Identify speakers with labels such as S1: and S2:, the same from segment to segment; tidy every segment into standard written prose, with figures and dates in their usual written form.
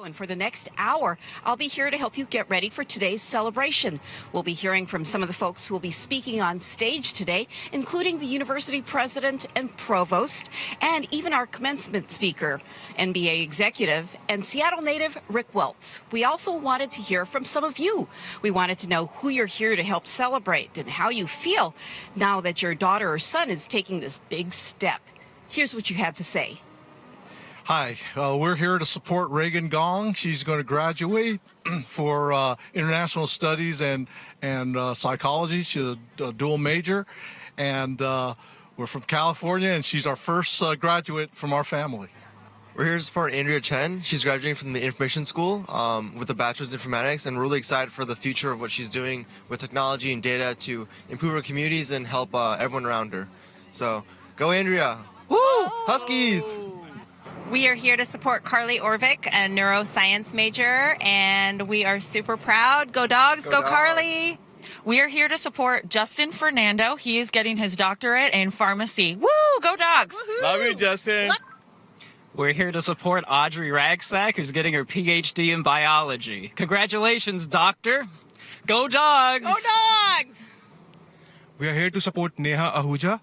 S1: And for the next hour, I'll be here to help you get ready for today's celebration. We'll be hearing from some of the folks who will be speaking on stage today, including the university president and provost, and even our commencement speaker, NBA executive, and Seattle native Rick Welts. We also wanted to hear from some of you. We wanted to know who you're here to help celebrate and how you feel now that your daughter or son is taking this big step. Here's what you had to say.
S2: Hi, we're here to support Reagan Gong. She's going to graduate for international studies and psychology. She's a dual major, and we're from California, and she's our first graduate from our family.
S3: We're here to support Andrea Chen. She's graduating from the Information School with a bachelor's in informatics, and we're really excited for the future of what she's doing with technology and data to improve her communities and help everyone around her. So, go Andrea! Woo! Huskies!
S4: We are here to support Carly Orvik, a neuroscience major, and we are super proud. Go Dogs, go Carly!
S5: We are here to support Justin Fernando. He is getting his doctorate in pharmacy. Woo! Go Dogs!
S3: Woo-hoo! Love you, Justin!
S6: We're here to support Audrey Ragsack, who's getting her PhD in biology. Congratulations, doctor! Go Dogs!
S4: Go Dogs!
S7: We are here to support Neha Ahuja.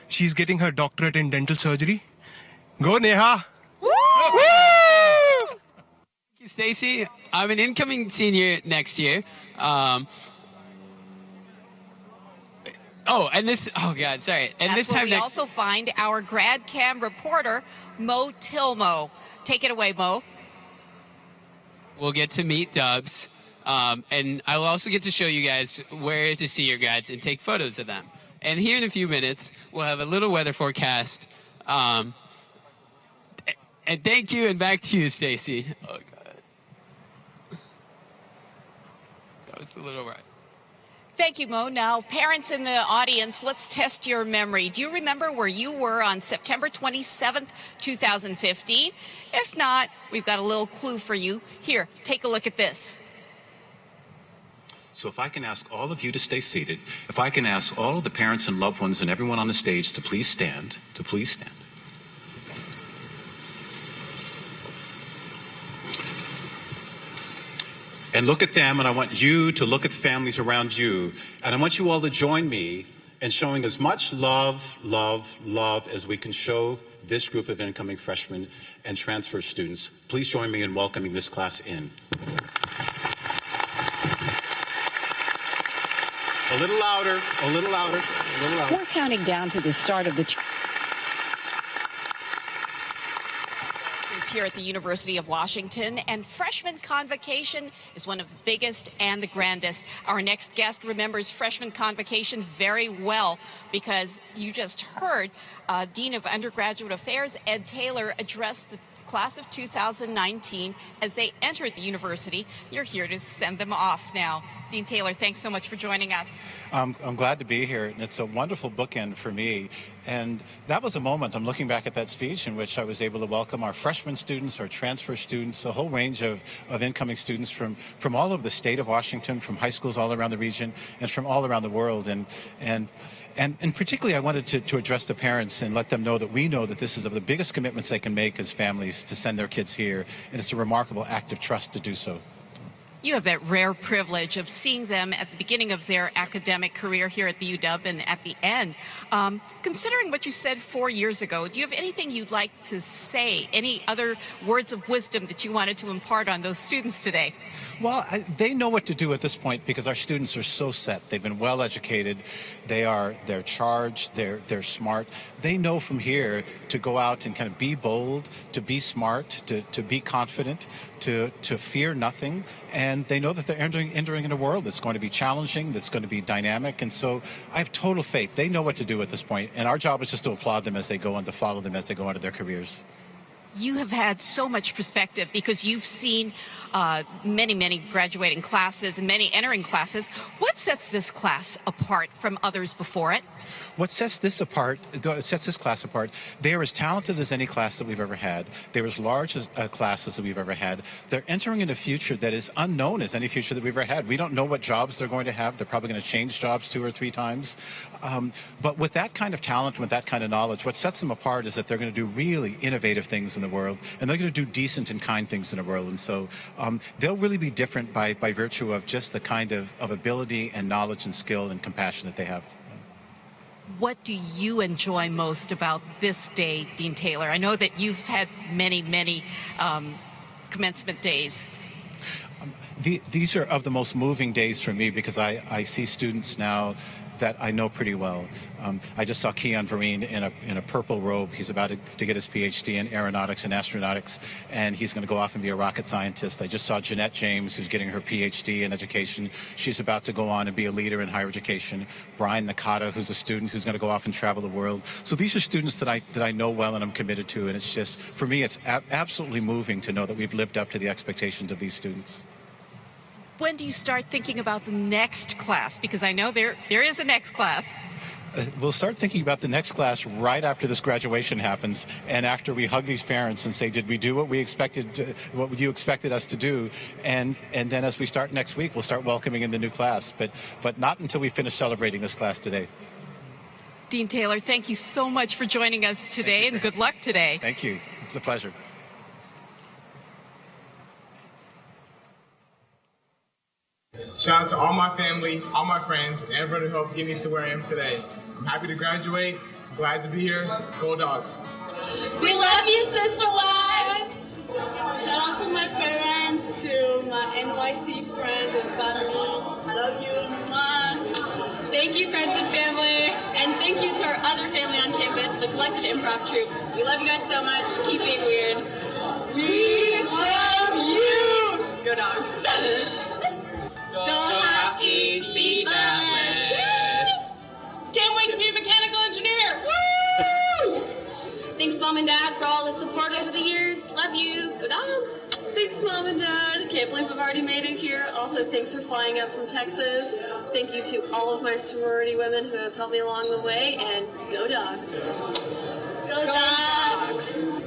S7: She's getting her doctorate in dental surgery. Go Neha!
S4: Woo!
S8: Thank you, Stacy. I'm an incoming senior next year. And this
S1: That's where we also find our grad cam reporter, Mo Tilmo. Take it away, Mo.
S8: we'll get to meet Dubs. And I will also get to show you guys where to see your guides and take photos of them. And here in a few minutes, we'll have a little weather forecast. And thank you, and back to you, Stacy. Oh, God. That was a little right.
S1: Thank you, Mo. Now, parents in the audience, let's test your memory. Do you remember where you were on September 27th, 2015? If not, we've got a little clue for you. Here, take a look at this.
S9: So if I can ask all of you to stay seated, if I can ask all of the parents and loved ones and everyone on the stage to please stand, And look at them, and I want you to look at the families around you, and I want you all to join me in showing as much love, love, love as we can show this group of incoming freshmen and transfer students. Please join me in welcoming this class in. A little louder, a little louder, a little louder.
S1: We're counting down to the start of the here at the University of Washington, and freshman convocation is one of the biggest and the grandest. Our next guest remembers freshman convocation very well because you just heard Dean of Undergraduate Affairs Ed Taylor address the class of 2019 as they entered the university. You're here to send them off now. Dean Taylor, thanks so much for joining us.
S10: I'm glad to be here, and it's a wonderful bookend for me. And that was a moment, I'm looking back at that speech, in which I was able to welcome our freshman students, our transfer students, a whole range of incoming students from all over the state of Washington, from high schools all around the region, and from all around the world. And particularly, I wanted to address the parents and let them know that we know that this is of the biggest commitments they can make as families to send their kids here, and it's a remarkable act of trust to do so.
S1: You have that rare privilege of seeing them at the beginning of their academic career here at the UW and at the end. Considering what you said 4 years ago, do you have anything you'd like to say, any other words of wisdom that you wanted to impart on those students today?
S10: Well, they know what to do at this point because our students are so set. They've been well educated. They're charged. They're smart. They know from here to go out and kind of be bold, to be smart, to be confident, to fear nothing. And they know that they're entering in a world that's going to be challenging, that's going to be dynamic. And so I have total faith. They know what to do at this point. And our job is just to applaud them as they go and to follow them as they go into their careers.
S1: You have had so much perspective because you've seen many graduating classes and many entering classes. What sets this class apart from others before it?
S10: What sets this class apart, they are as talented as any class that we've ever had. They're as large as classes that we've ever had. They're entering in a future that is unknown as any future that we've ever had. We don't know what jobs they're going to have. They're probably going to change jobs 2 or 3 times. But with that kind of talent, with that kind of knowledge, what sets them apart is that they're going to do really innovative things in the the world, and they're going to do decent and kind things in the world. And so they'll really be different by virtue of just the kind of ability and knowledge and skill and compassion that they have.
S1: What do you enjoy most about this day, Dean Taylor? I know that you've had many, many commencement days.
S10: These are of the most moving days for me because I see students now that I know pretty well. I just saw Keon Vereen in a purple robe. He's about to get his PhD in aeronautics and astronautics, and he's going to go off and be a rocket scientist. I just saw Jeanette James, who's getting her PhD in education. She's about to go on and be a leader in higher education. Brian Nakata, who's a student who's going to go off and travel the world. So these are students that I know well and I'm committed to, and it's just, for me, it's absolutely moving to know that we've lived up to the expectations of these students.
S1: When do you start thinking about the next class? Because I know there is a next class.
S10: We'll start thinking about the next class right after this graduation happens, and after we hug these parents and say, did we do what you expected us to do? And then as we start next week, we'll start welcoming in the new class, but not until we finish celebrating this class today.
S1: Dean Taylor, thank you so much for joining us today, and good luck today.
S10: Thank you. It's a pleasure.
S11: Shout out to all my family, all my friends, and everybody who helped get me to where I am today. I'm happy to graduate. Glad to be here. Go Dogs.
S12: We love you, Sister Welts. Shout out to my parents, to my NYC friends and family. I love you. Mwah. Thank you, friends and family. And thank you to our other family on campus, the Collective Improv Troupe. We love you guys so much. Keep being weird. We love you. Go Dogs. Go Huskies, be fearless. Yes. Can't wait to be a mechanical engineer. Woo! Thanks, Mom and Dad, for all the support over the years. Love you. Go Dogs. Thanks, Mom and Dad. Can't believe I've already made it here. Also, thanks for flying up from Texas. Thank you to all of my sorority women who have helped me along the way. And go Dogs. Go Dogs.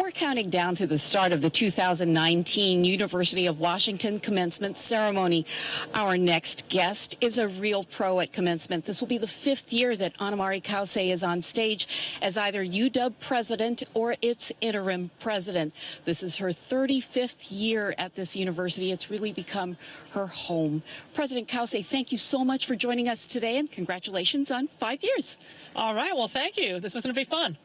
S1: We're counting down to the start of the 2019 University of Washington commencement ceremony. Our next guest is a real pro at commencement. This will be the 5th year that Anamari Kause is on stage as either UW president or its interim president. This is her 35th year at this university. It's really become her home. President Kause, thank you so much for joining us today, and congratulations on 5 years.
S13: All right, well, thank you. This is going to be fun.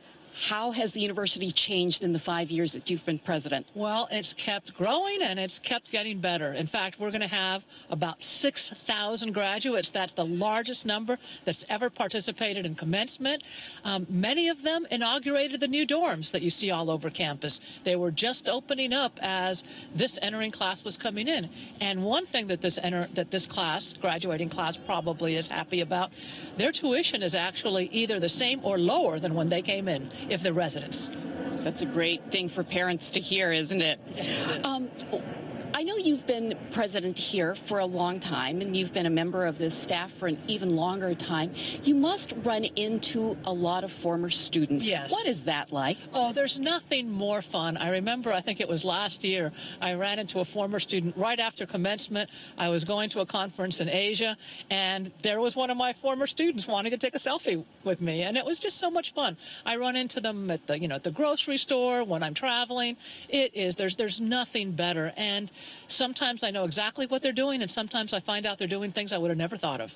S1: How has the university changed in the 5 years that you've been president?
S13: Well, it's kept growing and it's kept getting better. In fact, we're going to have about 6,000 graduates. That's the largest number that's ever participated in commencement. Many of them inaugurated the new dorms that you see all over campus. They were just opening up as this entering class was coming in. And one thing that this class, graduating class, probably is happy about, their tuition is actually either the same or lower than when they came in, if they're residents.
S1: That's a great thing for parents to hear, isn't it? I know you've been president here for a long time, and you've been a member of this staff for an even longer time. You must run into a lot of former students.
S13: Yes.
S1: What is that like?
S13: Oh, there's nothing more fun. I remember, I think it was last year, I ran into a former student right after commencement. I was going to a conference in Asia, and there was one of my former students wanting to take a selfie with me, and it was just so much fun. I run into them at the, at the grocery store, when I'm traveling. There's nothing better. And sometimes I know exactly what they're doing, and sometimes I find out they're doing things I would have never thought of.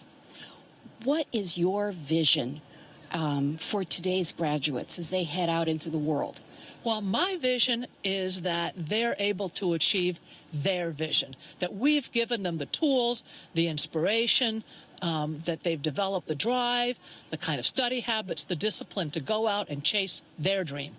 S1: What is your vision for today's graduates as they head out into the world?
S13: Well, my vision is that they're able to achieve their vision, that we've given them the tools, the inspiration, that they've developed the drive, the kind of study habits, the discipline to go out and chase their dream.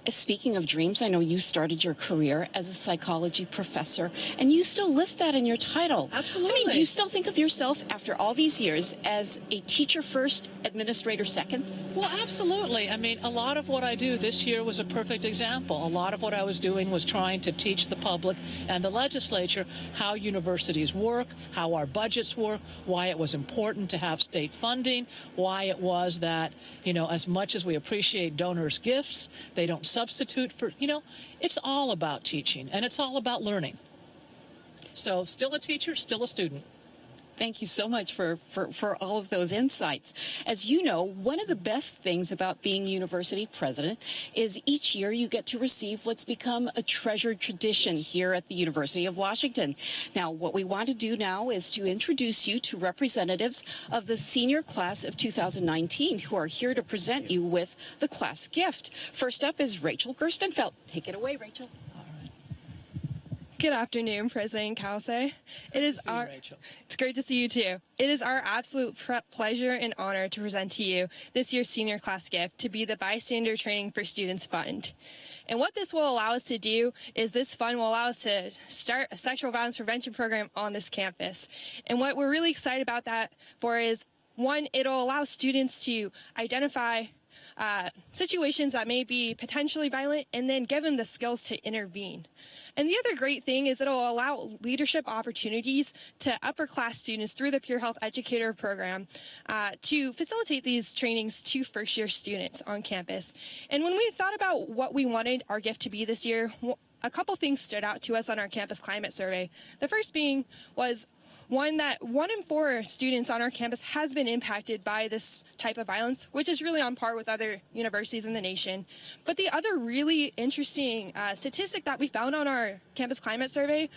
S1: Speaking of dreams, I know you started your career as a psychology professor, and you still list that in your title.
S13: Absolutely.
S1: I mean, do you still think of yourself, after all these years, as a teacher first, administrator second?
S13: Well, absolutely. I mean, a lot of what I do this year was a perfect example. A lot of what I was doing was trying to teach the public and the legislature how universities work, how our budgets work, why it was important to have state funding, why it was that, as much as we appreciate donors' gifts, they don't substitute for, it's all about teaching and it's all about learning. So still a teacher, still a student.
S1: Thank you so much for all of those insights. As you know, one of the best things about being university president is each year you get to receive what's become a treasured tradition here at the University of Washington. Now, what we want to do now is to introduce you to representatives of the senior class of 2019 who are here to present you with the class gift. First up is Rachel Gerstenfeld. Take it away, Rachel.
S14: Good afternoon, President Kause. It's great to see you too. It is our absolute pleasure and honor to present to you this year's senior class gift to be the Bystander Training for Students Fund. And what this will allow us to do is this fund will allow us to start a sexual violence prevention program on this campus. And what we're really excited about that for is, one, it'll allow students to identify situations that may be potentially violent and then give them the skills to intervene. And the other great thing is it'll allow leadership opportunities to upper class students through the Peer Health Educator program to facilitate these trainings to first year students on campus. And when we thought about what we wanted our gift to be this year, a couple things stood out to us on our campus climate survey. The first being was that 1 in 4 students on our campus has been impacted by this type of violence, which is really on par with other universities in the nation. But the other really interesting statistic that we found on our campus climate survey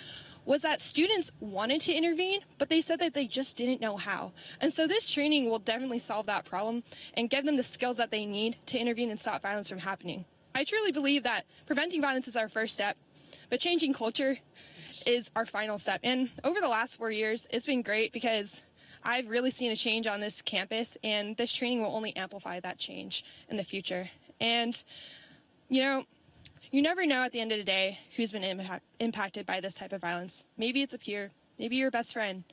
S14: was that students wanted to intervene, but they said that they just didn't know how. And so this training will definitely solve that problem and give them the skills that they need to intervene and stop violence from happening. I truly believe that preventing violence is our first step, but changing culture is our final step. And over the last 4 years, it's been great because I've really seen a change on this campus, and this training will only amplify that change in the future. And, you never know at the end of the day who's been impacted by this type of violence. Maybe it's a peer, maybe your best friend,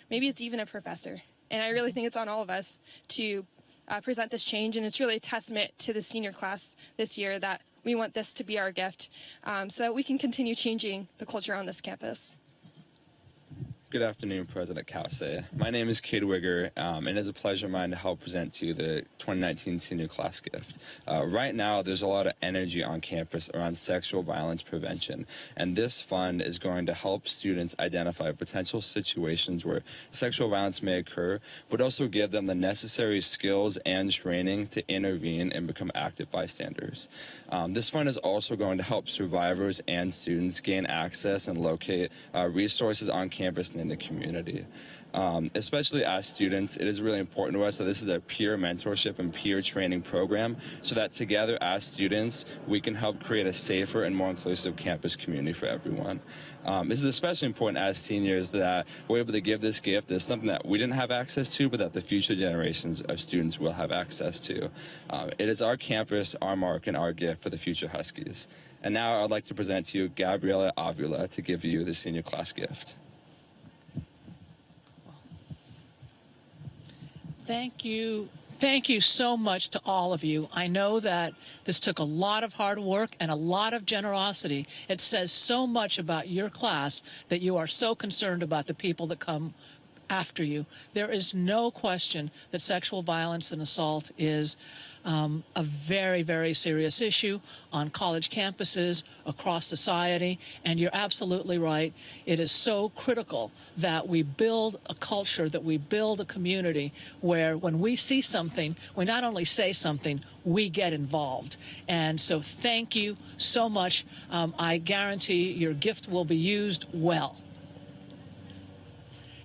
S14: maybe it's even a professor. And I really think it's on all of us to present this change, and it's really a testament to the senior class this year that we want this to be our gift so we can continue changing the culture on this campus.
S15: Good afternoon, President Kause. My name is Cade Wigger, and it is a pleasure of mine to help present to you the 2019 Senior Class Gift. Right now, there's a lot of energy on campus around sexual violence prevention, and this fund is going to help students identify potential situations where sexual violence may occur, but also give them the necessary skills and training to intervene and become active bystanders. This fund is also going to help survivors and students gain access and locate resources on campus in the community. Especially as students, it is really important to us that this is a peer mentorship and peer training program so that together as students, we can help create a safer and more inclusive campus community for everyone. This is especially important as seniors that we're able to give this gift as something that we didn't have access to, but that the future generations of students will have access to. It is our campus, our mark, and our gift for the future Huskies. And now I'd like to present to you Gabriela Avila to give you the senior class gift.
S13: Thank you. Thank you so much to all of you. I know that this took a lot of hard work and a lot of generosity. It says so much about your class that you are so concerned about the people that come after you. There is no question that sexual violence and assault is a very, very serious issue on college campuses, across society, and you're absolutely right. It is so critical that we build a culture, that we build a community where when we see something, we not only say something, we get involved. And so thank you so much. I guarantee your gift will be used well.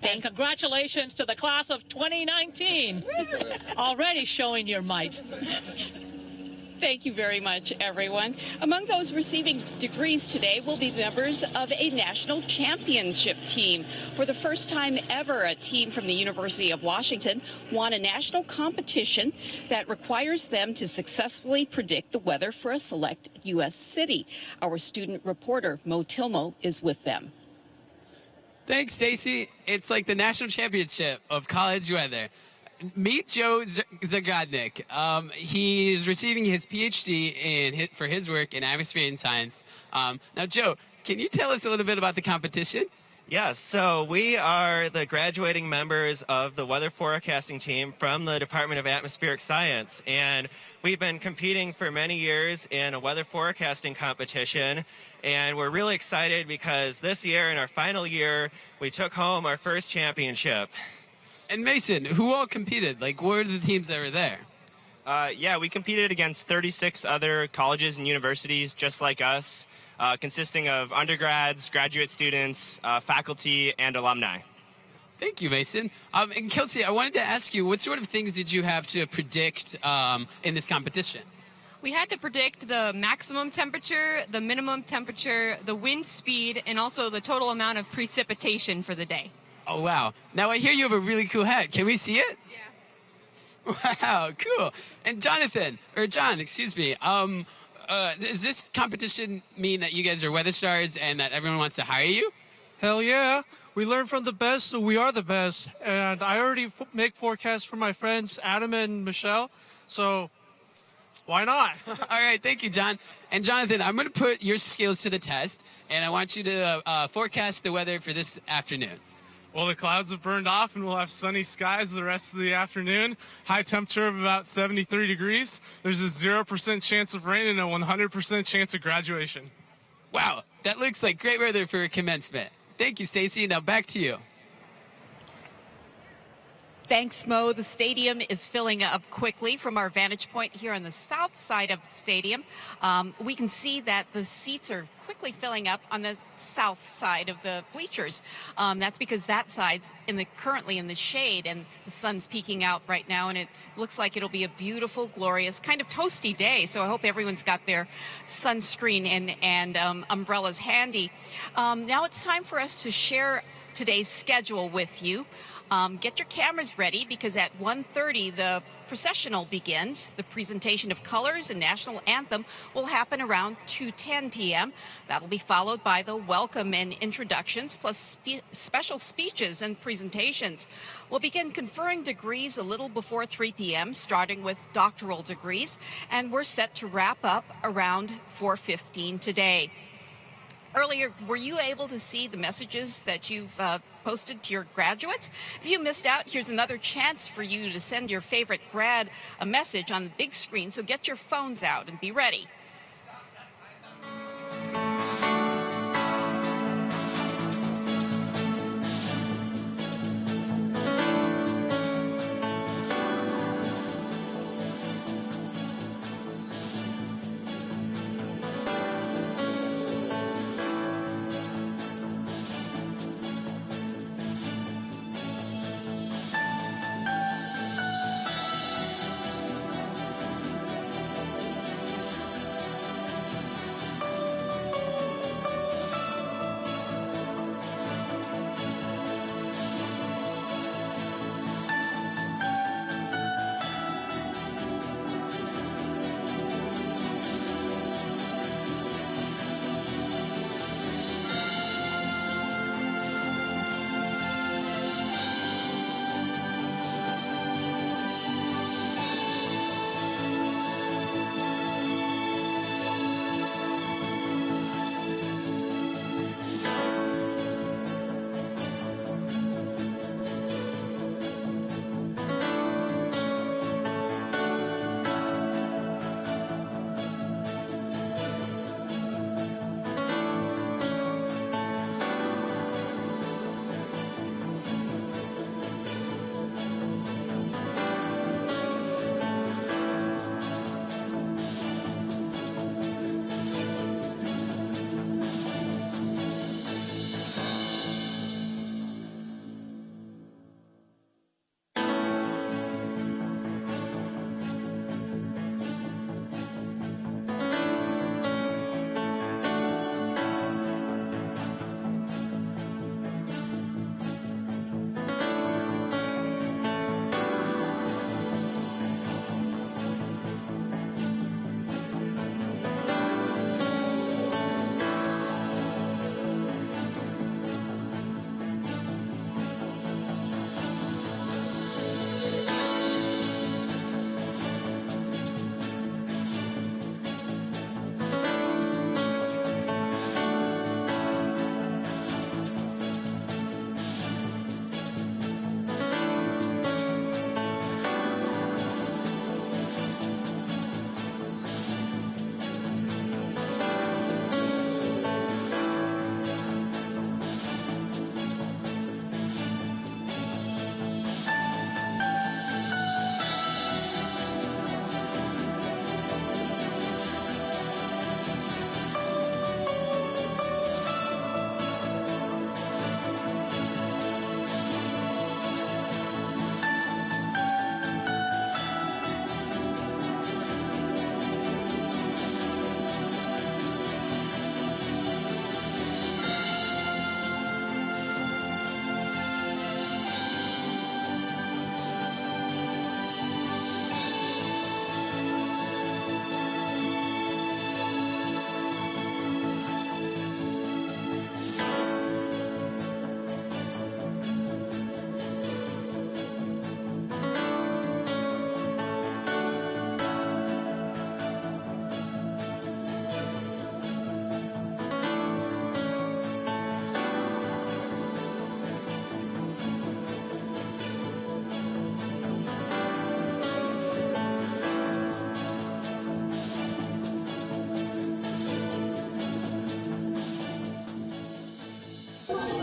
S13: And congratulations to the class of 2019, already showing your might.
S1: Thank you very much, everyone. Among those receiving degrees today will be members of a national championship team. For the first time ever, a team from the University of Washington won a national competition that requires them to successfully predict the weather for a select U.S. city. Our student reporter, Mo Tilmo, is with them.
S8: Thanks, Stacy. It's like the national championship of college weather. Meet Joe Zagodnik. He is receiving his PhD for his work in atmosphere and science. Now, Joe, can you tell us a little bit about the competition?
S16: Yes, so we are the graduating members of the weather forecasting team from the Department of Atmospheric Science, and we've been competing for many years in a weather forecasting competition, and we're really excited because this year, in our final year, we took home our first championship.
S8: And Mason, who all competed? Like, what are the teams that were there?
S17: Yeah, we competed against 36 other colleges and universities just like us, consisting of undergrads, graduate students, faculty, and alumni.
S8: Thank you, Mason. And Kelsey, I wanted to ask you, what sort of things did you have to predict in this competition?
S18: We had to predict the maximum temperature, the minimum temperature, the wind speed, and also the total amount of precipitation for the day.
S8: Oh, wow. Now, I hear you have a really cool hat. Can we see it? Yeah. Wow, cool. And John, excuse me. Does this competition mean that you guys are weather stars and that everyone wants to hire you?
S2: Hell yeah. We learn from the best, so we are the best. And I already make forecasts for my friends Adam and Michelle, so why not?
S8: All right, thank you, John. And Jonathan, I'm going to put your skills to the test, and I want you to forecast the weather for this afternoon.
S19: Well, the clouds have burned off and we'll have sunny skies the rest of the afternoon. High temperature of about 73 degrees. There's a 0% chance of rain and a 100% chance of graduation.
S8: Wow, that looks like great weather for commencement. Thank you, Stacy. Now back to you.
S1: Thanks, Mo. The stadium is filling up quickly. From our vantage point here on the south side of the stadium, we can see that the seats are quickly filling up on the south side of the bleachers. That's because that side's currently in the shade, and the sun's peeking out right now, and it looks like it'll be a beautiful, glorious, kind of toasty day. So I hope everyone's got their sunscreen and umbrellas handy. Now it's time for us to share today's schedule with you. Get your cameras ready because at 1:30 the processional begins. The presentation of colors and national anthem will happen around 2:10 p.m. That'll be followed by the welcome and introductions plus special speeches and presentations. We'll begin conferring degrees a little before 3 p.m. starting with doctoral degrees, and we're set to wrap up around 4:15 today. Earlier, were you able to see the messages that you've posted to your graduates. If you missed out, here's another chance for you to send your favorite grad a message on the big screen, so get your phones out and be ready.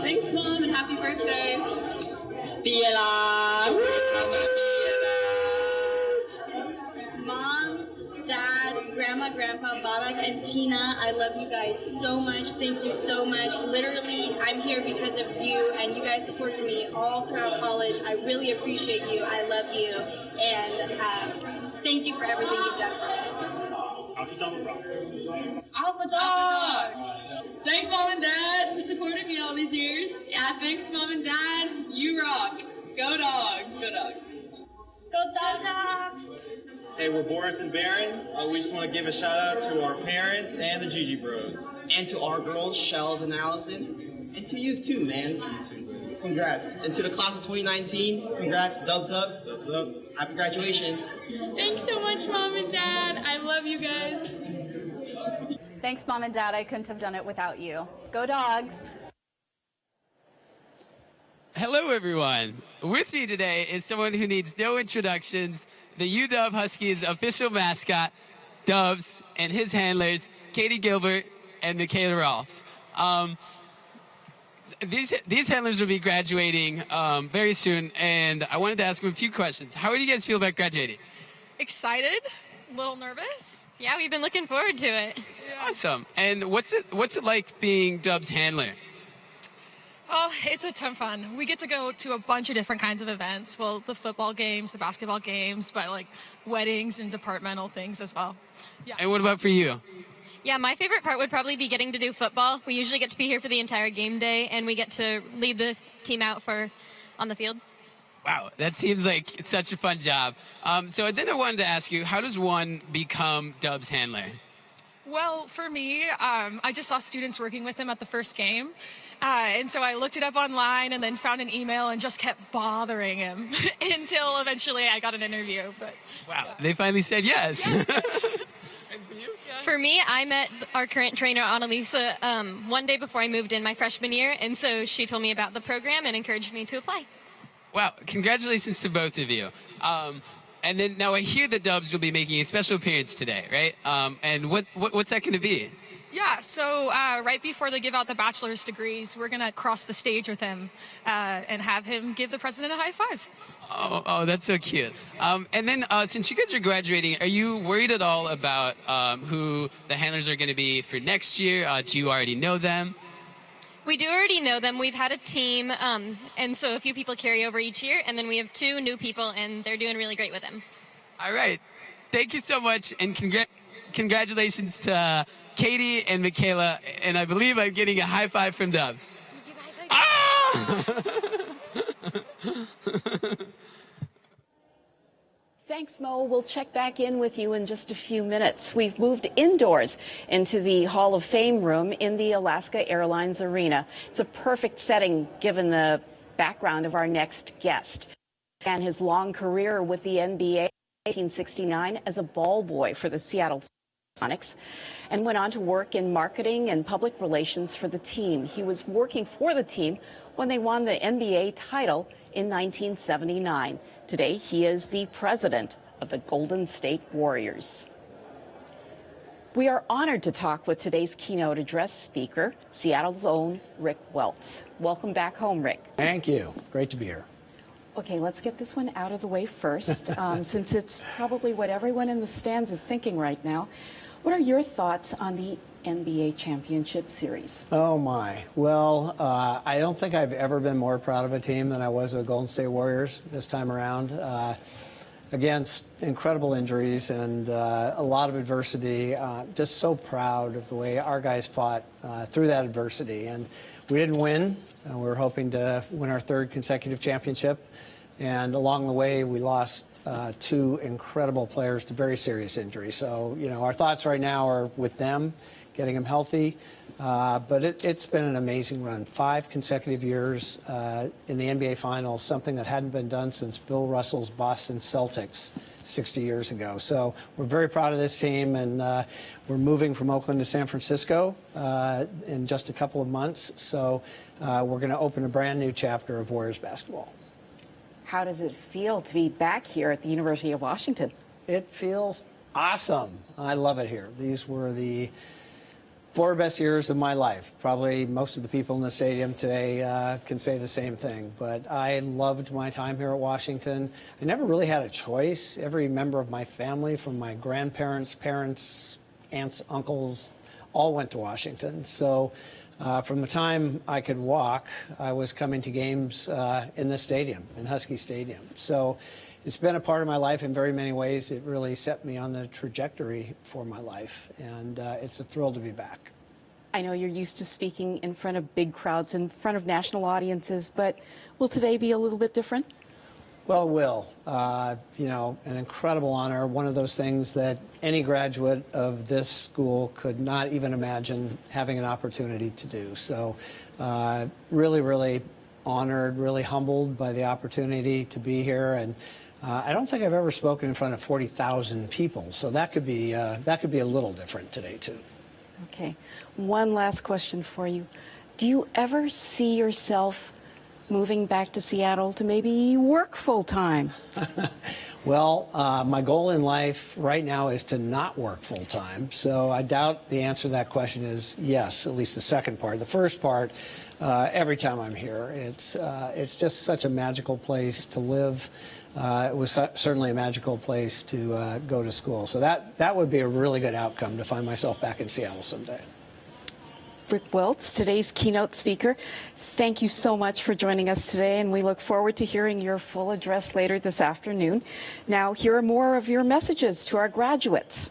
S12: Thanks, Mom, and happy birthday. Fiela. Mom, Dad, Grandma, Grandpa, Balak, and Tina, I love you guys so much. Thank you so much. Literally, I'm here because of you, and you guys supported me all throughout college. I really appreciate you. I love you, and thank you for everything you've done for me. Alpha Dogs! Thanks, Mom and Dad, for supporting me all these years. Yeah, thanks, Mom and Dad. You rock. Go Dogs. Go Dogs. Go Dogs!
S20: Hey, we're Boris and Baron. We just want to give a shout out to our parents and the Gigi Bros.
S21: And to our girls, Shells and Allison. And to you too, man. Congrats. And to the class of 2019, congrats. Dubs up.
S20: Dubs up.
S21: Happy graduation.
S12: Thanks so much, Mom and Dad. I love you guys.
S22: Thanks, Mom and Dad. I couldn't have done it without you. Go Dogs!
S8: Hello, everyone. With me today is someone who needs no introductions, the UW Huskies official mascot, Dubs, and his handlers, Katie Gilbert and Michaela Rolfs. These handlers will be graduating very soon, and I wanted to ask them a few questions. How do you guys feel about graduating?
S3: Excited, a little nervous.
S18: Yeah, we've been looking forward to it.
S8: Awesome. And what's it like being Dubs' handler?
S3: Oh, it's a ton of fun. We get to go to a bunch of different kinds of events. Well, the football games, the basketball games, but like weddings and departmental things as well. Yeah.
S8: And what about for you?
S18: Yeah, my favorite part would probably be getting to do football. We usually get to be here for the entire game day, and we get to lead the team out on the field.
S8: Wow, that seems like it's such a fun job. So then I wanted to ask you, how does one become Dubs' handler?
S3: Well, for me, I just saw students working with him at the first game. And so I looked it up online and then found an email and just kept bothering him until eventually I got an interview. But
S8: wow, they finally said yes.
S18: For me, I met our current trainer, Annalisa, one day before I moved in my freshman year, and so she told me about the program and encouraged me to apply.
S8: Wow, congratulations to both of you. And then now I hear the Dubs will be making a special appearance today, right? And what's that going to be?
S3: yeah, so right before they give out the bachelor's degrees, we're going to cross the stage with him and have him give the president a high five.
S8: Oh, that's so cute. And then since you guys are graduating, are you worried at all about who the handlers are going to be for next year? Do you already know them?
S18: We do already know them. We've had a team, and so a few people carry over each year, and then we have 2 new people, and they're doing really great with them.
S8: All right. Thank you so much, and congratulations to Katie and Michaela, and I believe I'm getting a high five from Dubs.
S1: Thanks, Mo. We'll check back in with you in just a few minutes. We've moved indoors into the Hall of Fame room in the Alaska Airlines Arena. It's a perfect setting given the background of our next guest and his long career with the NBA, 1969 as a ball boy for the Seattle Sonics, and went on to work in marketing and public relations for the team. He was working for the team when they won the NBA title in 1979. Today, he is the president of the Golden State Warriors. We are honored to talk with today's keynote address speaker, Seattle's own Rick Welts. Welcome back home, Rick.
S5: Thank you. Great to be here.
S1: Okay, let's get this one out of the way first, since it's probably what everyone in the stands is thinking right now. What are your thoughts on the NBA Championship Series?
S5: Oh, my. Well, I don't think I've ever been more proud of a team than I was with the Golden State Warriors this time around. Against incredible injuries and a lot of adversity, just so proud of the way our guys fought through that adversity. And we didn't win. We were hoping to win our 3rd consecutive championship. And along the way, we lost 2 incredible players to very serious injury. So, you know, our thoughts right now are with them, getting them healthy. But it's been an amazing run. 5 consecutive years in the NBA Finals, something that hadn't been done since Bill Russell's Boston Celtics 60 years ago. So we're very proud of this team, and we're moving from Oakland to San Francisco in just a couple of months. So we're going to open a brand new chapter of Warriors basketball.
S1: How does it feel to be back here at the University of Washington?
S5: It feels awesome. I love it here. These were the 4 best years of my life. Probably most of the people in the stadium today can say the same thing, but I loved my time here at Washington. I never really had a choice. Every member of my family, from my grandparents, parents, aunts, uncles, all went to Washington. So from the time I could walk, I was coming to games in this stadium, in Husky Stadium. So it's been a part of my life in very many ways. It really set me on the trajectory for my life, and it's a thrill to be back.
S1: I know you're used to speaking in front of big crowds, in front of national audiences, but will today be a little bit different?
S5: Well, it will. You know, an incredible honor, one of those things that any graduate of this school could not even imagine having an opportunity to do. So really, really honored, really humbled by the opportunity to be here. And I don't think I've ever spoken in front of 40,000 people. So that could be a little different today, too.
S1: Okay. One last question for you. Do you ever see yourself moving back to Seattle to maybe work full-time?
S5: Well, my goal in life right now is to not work full-time. So I doubt the answer to that question is yes, at least the second part. The first part, every time I'm here, it's just such a magical place to live. It was certainly a magical place to go to school. So that would be a really good outcome, to find myself back in Seattle someday.
S1: Rick Welts, today's keynote speaker, thank you so much for joining us today, and we look forward to hearing your full address later this afternoon. Now, here are more of your messages to our graduates.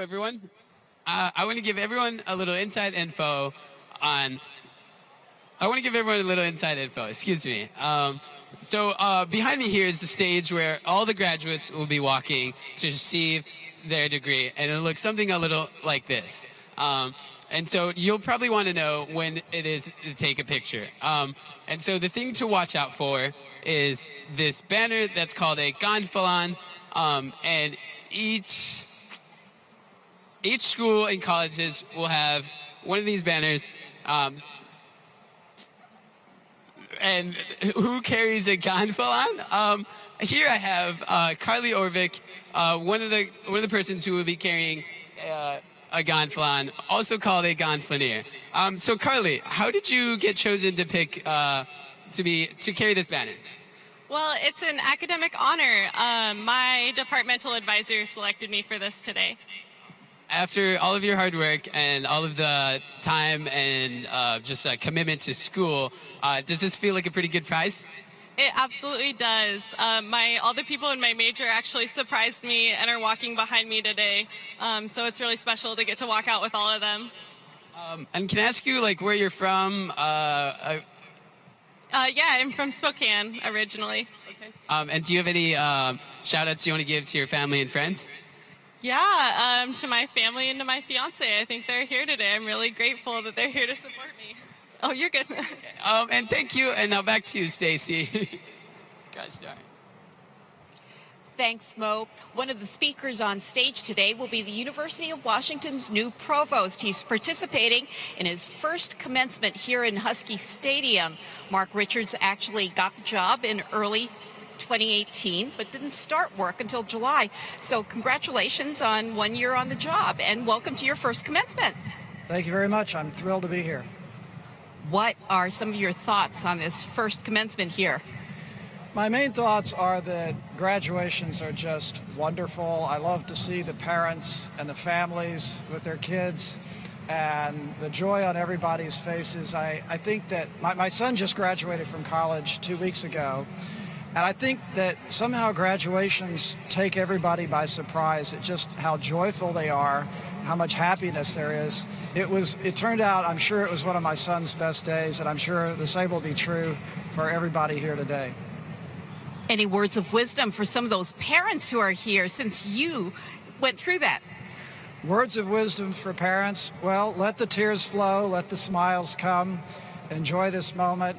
S8: everyone. I want to give everyone a little inside info excuse me. Behind me here is the stage where all the graduates will be walking to receive their degree, and it'll look something a little like this. And so you'll probably want to know when it is to take a picture. And so the thing to watch out for is this banner that's called a gonfalon, and each school and colleges will have one of these banners. And who carries a gonfalon? Here I have Carly Orvik, one of the persons who will be carrying a gonfalon, also called a gonfalonier. So Carly, how did you get chosen to pick to carry this banner?
S6: Well, it's an academic honor. My departmental advisor selected me for this today.
S8: After all of your hard work and all of the time and just a commitment to school, does this feel like a pretty good prize?
S6: It absolutely does. All the people in my major actually surprised me and are walking behind me today. So it's really special to get to walk out with all of them.
S8: And can I ask you, like, where you're from?
S6: Yeah, I'm from Spokane originally.
S8: Okay. And do you have any shout-outs you want to give to your family and friends?
S6: Yeah, to my family and to my fiance. I think they're here today. I'm really grateful that they're here to support me. Oh, you're good.
S8: And thank you. And now back to you, Stacy. Gosh darn.
S1: Thanks, Mo. One of the speakers on stage today will be the University of Washington's new provost. He's participating in his first commencement here in Husky Stadium. Mark Richards actually got the job in early 2018, but didn't start work until July. So congratulations on 1 year on the job, and welcome to your first commencement.
S7: Thank you very much. I'm thrilled to be here.
S1: What are some of your thoughts on this first commencement here?
S7: My main thoughts are that graduations are just wonderful. I love to see the parents and the families with their kids and the joy on everybody's faces. I think that my son just graduated from college 2 weeks ago, and I think that somehow graduations take everybody by surprise at just how joyful they are, how much happiness there is. It turned out, I'm sure it was one of my son's best days, and I'm sure the same will be true for everybody here today.
S1: Any words of wisdom for some of those parents who are here since you went through that?
S7: Words of wisdom for parents, well, let the tears flow, let the smiles come. Enjoy this moment.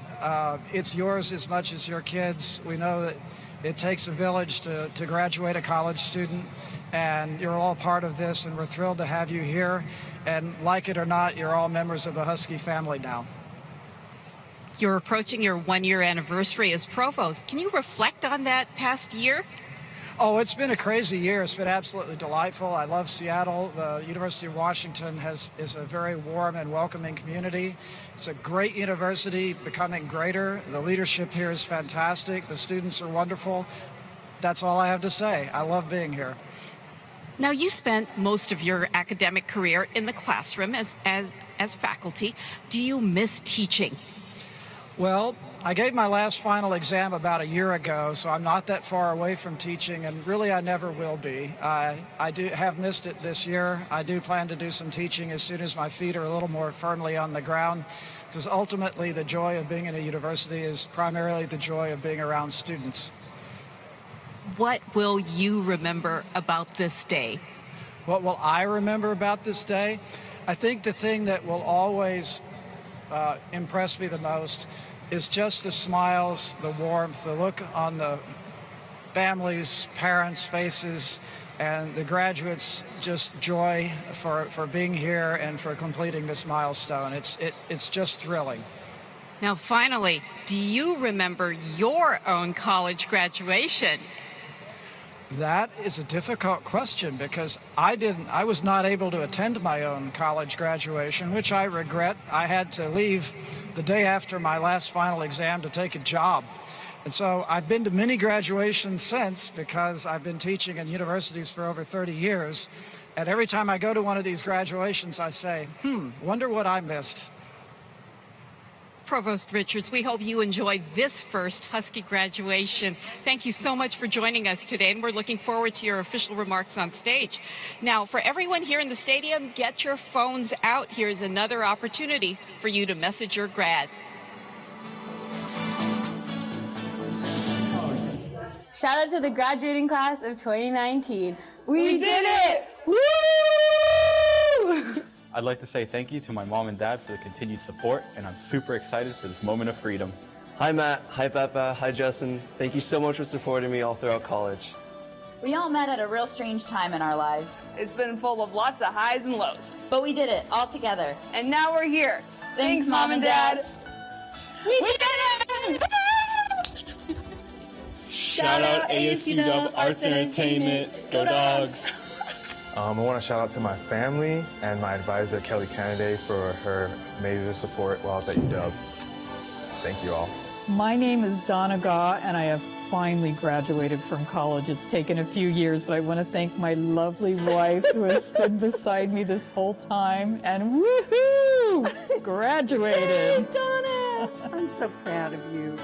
S7: It's yours as much as your kids. We know that it takes a village to graduate a college student, and you're all part of this, and we're thrilled to have you here. And like it or not, you're all members of the Husky family now.
S1: You're approaching your 1 year anniversary as provost. Can you reflect on that past year?
S7: Oh, it's been a crazy year. It's been absolutely delightful. I love Seattle. The University of Washington is a very warm and welcoming community. It's a great university, becoming greater. The leadership here is fantastic. The students are wonderful. That's all I have to say. I love being here.
S1: Now, you spent most of your academic career in the classroom as faculty. Do you miss teaching?
S7: Well, I gave my last final exam about a year ago, so I'm not that far away from teaching, and really I never will be. I do have missed it this year. I do plan to do some teaching as soon as my feet are a little more firmly on the ground, because ultimately the joy of being in a university is primarily the joy of being around students.
S1: What will you remember about this day?
S7: What will I remember about this day? I think the thing that will always impress me the most is just the smiles, the warmth, the look on the families, parents' faces, and the graduates' just joy for being here and for completing this milestone. It's just thrilling.
S1: Now, finally, do you remember your own college graduation?
S7: That is a difficult question because I was not able to attend my own college graduation, which I regret. I had to leave the day after my last final exam to take a job. And so I've been to many graduations since because I've been teaching in universities for over 30 years. And every time I go to one of these graduations, I say, wonder what I missed.
S1: Provost Richards, we hope you enjoyed this first Husky graduation. Thank you so much for joining us today, and we're looking forward to your official remarks on stage. Now, for everyone here in the stadium, get your phones out. Here's another opportunity for you to message your grad.
S12: Shout out to the graduating class of 2019. We did it! Woo!
S4: I'd like to say thank you to my mom and dad for the continued support, and I'm super excited for this moment of freedom.
S9: Hi Matt, hi Peppa, hi Justin. Thank you so much for supporting me all throughout college.
S22: We all met at a real strange time in our lives.
S23: It's been full of lots of highs and lows.
S22: But we did it, all together.
S23: And now we're here.
S22: Thanks, Mom and Dad.
S23: We did it!
S4: Shout out ASU Dub Arts and Entertainment. Go Dogs!
S24: I want to shout out to my family and my advisor, Kelly Kennedy, for her major support while I was at UW. Thank you all.
S25: My name is Donna Gaw, and I have finally graduated from college. It's taken a few years, but I want to thank my lovely wife who has stood beside me this whole time, and woohoo! Graduated!
S26: Donna! I'm so proud of you.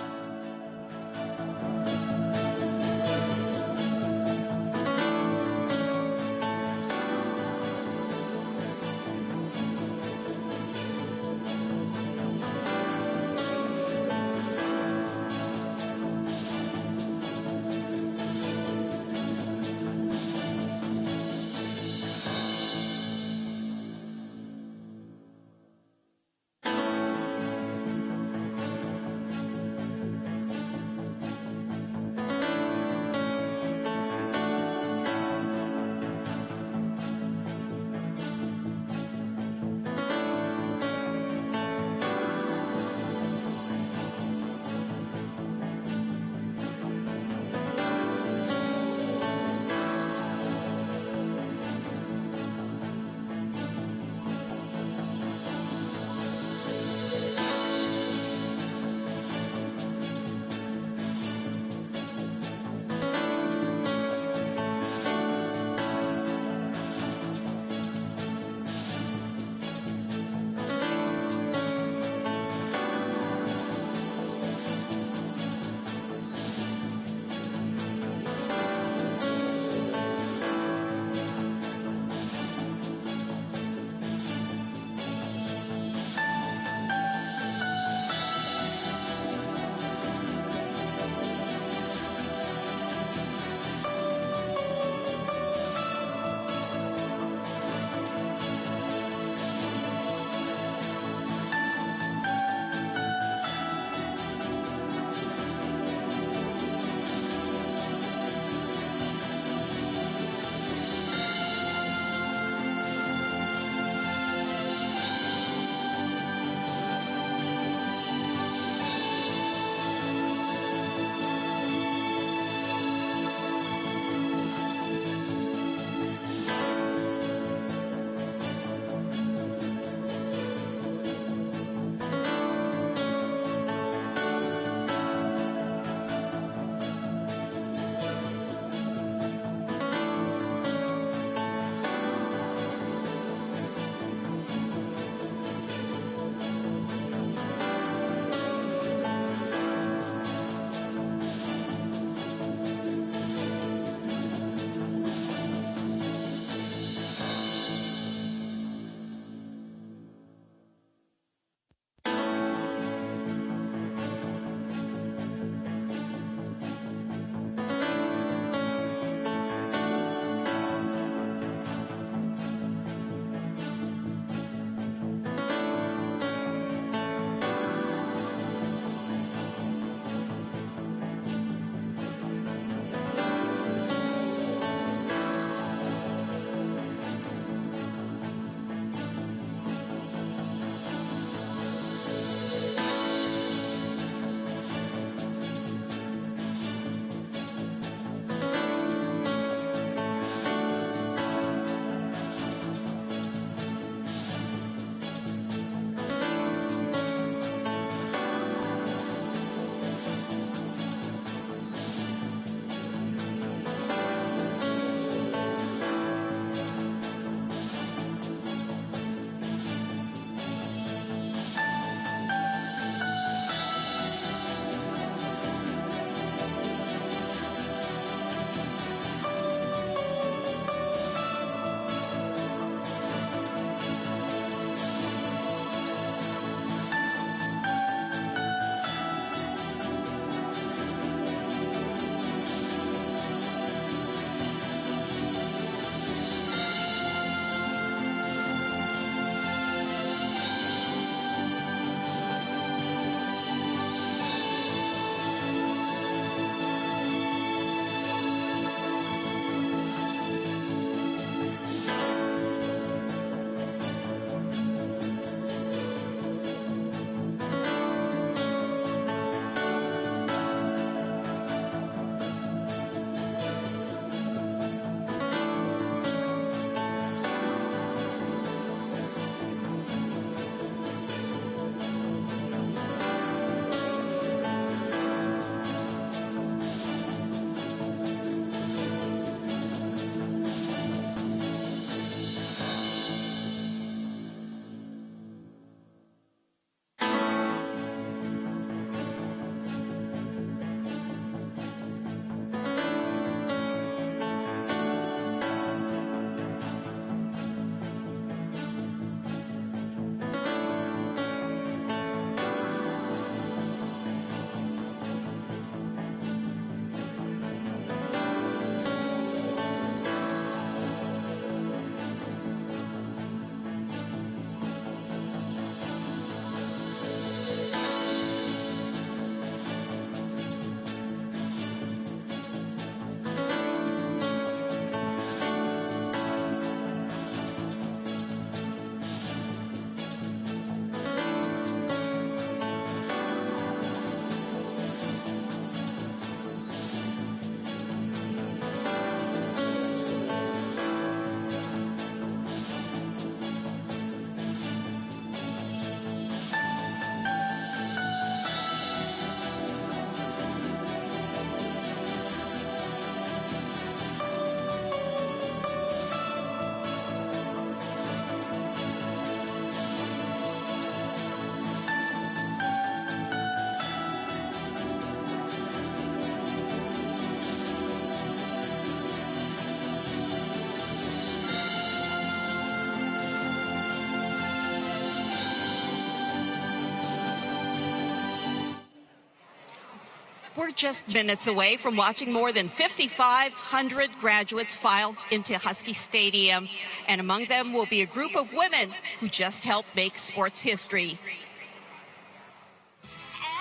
S1: We're just minutes away from watching more than 5,500 graduates file into Husky Stadium, and among them will be a group of women who just helped make sports history.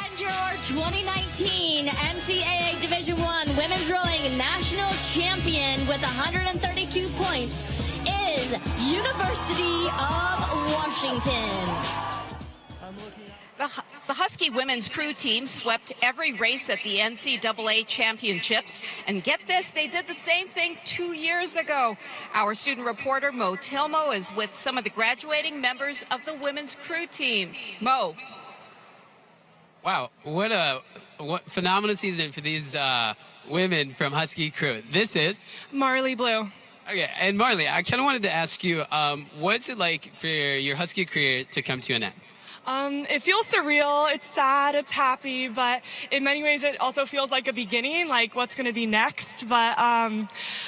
S22: And your 2019 NCAA Division I Women's Rowing National Champion with 132 points is University of Washington.
S1: The Husky women's crew team swept every race at the NCAA championships. And get this, they did the same thing 2 years ago. Our student reporter, Mo Tilmo, is with some of the graduating members of the women's crew team. Mo.
S8: Wow, what phenomenal season for these women from Husky crew. This is
S10: Marley Blue.
S8: Okay, and Marley, I kind of wanted to ask you, what's it like for your Husky career to come to an end?
S10: It feels surreal, it's sad, it's happy, but in many ways it also feels like a beginning, like what's going to be next. But I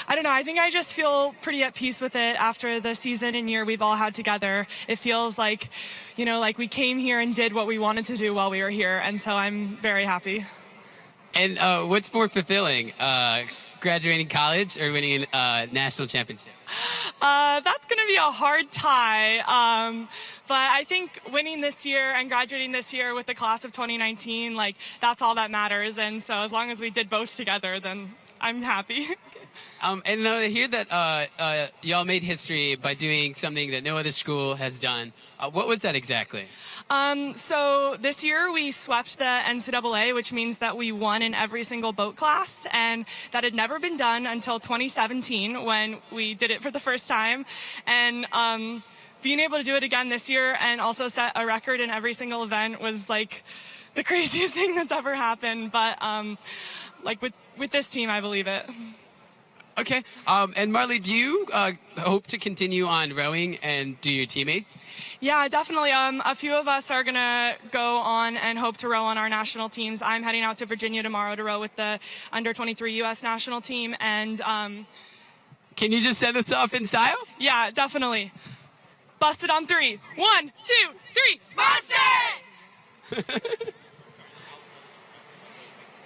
S10: don't know, I think I just feel pretty at peace with it after the season and year we've all had together. It feels like, you know, like we came here and did what we wanted to do while we were here, and so I'm very happy.
S8: And what's more fulfilling, graduating college or winning a national championship?
S10: That's going to be a hard tie, but I think winning this year and graduating this year with the class of 2019, like, that's all that matters, and so as long as we did both together, then I'm happy.
S8: And I hear that y'all made history by doing something that no other school has done. What was that exactly?
S10: So this year we swept the NCAA, which means that we won in every single boat class, and that had never been done until 2017 when we did it for the first time. And being able to do it again this year and also set a record in every single event was like the craziest thing that's ever happened. But like with this team, I believe it.
S8: Okay. And Marley, do you hope to continue on rowing and do your teammates?
S10: Yeah, definitely. A few of us are going to go on and hope to row on our national teams. I'm heading out to Virginia tomorrow to row with the under-23 U.S. national team. And
S8: can you just send us off in style?
S10: Yeah, definitely. Bust it on 3. 1, 2, 3. Bust it!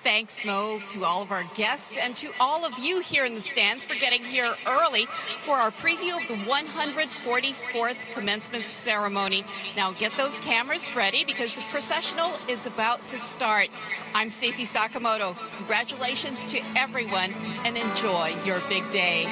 S1: Thanks, Mo, to all of our guests and to all of you here in the stands for getting here early for our preview of the 144th commencement ceremony. Now get those cameras ready because the processional is about to start. I'm Stacey Sakamoto. Congratulations to everyone and enjoy your big day.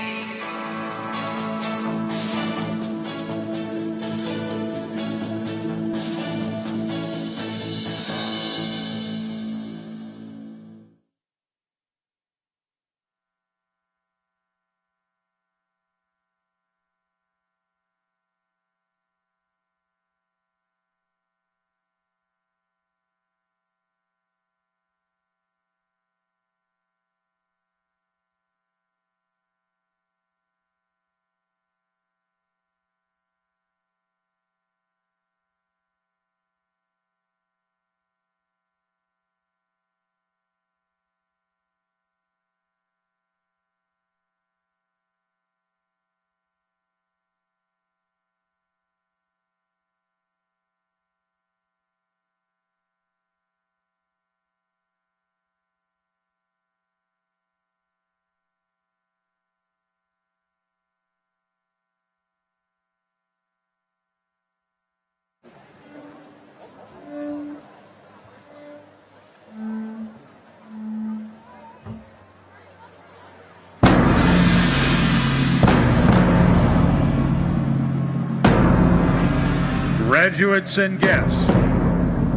S11: Graduates and guests,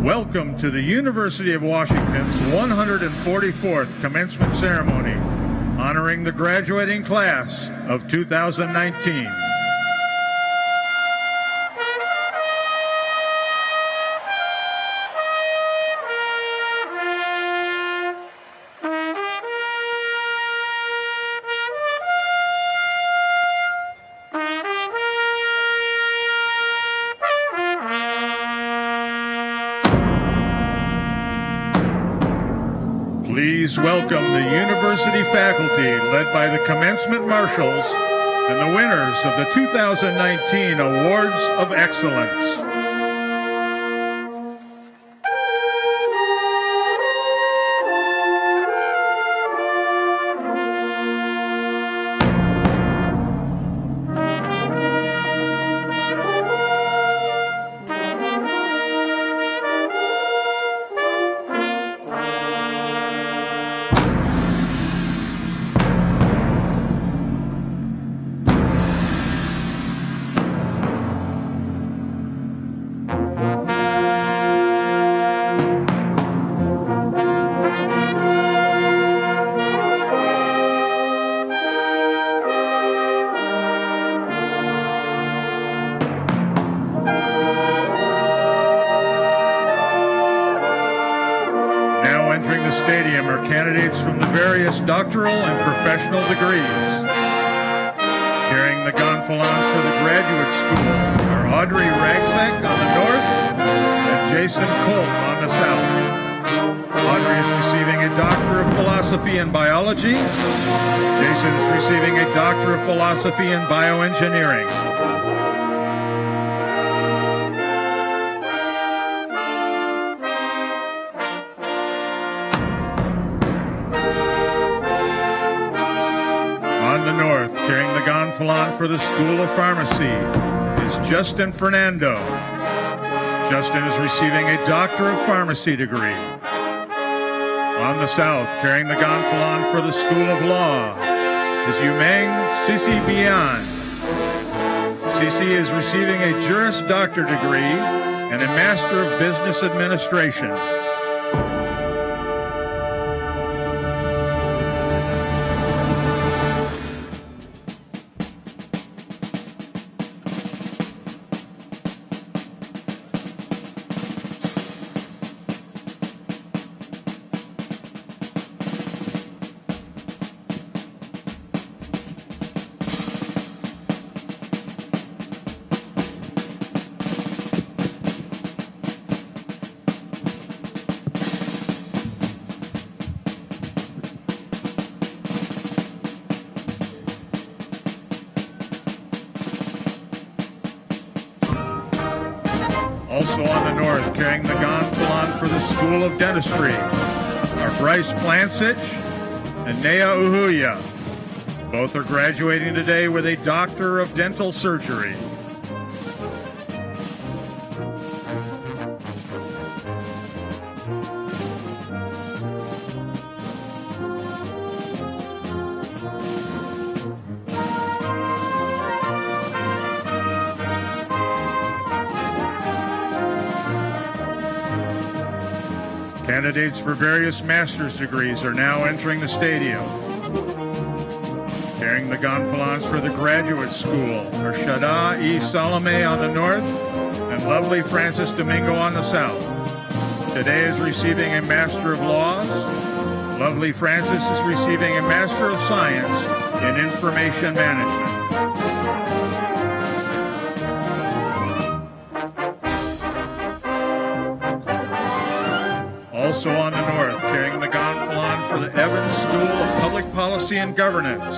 S11: welcome to the University of Washington's 144th commencement ceremony, honoring the graduating class of 2019. Please welcome the university faculty led by the commencement marshals and the winners of the 2019 Awards of Excellence. Now entering the stadium are candidates from the various doctoral and professional degrees. Carrying the gonfalon for the graduate school are Audrey Ragsack on the north and Jason Colt on the south. Audrey is receiving a Doctor of Philosophy in Biology. Jason is receiving a Doctor of Philosophy in Bioengineering. On the north, carrying the gonfalon for the School of Pharmacy, is Justin Fernando. Justin is receiving a Doctor of Pharmacy degree. On the south, carrying the gonfalon for the School of Law, is Yumeng Sisi Bian. Sisi is receiving a Juris Doctor degree and a Master of Business Administration. Also on the north, carrying the gonfalon for the School of Dentistry, are Bryce Plansich and Nea Uhuya. Both are graduating today with a Doctor of Dental Surgery. Candidates for various master's degrees are now entering the stadium. Carrying the gonfalons for the graduate school are Shada E. Salome on the north and lovely Francis Domingo on the south. Today is receiving a Master of Laws. Lovely Francis is receiving a Master of Science in Information Management. Also on the north, carrying the gonfalon for the Evans School of Public Policy and Governance,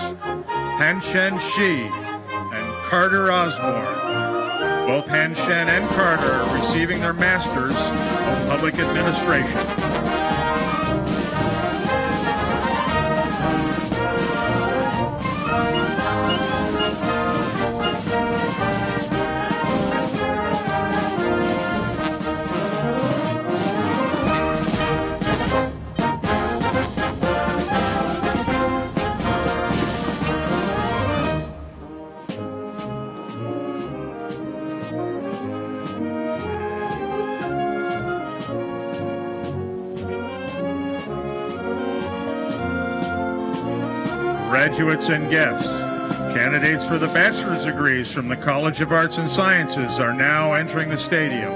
S11: Han-Shen Shi and Carter Osborne. Both Han-Shen and Carter are receiving their Masters of Public Administration. Graduates and guests, candidates for the bachelor's degrees from the College of Arts and Sciences are now entering the stadium.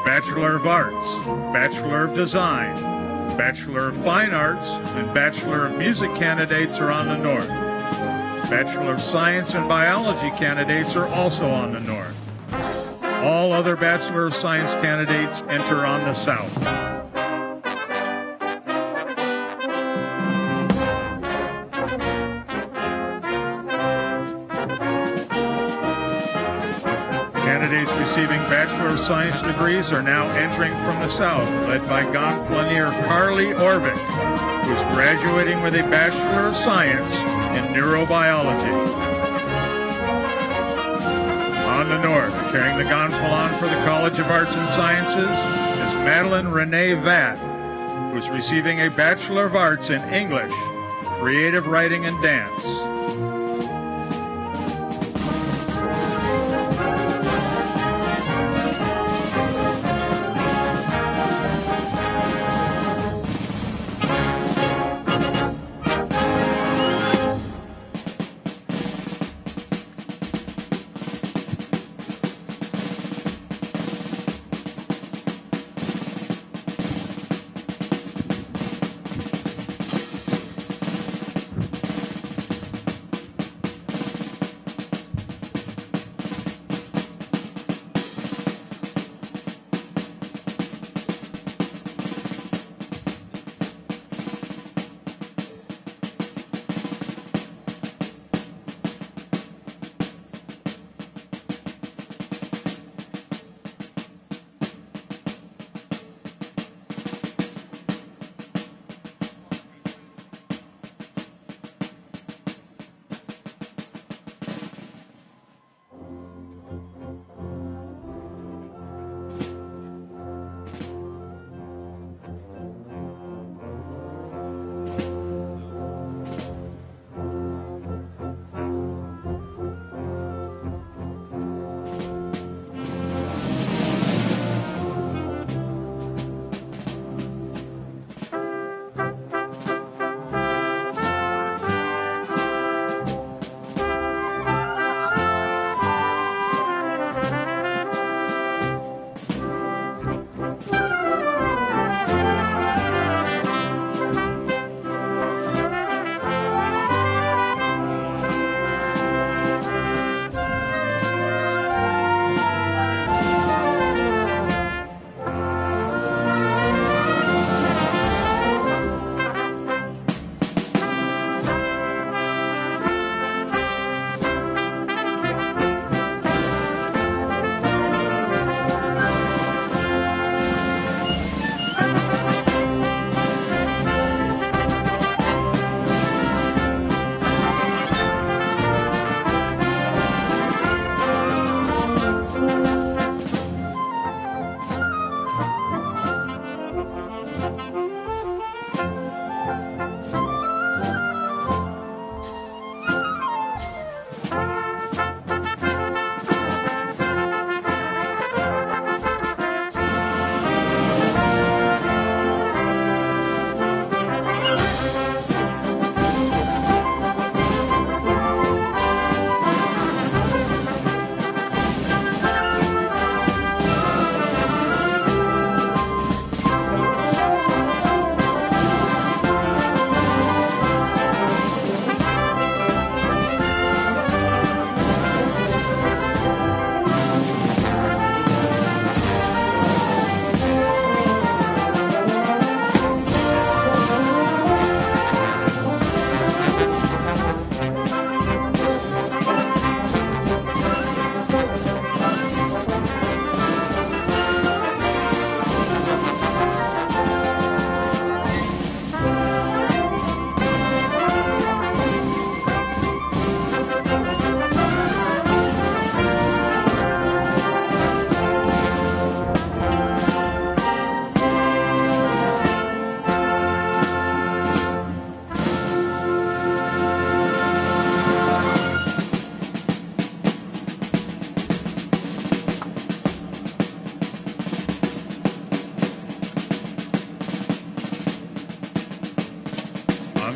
S11: Bachelor of Arts, Bachelor of Design, Bachelor of Fine Arts, and Bachelor of Music candidates are on the north. Bachelor of Science and Biology candidates are also on the north. All other Bachelor of Science candidates enter on the south. Candidates receiving Bachelor of Science degrees are now entering from the south, led by gonfalonier Carly Orvik, who is graduating with a Bachelor of Science in Neurobiology. On the north, carrying the gonfalon for the College of Arts and Sciences, is Madeline Renee Vatt, who is receiving a Bachelor of Arts in English, Creative Writing and Dance.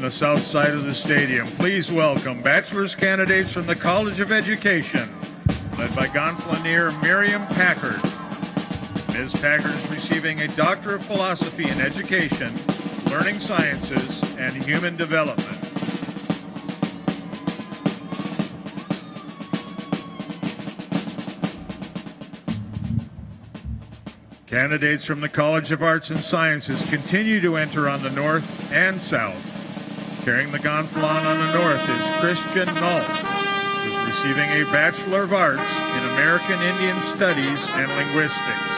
S11: the south side of the stadium, please welcome bachelor's candidates from the College of Education, led by Gonflonier Miriam Packard. Ms. Packard is receiving a Doctor of Philosophy in Education, Learning Sciences, and Human Development. Candidates from the College of Arts and Sciences continue to enter on the north and south. Carrying the gonfalon on the north is Christian Nault, who is receiving a Bachelor of Arts in American Indian Studies and Linguistics.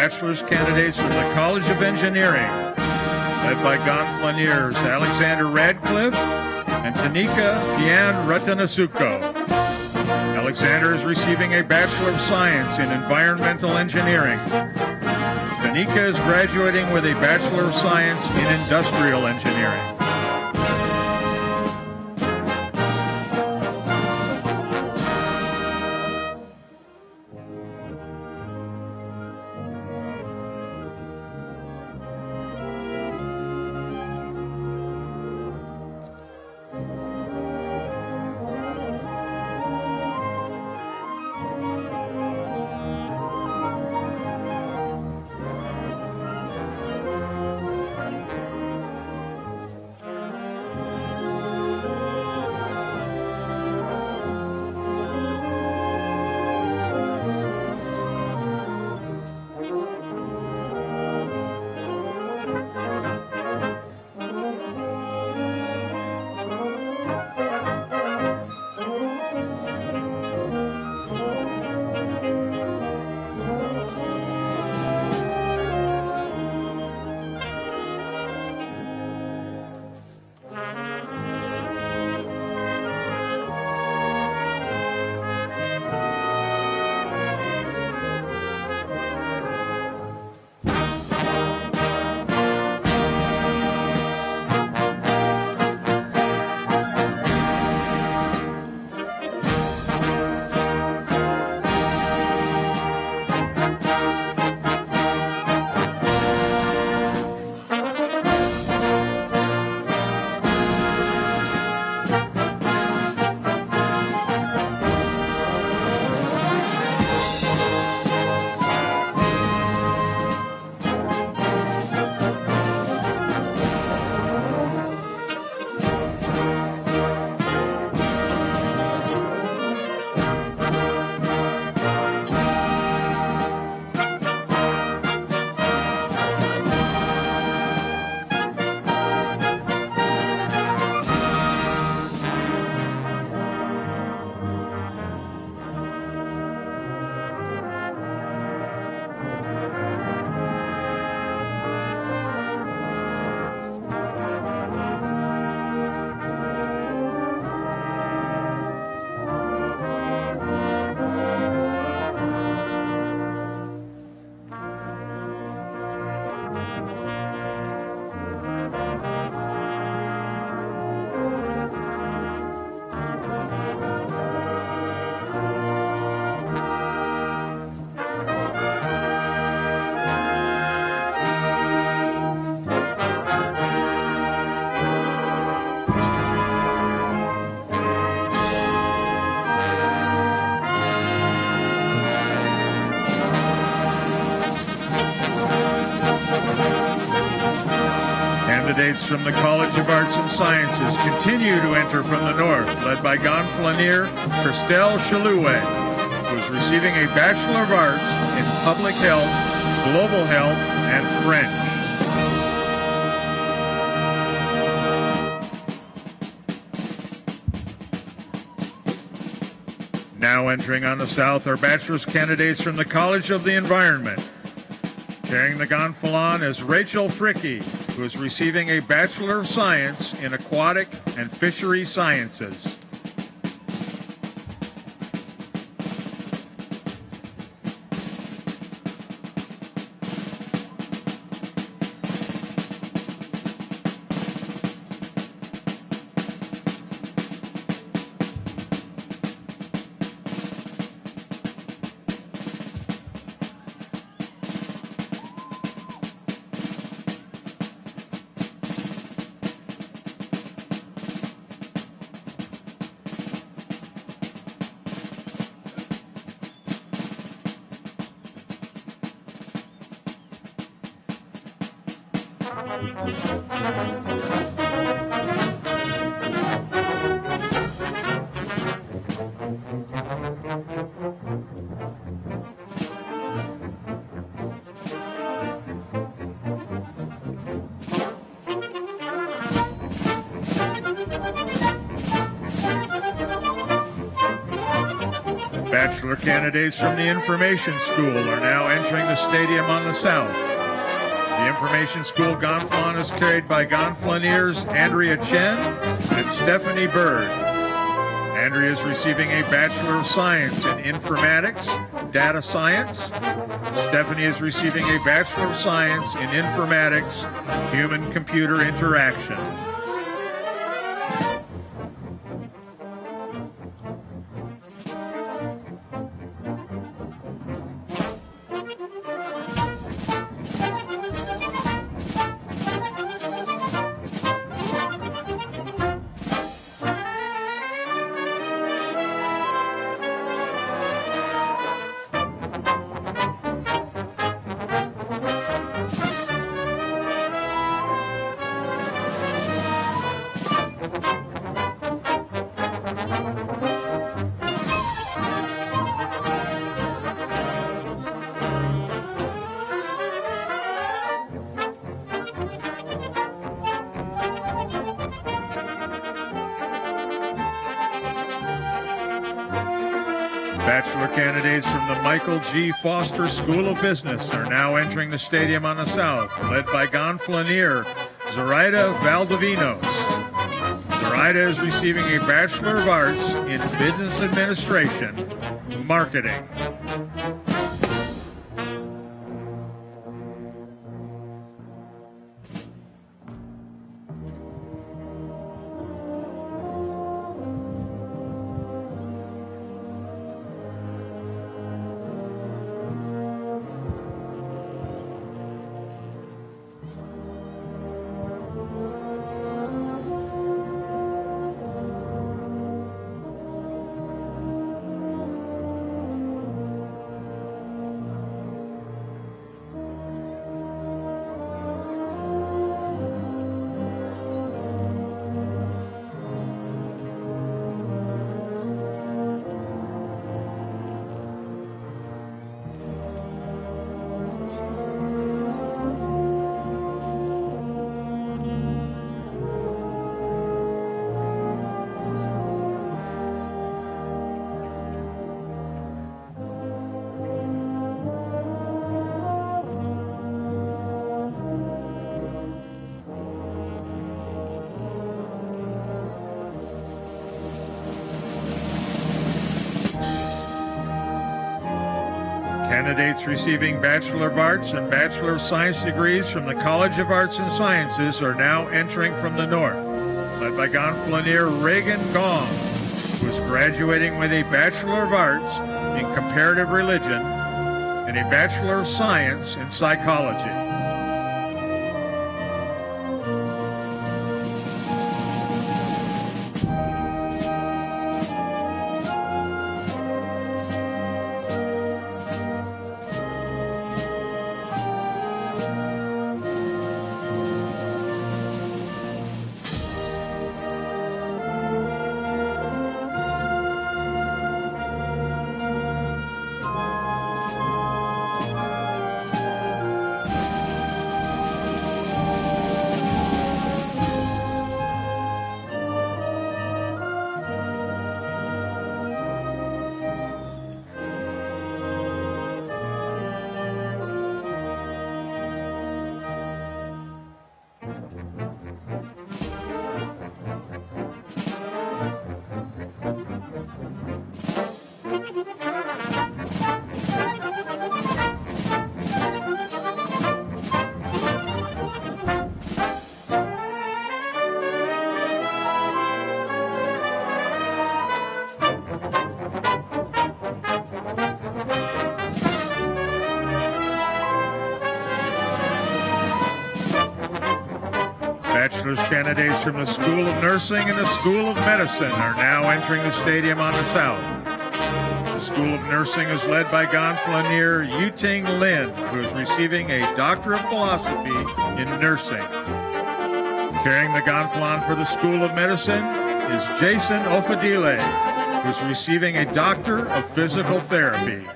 S11: Bachelor's candidates from the College of Engineering, led by Gonfloniers Alexander Radcliffe and Tanika Diane Ratanasuko. Alexander is receiving a Bachelor of Science in Environmental Engineering. Tanika is graduating with a Bachelor of Science in Industrial Engineering. Candidates from the College of Arts and Sciences continue to enter from the north, led by Gonflonier Christelle Chalouet, who is receiving a Bachelor of Arts in Public Health, Global Health, and French. Now entering on the south are bachelor's candidates from the College of the Environment. Carrying the gonfalon is Rachel Fricky, who is receiving a Bachelor of Science in Aquatic and Fishery Sciences. Bachelor candidates from the Information School are now entering the stadium on the south. The Information School gonfalon is carried by gonfaloniers Andrea Chen and Stephanie Bird. Andrea is receiving a Bachelor of Science in Informatics, Data Science. Stephanie is receiving a Bachelor of Science in Informatics, Human-Computer Interaction. Bachelor candidates from the Michael G. Foster School of Business are now entering the stadium on the south, led by gonfalonier Zoraida Valdivinos. Zoraida is receiving a Bachelor of Arts in Business Administration, Marketing. Candidates receiving Bachelor of Arts and Bachelor of Science degrees from the College of Arts and Sciences are now entering from the north, led by gonfalonier Reagan Gong, who is graduating with a Bachelor of Arts in Comparative Religion and a Bachelor of Science in Psychology. candidates from the School of Nursing and the School of Medicine are now entering the stadium on the south. The School of Nursing is led by Gonfalonier Yuting Lin, who is receiving a Doctor of Philosophy in Nursing. Carrying the gonfalon for the School of Medicine is Jason Ofadile, who is receiving a Doctor of Physical Therapy.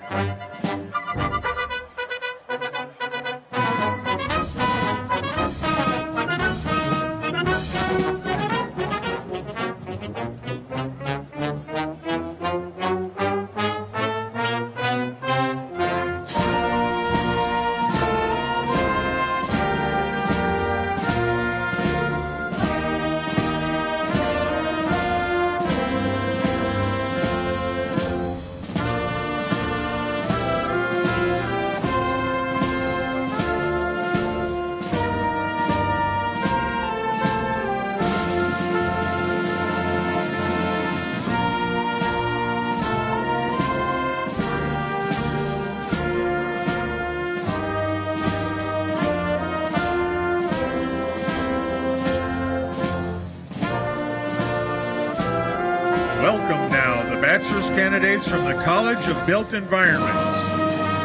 S11: Welcome now the bachelor's candidates from the College of Built Environments.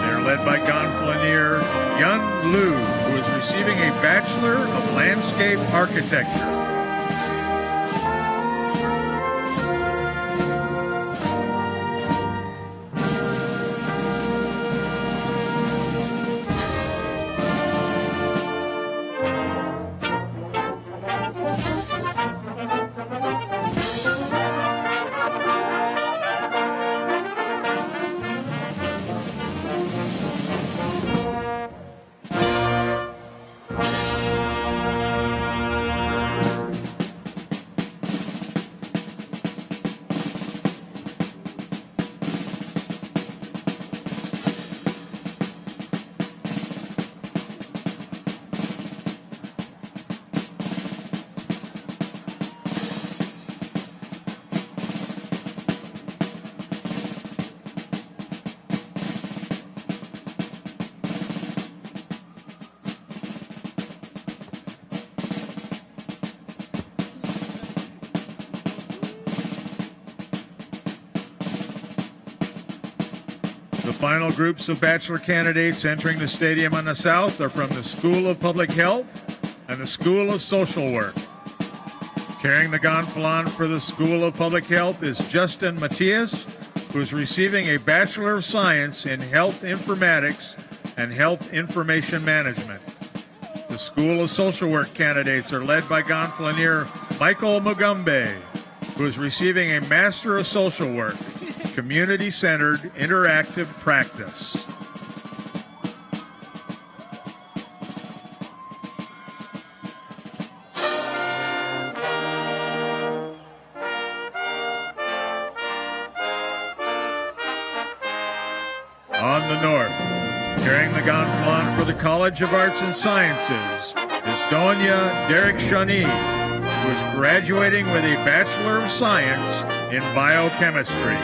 S11: They're led by gonfalonier Yun Liu, who is receiving a Bachelor of Landscape Architecture. The final groups of bachelor candidates entering the stadium on the south are from the School of Public Health and the School of Social Work. Carrying the gonfalon for the School of Public Health is Justin Matias, who is receiving a Bachelor of Science in Health Informatics and Health Information Management. The School of Social Work candidates are led by gonfalonier Michael Mugumbe, who is receiving a Master of Social Work, Community-Centered Interactive Practice. On the north, carrying the gonfalon for the College of Arts and Sciences is Donya Derek Shani, who is graduating with a Bachelor of Science in Biochemistry.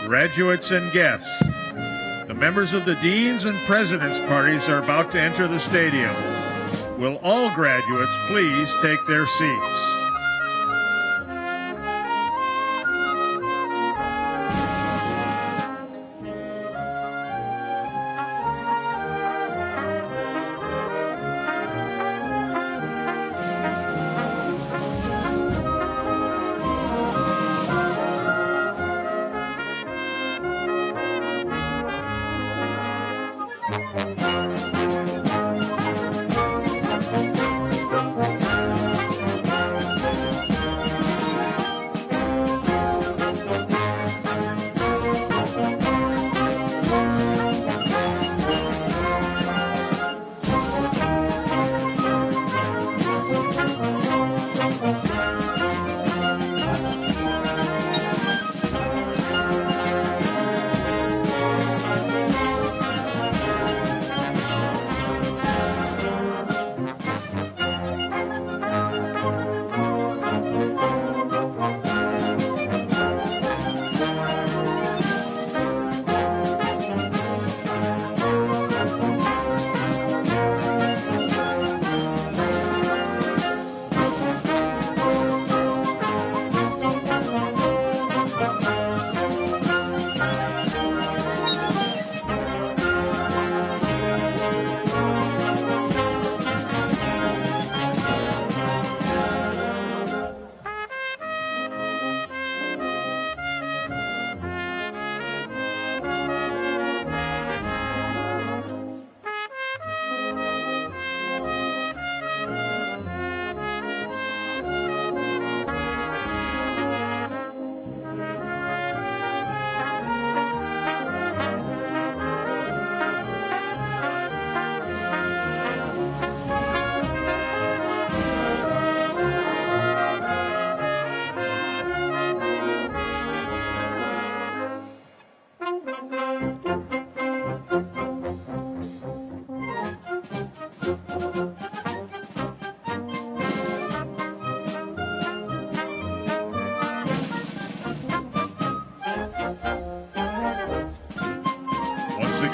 S11: graduates and guests. The members of the Deans and President's parties are about to enter the stadium. Will all graduates please take their seats?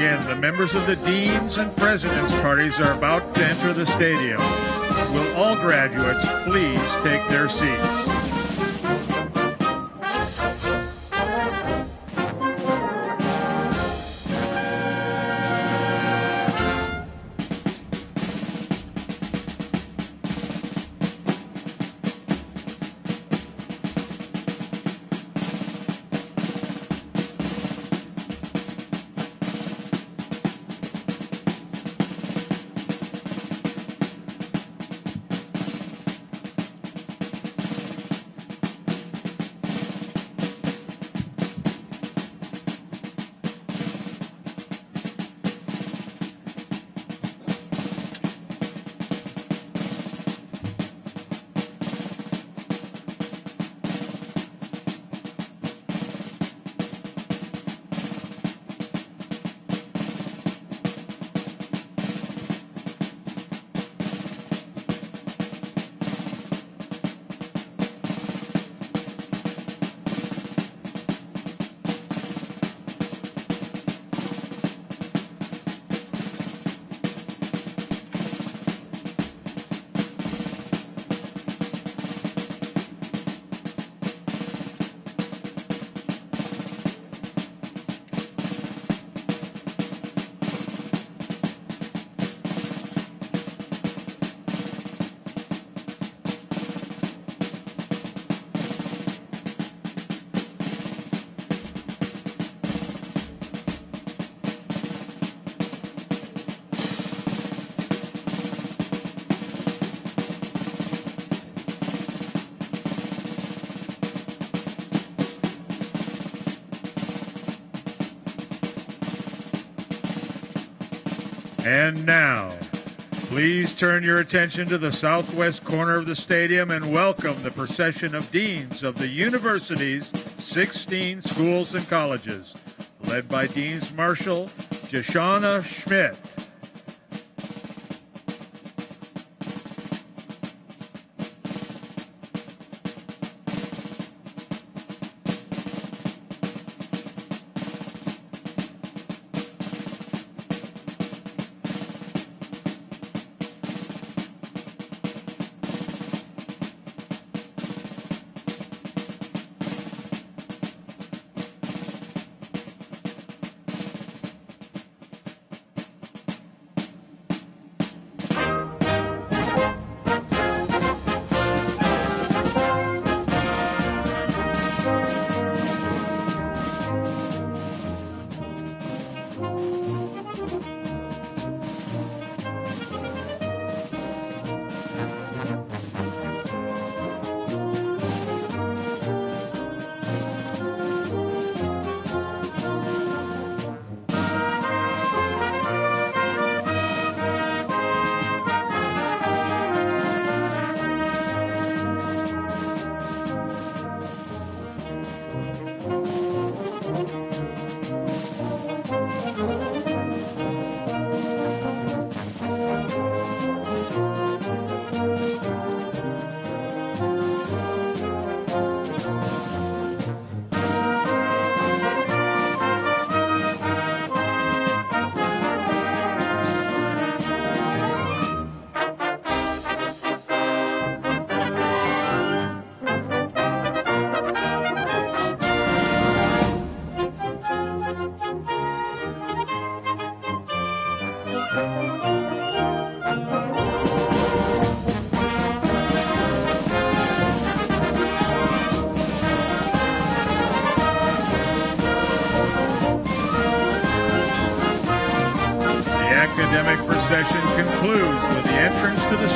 S11: Again, the members of the Deans and President's parties are about to enter the stadium. Will all graduates please take their seats? And now, please turn your attention to the southwest corner of the stadium and welcome the procession of deans of the university's 16 schools and colleges, led by Dean's Marshal Jashana Schmidt.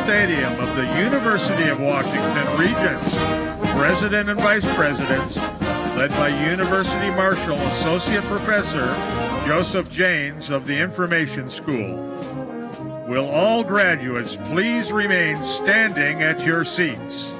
S11: Stadium of the University of Washington Regents, President and Vice Presidents, led by University Marshal Associate Professor Joseph Janes of the Information School. Will all graduates please remain standing at your seats?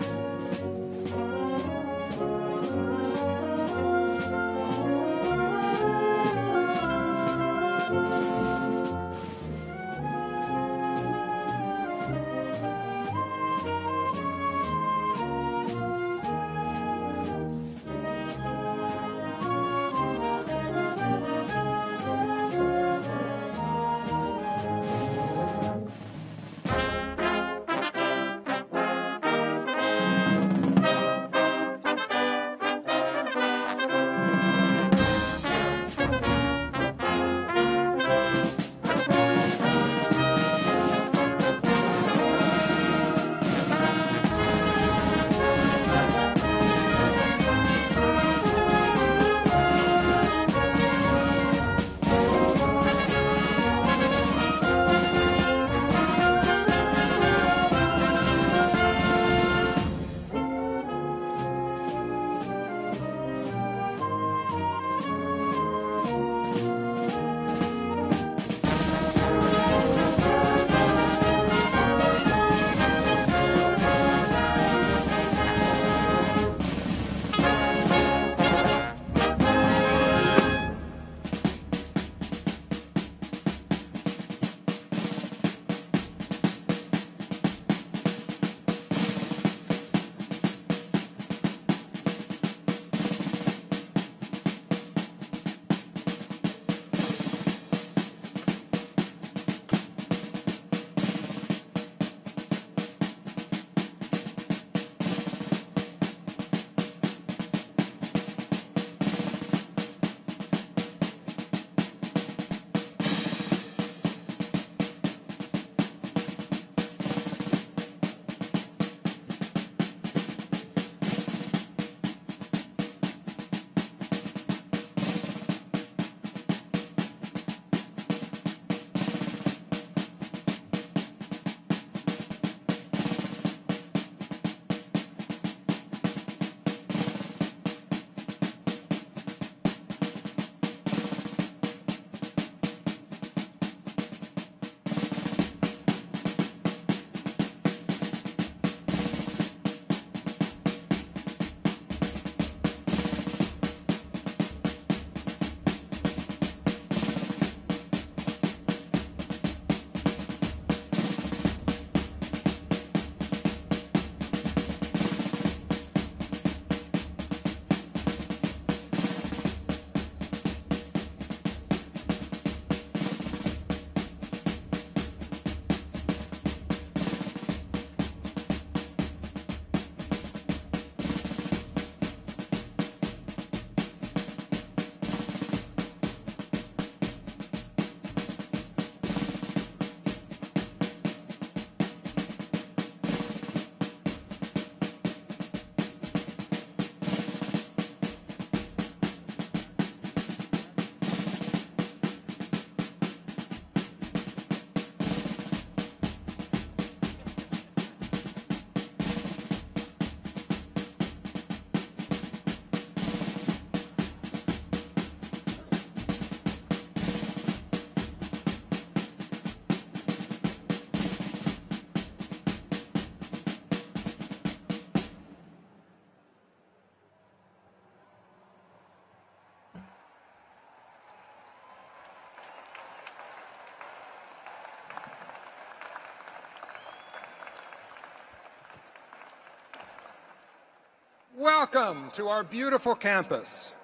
S2: Welcome to our beautiful campus.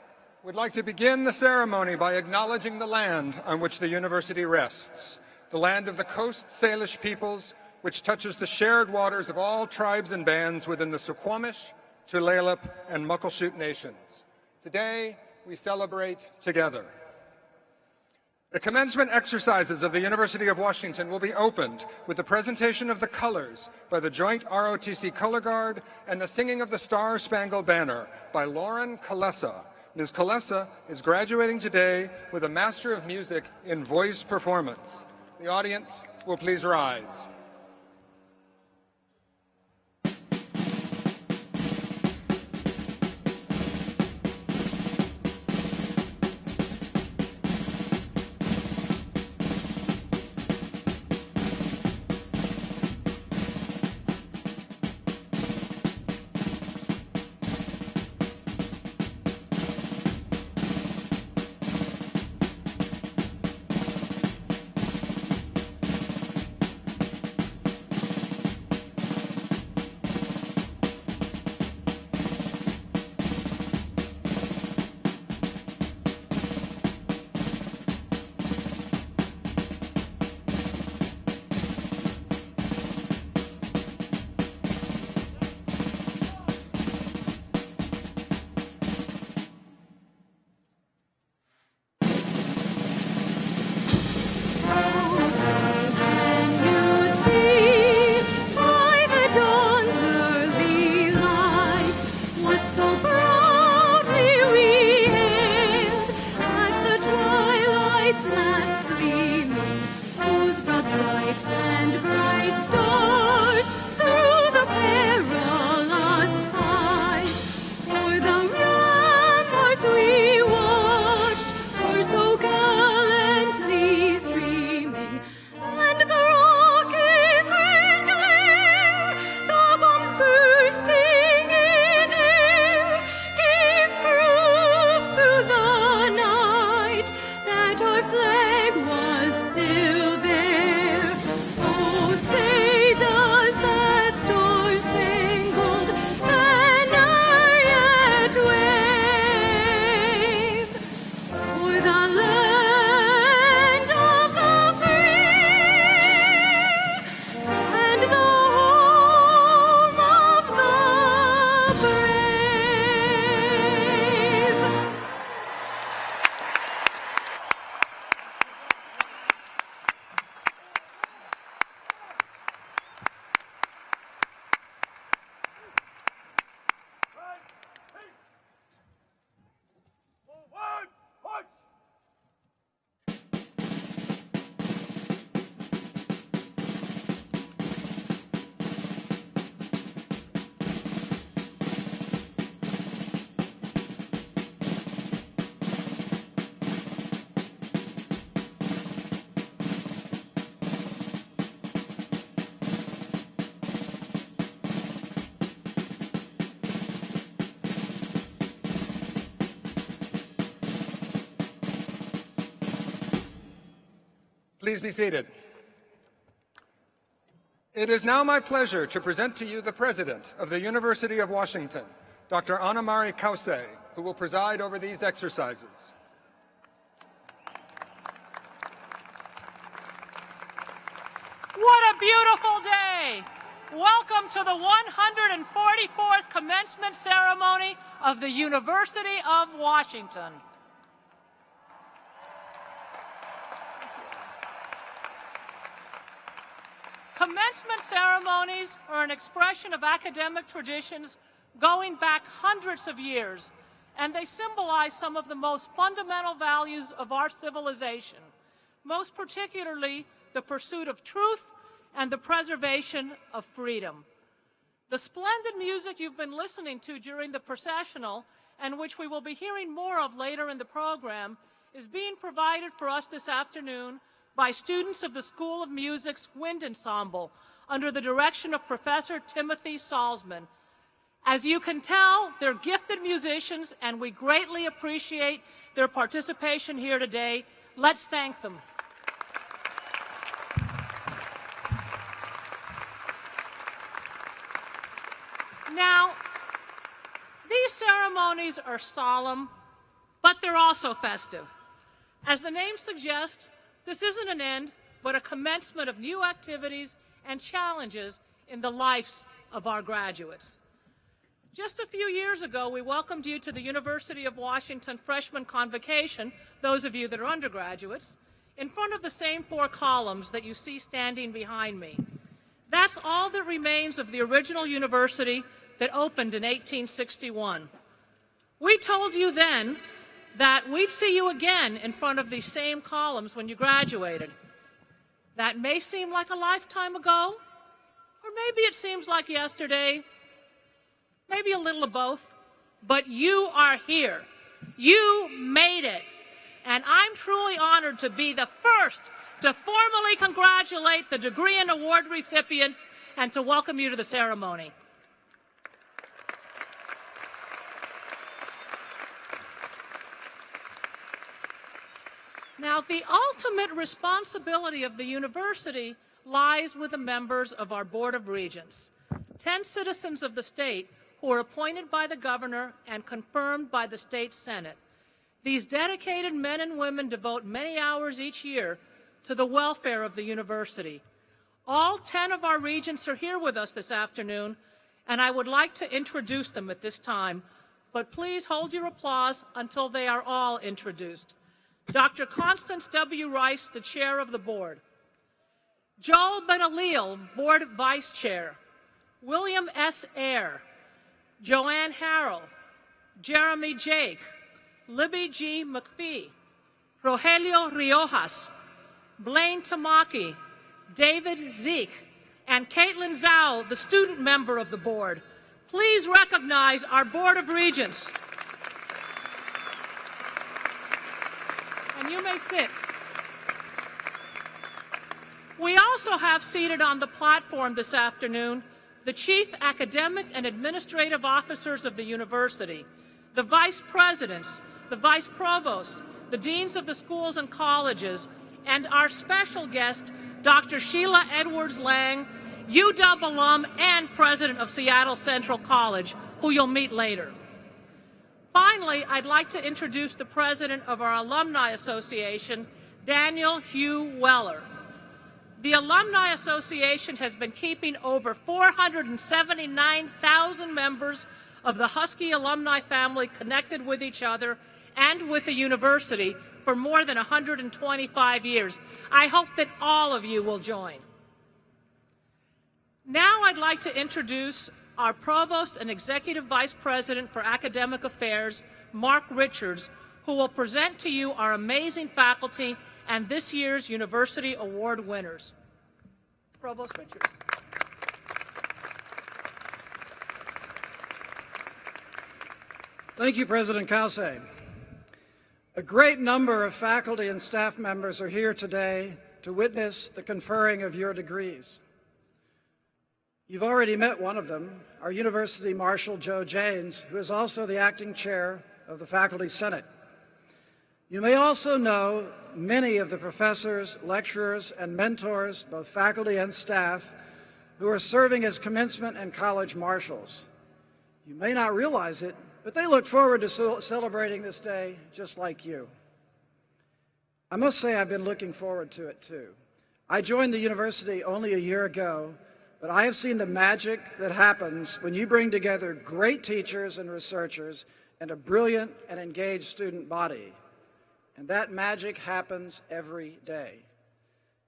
S2: We'd like to begin the ceremony by acknowledging the land on which the university rests, the land of the Coast Salish peoples, which touches the shared waters of all tribes and bands within the Suquamish, Tulalip, and Muckleshoot nations. Today, we celebrate together. The commencement exercises of the University of Washington will be opened with the presentation of the colors by the Joint ROTC Color Guard and the singing of the Star-Spangled Banner by Lauren Kalesa. Ms. Kalesa is graduating today with a Master of Music in Voice Performance. The audience will please rise. Please be seated. It is now my pleasure to present to you the President of the University of Washington, Dr. Anna-Marie Kause, who will preside over these exercises.
S13: What a beautiful day! Welcome to the 144th commencement ceremony of the University of Washington. Commencement ceremonies are an expression of academic traditions going back hundreds of years, and they symbolize some of the most fundamental values of our civilization, most particularly the pursuit of truth and the preservation of freedom. The splendid music you've been listening to during the processional, and which we will be hearing more of later in the program, is being provided for us this afternoon by students of the School of Music's Wind Ensemble under the direction of Professor Timothy Salzman. As you can tell, they're gifted musicians, and we greatly appreciate their participation here today. Let's thank them. Now, these ceremonies are solemn, but they're also festive. As the name suggests, this isn't an end, but a commencement of new activities and challenges in the lives of our graduates. Just a few years ago, we welcomed you to the University of Washington Freshman Convocation, those of you that are undergraduates, in front of the same 4 columns that you see standing behind me. That's all that remains of the original university that opened in 1861. We told you then that we'd see you again in front of these same columns when you graduated. That may seem like a lifetime ago, or maybe it seems like yesterday, maybe a little of both, but you are here. You made it. And I'm truly honored to be the first to formally congratulate the degree and award recipients and to welcome you to the ceremony. Now, the ultimate responsibility of the university lies with the members of our Board of Regents, 10 citizens of the state who are appointed by the governor and confirmed by the state senate. These dedicated men and women devote many hours each year to the welfare of the university. All 10 of our regents are here with us this afternoon, and I would like to introduce them at this time, but please hold your applause until they are all introduced. Dr. Constance W. Rice, the chair of the board. Joel Benalil, board vice chair. William S. Eyre. Joanne Harrell. Jeremy Jake. Libby G. McPhee. Rogelio Riojas. Blaine Tamaki. David Zeke. And Caitlin Zhao, the student member of the board. Please recognize our Board of Regents. And you may sit. We also have seated on the platform this afternoon the chief academic and administrative officers of the university, the vice presidents, the vice provost, the deans of the schools and colleges, and our special guest, Dr. Sheila Edwards-Lang, UW alum and president of Seattle Central College, who you'll meet later. Finally, I'd like to introduce the president of our Alumni Association, Daniel Hugh Weller. The Alumni Association has been keeping over 479,000 members of the Husky alumni family connected with each other and with the university for more than 125 years. I hope that all of you will join. Now I'd like to introduce our Provost and Executive Vice President for Academic Affairs, Mark Richards, who will present to you our amazing faculty and this year's University Award winners. Provost Richards.
S7: Thank you, President Kause. A great number of faculty and staff members are here today to witness the conferring of your degrees. You've already met one of them, our University Marshal, Joe Janes, who is also the acting chair of the Faculty Senate. You may also know many of the professors, lecturers, and mentors, both faculty and staff, who are serving as commencement and college marshals. You may not realize it, but they look forward to celebrating this day just like you. I must say I've been looking forward to it too. I joined the university only a year ago, but I have seen the magic that happens when you bring together great teachers and researchers and a brilliant and engaged student body. And that magic happens every day.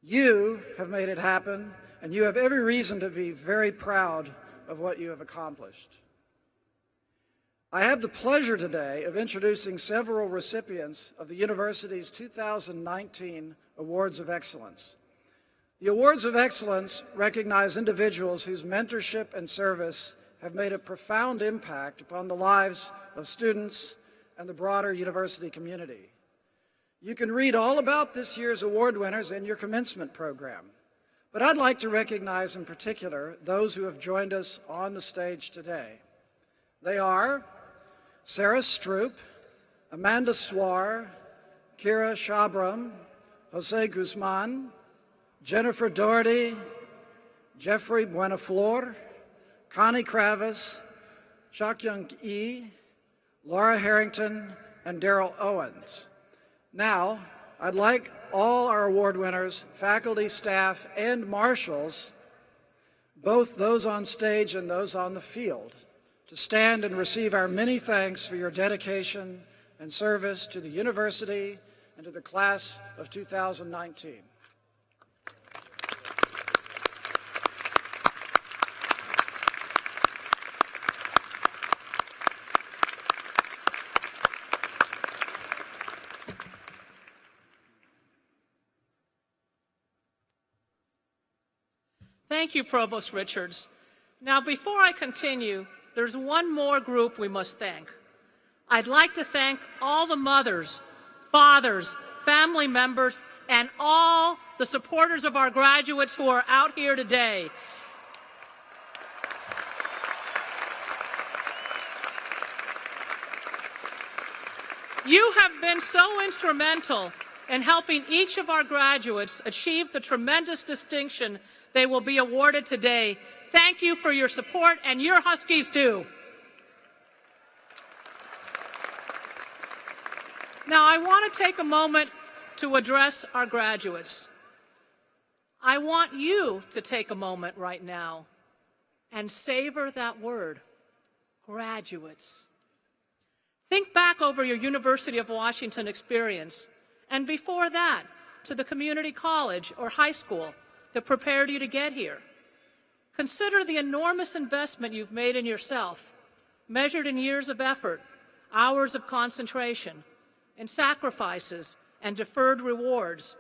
S7: You have made it happen, and you have every reason to be very proud of what you have accomplished. I have the pleasure today of introducing several recipients of the university's 2019 Awards of Excellence. The Awards of Excellence recognize individuals whose mentorship and service have made a profound impact upon the lives of students and the broader university community. You can read all about this year's award winners in your commencement program, but I'd like to recognize in particular those who have joined us on the stage today. They are Sarah Stroop, Amanda Swar, Kira Shabram, Jose Guzman, Jennifer Doherty, Jeffrey Buenaflor, Connie Kravis, Shakyoung Yi, Laura Harrington, and Daryl Owens. Now, I'd like all our award winners, faculty, staff, and marshals, both those on stage and those on the field, to stand and receive our many thanks for your dedication and service to the university and to the class of 2019.
S13: Thank you, Provost Richards. Now, before I continue, there's one more group we must thank. I'd like to thank all the mothers, fathers, family members, and all the supporters of our graduates who are out here today. You have been so instrumental in helping each of our graduates achieve the tremendous distinction they will be awarded today. Thank you for your support, and your Huskies too. Now, I want to take a moment to address our graduates. I want you to take a moment right now and savor that word, graduates. Think back over your University of Washington experience, and before that, to the community college or high school that prepared you to get here. Consider the enormous investment you've made in yourself, measured in years of effort, hours of concentration, in sacrifices and deferred rewards.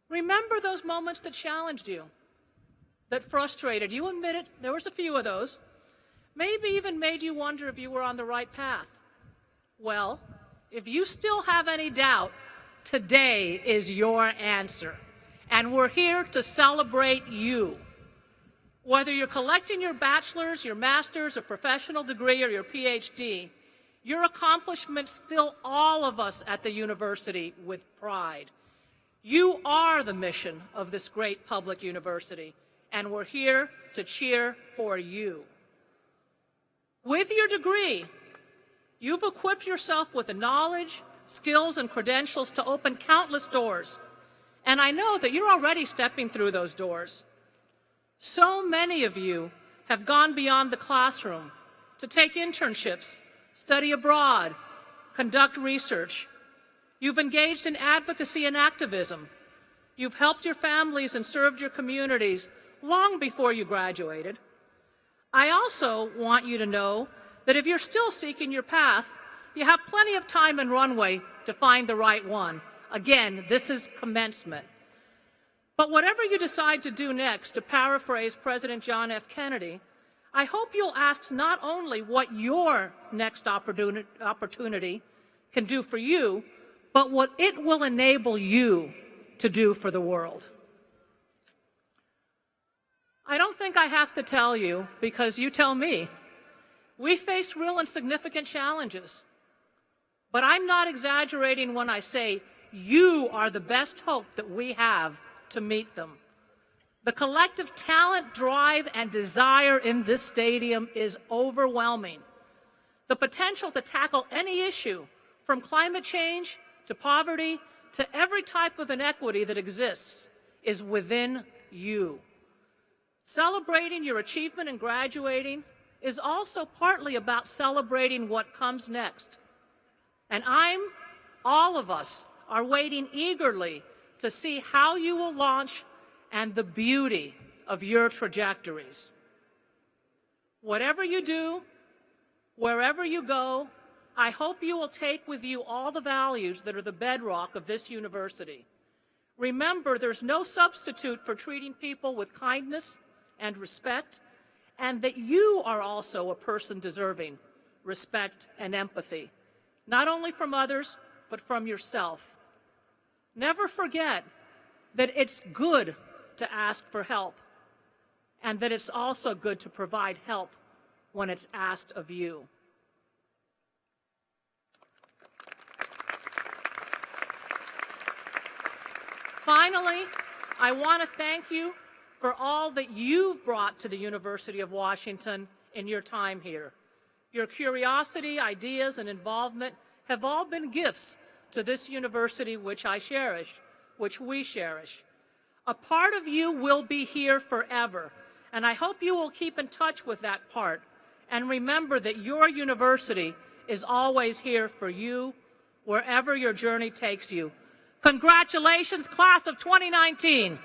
S13: Remember those moments that challenged you, that frustrated you. Admit it, there was a few of those. Maybe even made you wonder if you were on the right path. Well, if you still have any doubt, today is your answer. And we're here to celebrate you. Whether you're collecting your bachelor's, your master's, a professional degree, or your PhD, your accomplishments fill all of us at the university with pride. You are the mission of this great public university, and we're here to cheer for you. With your degree, you've equipped yourself with the knowledge, skills, and credentials to open countless doors. And I know that you're already stepping through those doors. So many of you have gone beyond the classroom to take internships, study abroad, conduct research. You've engaged in advocacy and activism. You've helped your families and served your communities long before you graduated. I also want you to know that if you're still seeking your path, you have plenty of time and runway to find the right one. Again, this is commencement. But whatever you decide to do next, to paraphrase President John F. Kennedy, I hope you'll ask not only what your next opportunity can do for you, but what it will enable you to do for the world. I don't think I have to tell you, because you tell me, we face real and significant challenges. But I'm not exaggerating when I say you are the best hope that we have to meet them. The collective talent, drive, and desire in this stadium is overwhelming. The potential to tackle any issue, from climate change to poverty to every type of inequity that exists, is within you. Celebrating your achievement in graduating is also partly about celebrating what comes next. And all of us are waiting eagerly to see how you will launch and the beauty of your trajectories. Whatever you do, wherever you go, I hope you will take with you all the values that are the bedrock of this university. Remember, there's no substitute for treating people with kindness and respect, and that you are also a person deserving respect and empathy, not only from others, but from yourself. Never forget that it's good to ask for help, and that it's also good to provide help when it's asked of you. Finally, I want to thank you for all that you've brought to the University of Washington in your time here. Your curiosity, ideas, and involvement have all been gifts to this university which I cherish, which we cherish. A part of you will be here forever, and I hope you will keep in touch with that part and remember that your university is always here for you wherever your journey takes you. Congratulations, class of 2019.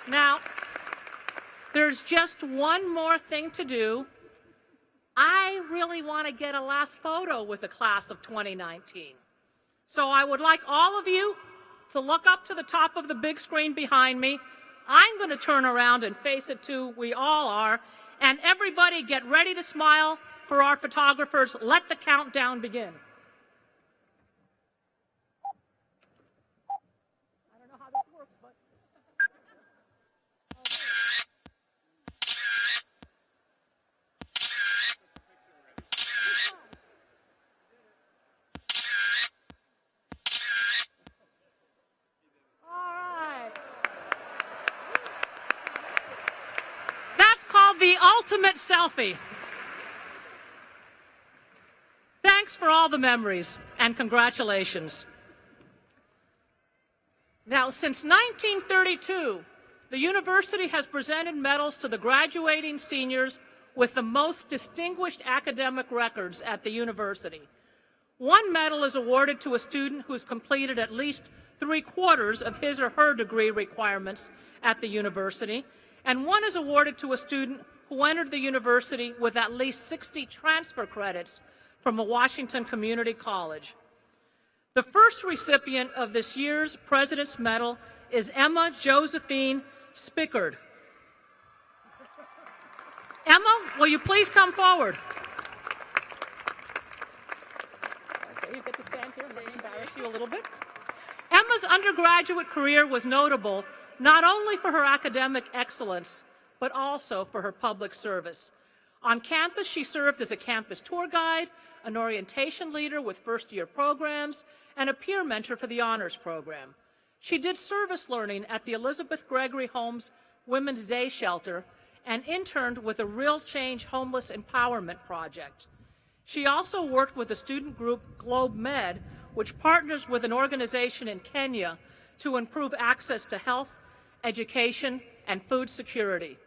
S13: Now, there's just one more thing to do. I really want to get a last photo with the class of 2019. So I would like all of you to look up to the top of the big screen behind me. I'm going to turn around and face it too. We all are. And everybody get ready to smile for our photographers. Let the countdown begin. I don't know how this works, but... That's called the ultimate selfie. Thanks for all the memories and congratulations. Now, since 1932, the university has presented medals to the graduating seniors with the most distinguished academic records at the university. One medal is awarded to a student who's completed at least 3/4 of his or her degree requirements at the university, and one is awarded to a student who entered the university with at least 60 transfer credits from a Washington community college. The first recipient of this year's President's Medal is Emma Josephine Spickard. Emma, will you please come forward? Okay, you get to stand here. Let me embarrass you a little bit. Emma's undergraduate career was notable not only for her academic excellence, but also for her public service. On campus, she served as a campus tour guide, an orientation leader with first-year programs, and a peer mentor for the honors program. She did service learning at the Elizabeth Gregory Homes Women's Day Shelter and interned with a Real Change Homeless Empowerment Project. She also worked with the student group Globe Med, which partners with an organization in Kenya to improve access to health, education, and food security.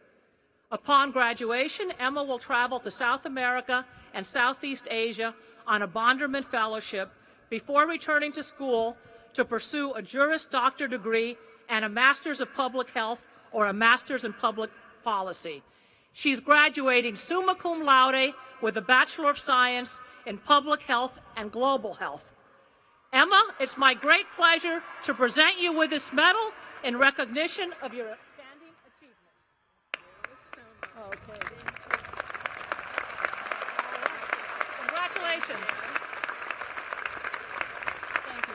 S13: Upon graduation, Emma will travel to South America and Southeast Asia on a Bonderman Fellowship before returning to school to pursue a Juris Doctor degree and a Master's of Public Health or a Master's in Public Policy. She's graduating summa cum laude with a Bachelor of Science in Public Health and Global Health. Emma, it's my great pleasure to present you with this medal in recognition of your outstanding achievements. Okay. Congratulations. Thank you.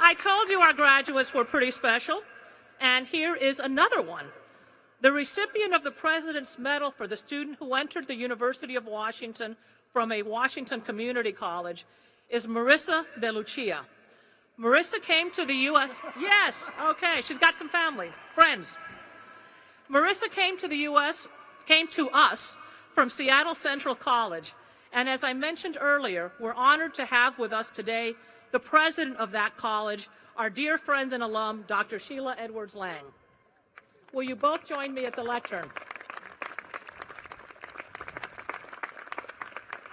S13: I told you our graduates were pretty special, and here is another one. The recipient of the President's Medal for the student who entered the University of Washington from a Washington community college is Marissa De Lucia. Marissa came to the U.S. Yes, okay, she's got some family, friends. Marissa came to us from Seattle Central College, and as I mentioned earlier, we're honored to have with us today the president of that college, our dear friend and alum, Dr. Sheila Edwards-Lang. Will you both join me at the lectern?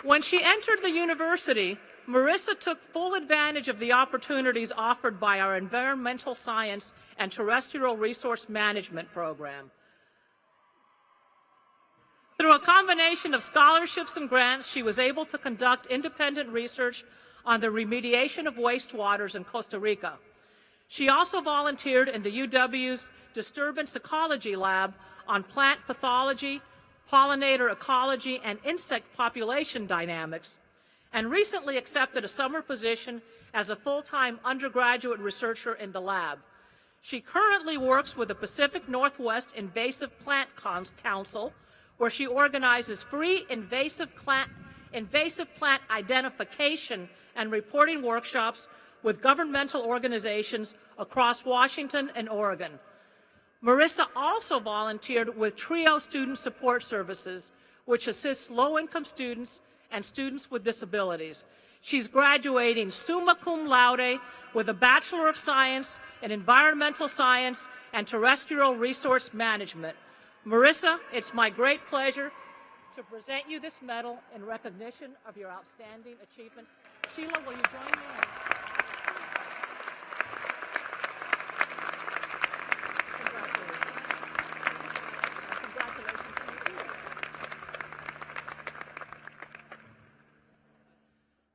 S13: When she entered the university, Marissa took full advantage of the opportunities offered by our Environmental Science and Terrestrial Resource Management program. Through a combination of scholarships and grants, she was able to conduct independent research on the remediation of wastewaters in Costa Rica. She also volunteered in the UW's Disturbance Ecology Lab on plant pathology, pollinator ecology, and insect population dynamics, and recently accepted a summer position as a full-time undergraduate researcher in the lab. She currently works with the Pacific Northwest Invasive Plant Council, where she organizes free invasive plant identification and reporting workshops with governmental organizations across Washington and Oregon. Marissa also volunteered with TRIO Student Support Services, which assists low-income students and students with disabilities. She's graduating summa cum laude with a Bachelor of Science in Environmental Science and Terrestrial Resource Management. Marissa, it's my great pleasure to present you this medal in recognition of your outstanding achievements. Sheila, will you join me? Congratulations to you.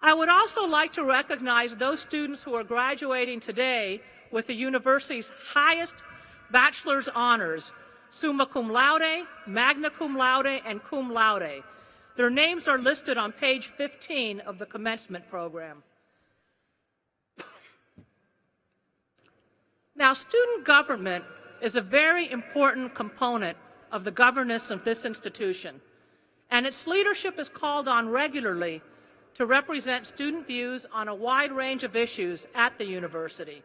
S13: I would also like to recognize those students who are graduating today with the university's highest bachelor's honors, summa cum laude, magna cum laude, and cum laude. Their names are listed on page 15 of the commencement program. Now, student government is a very important component of the governance of this institution, and its leadership is called on regularly to represent student views on a wide range of issues at the university.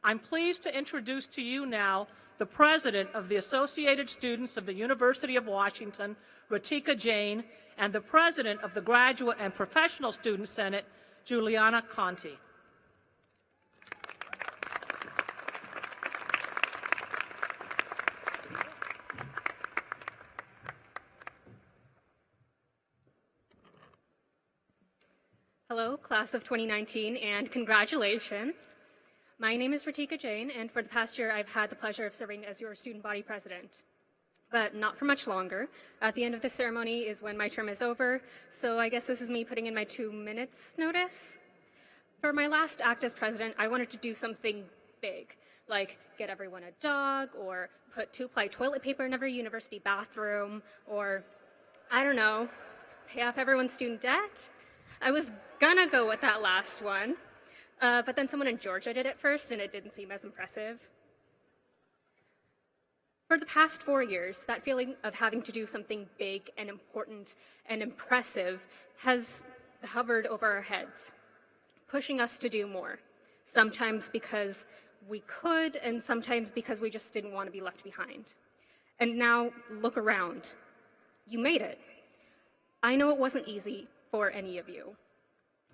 S13: I'm pleased to introduce to you now the president of the Associated Students of the University of Washington, Ritika Jain, and the president of the Graduate and Professional Student Senate, Juliana Conti.
S14: Hello, class of 2019, and congratulations. My name is Ritika Jain, and for the past year, I've had the pleasure of serving as your student body president. But not for much longer. At the end of the ceremony is when my term is over, so I guess this is me putting in my 2 minutes notice. For my last act as president, I wanted to do something big, like get everyone a dog, or put 2-ply toilet paper in every university bathroom, or, I don't know, pay off everyone's student debt. I was gonna go with that last one. But then someone in Georgia did it first, and it didn't seem as impressive. For the past 4 years, that feeling of having to do something big and important and impressive has hovered over our heads, pushing us to do more, sometimes because we could, and sometimes because we just didn't want to be left behind. And now, look around. You made it. I know it wasn't easy for any of you.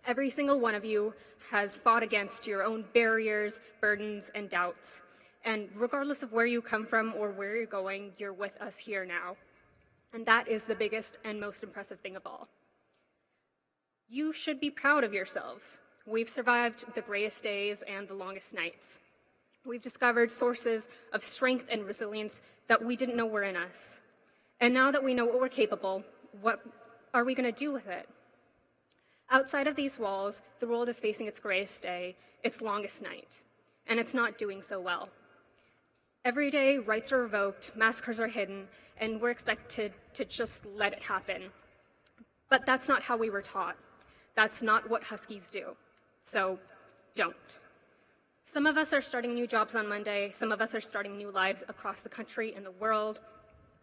S14: Every single one of you has fought against your own barriers, burdens, and doubts. And regardless of where you come from or where you're going, you're with us here now. And that is the biggest and most impressive thing of all. You should be proud of yourselves. We've survived the grayest days and the longest nights. We've discovered sources of strength and resilience that we didn't know were in us. And now that we know what we're capable, what are we going to do with it? Outside of these walls, the world is facing its grayest day, its longest night, and it's not doing so well. Every day, rights are revoked, massacres are hidden, and we're expected to just let it happen. But that's not how we were taught. That's not what Huskies do. So don't. Some of us are starting new jobs on Monday. Some of us are starting new lives across the country and the world.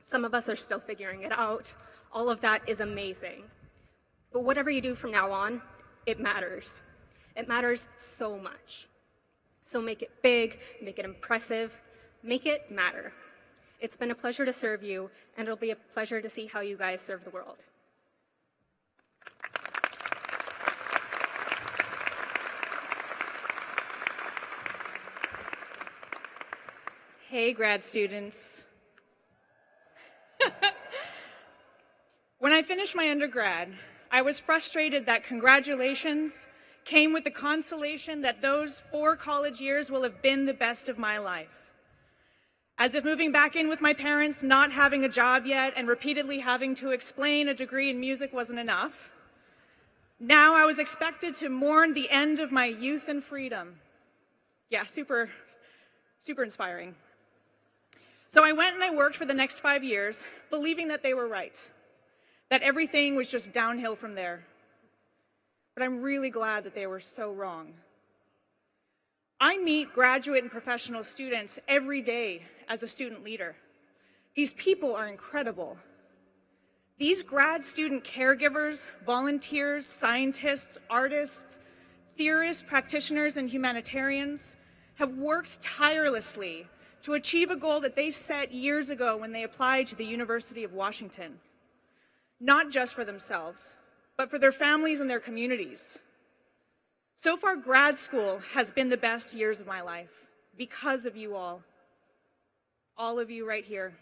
S14: Some of us are still figuring it out. All of that is amazing. But whatever you do from now on, it matters. It matters so much. So make it big, make it impressive, make it matter. It's been a pleasure to serve you, and it'll be a pleasure to see how you guys serve the world.
S15: Hey, grad students. When I finished my undergrad, I was frustrated that congratulations came with the consolation that those 4 college years will have been the best of my life. As if moving back in with my parents, not having a job yet, and repeatedly having to explain a degree in music wasn't enough. Now I was expected to mourn the end of my youth and freedom. Yeah, super inspiring. So I went and I worked for the next 5 years, believing that they were right, that everything was just downhill from there. But I'm really glad that they were so wrong. I meet graduate and professional students every day as a student leader. These people are incredible. These grad student caregivers, volunteers, scientists, artists, theorists, practitioners, and humanitarians have worked tirelessly to achieve a goal that they set years ago when they applied to the University of Washington. Not just for themselves, but for their families and their communities. So far, grad school has been the best years of my life because of you all of you right here.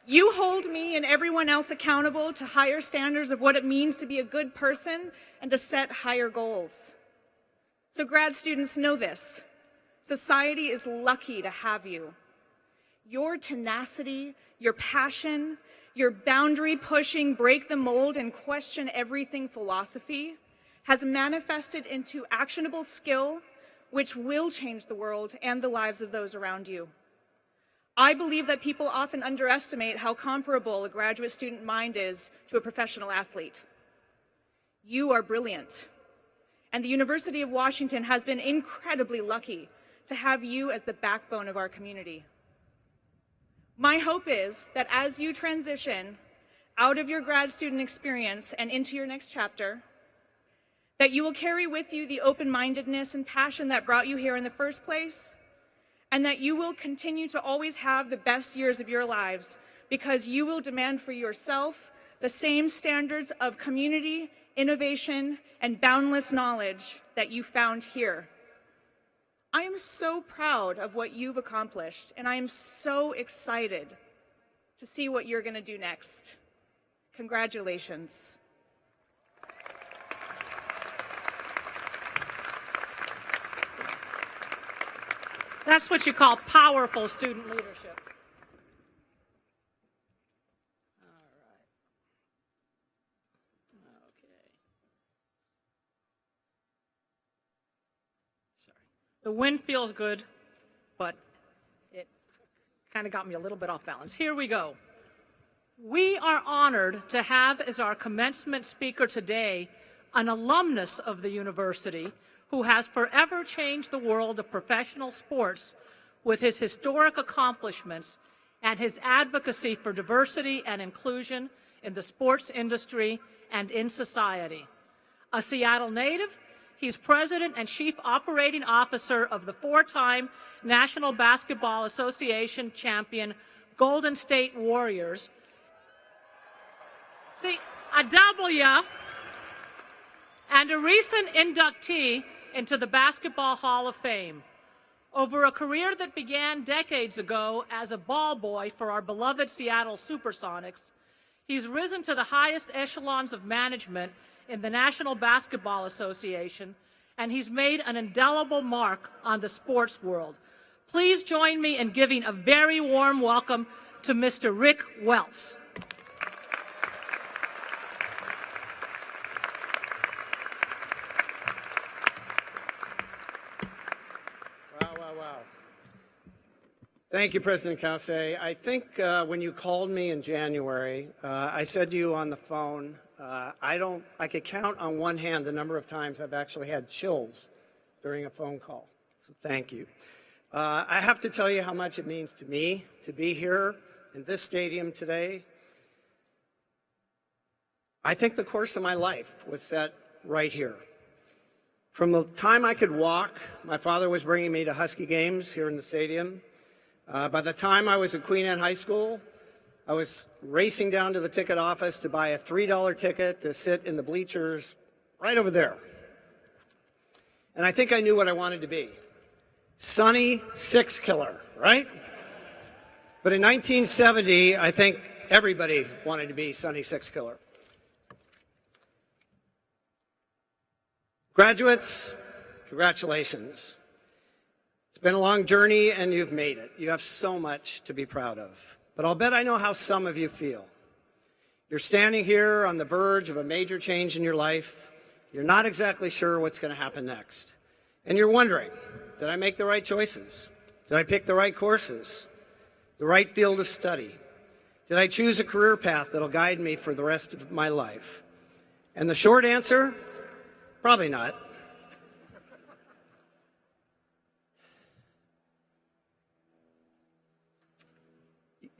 S15: You hold me and everyone else accountable to higher standards of what it means to be a good person and to set higher goals. So grad students, know this. Society is lucky to have you. Your tenacity, your passion, your boundary-pushing, break the mold, and question everything philosophy has manifested into actionable skill, which will change the world and the lives of those around you. I believe that people often underestimate how comparable a graduate student mind is to a professional athlete. You are brilliant, and the University of Washington has been incredibly lucky to have you as the backbone of our community. My hope is that as you transition out of your grad student experience and into your next chapter, that you will carry with you the open-mindedness and passion that brought you here in the first place, and that you will continue to always have the best years of your lives because you will demand for yourself the same standards of community, innovation, and boundless knowledge that you found here. I am so proud of what you've accomplished, and I am so excited to see what you're going to do next. Congratulations.
S13: That's what you call powerful student leadership. The wind feels good, but it kind of got me a little bit off balance. Here we go. We are honored to have as our commencement speaker today an alumnus of the university who has forever changed the world of professional sports with his historic accomplishments and his advocacy for diversity and inclusion in the sports industry and in society. A Seattle native, he's president and chief operating officer of the 4-time National Basketball Association champion Golden State Warriors. See, a W, and a recent inductee into the Basketball Hall of Fame. Over a career that began decades ago as a ball boy for our beloved Seattle Supersonics, he's risen to the highest echelons of management in the National Basketball Association, and he's made an indelible mark on the sports world. Please join me in giving a very warm welcome to Mr. Rick Welts.
S16: Wow. Thank you, President Cauce. I think when you called me in January, I said to you on the phone, I could count on one hand the number of times I've actually had chills during a phone call. So thank you. I have to tell you how much it means to me to be here in this stadium today. I think the course of my life was set right here. From the time I could walk, my father was bringing me to Husky games here in the stadium. By the time I was at Queen Anne High School, I was racing down to the ticket office to buy a $3 ticket to sit in the bleachers right over there. And I think I knew what I wanted to be. Sonny Six Killer, right? But in 1970, I think everybody wanted to be Sonny Six Killer. Graduates, congratulations. It's been a long journey and you've made it. You have so much to be proud of. But I'll bet I know how some of you feel. You're standing here on the verge of a major change in your life. You're not exactly sure what's going to happen next. And you're wondering, did I make the right choices? Did I pick the right courses? The right field of study? Did I choose a career path that'll guide me for the rest of my life? And the short answer, probably not.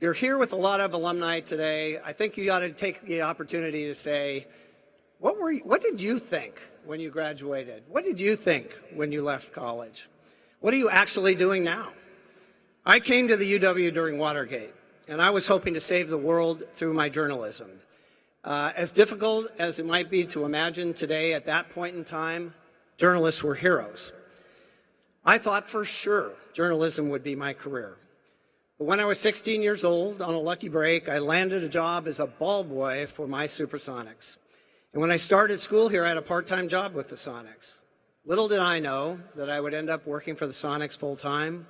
S16: You're here with a lot of alumni today. I think you ought to take the opportunity to say, what did you think when you graduated? What did you think when you left college? What are you actually doing now? I came to the UW during Watergate, and I was hoping to save the world through my journalism. As difficult as it might be to imagine today, at that point in time, journalists were heroes. I thought for sure journalism would be my career. But when I was 16 years old, on a lucky break, I landed a job as a ball boy for my Supersonics. And when I started school here, I had a part-time job with the Sonics. Little did I know that I would end up working for the Sonics full-time,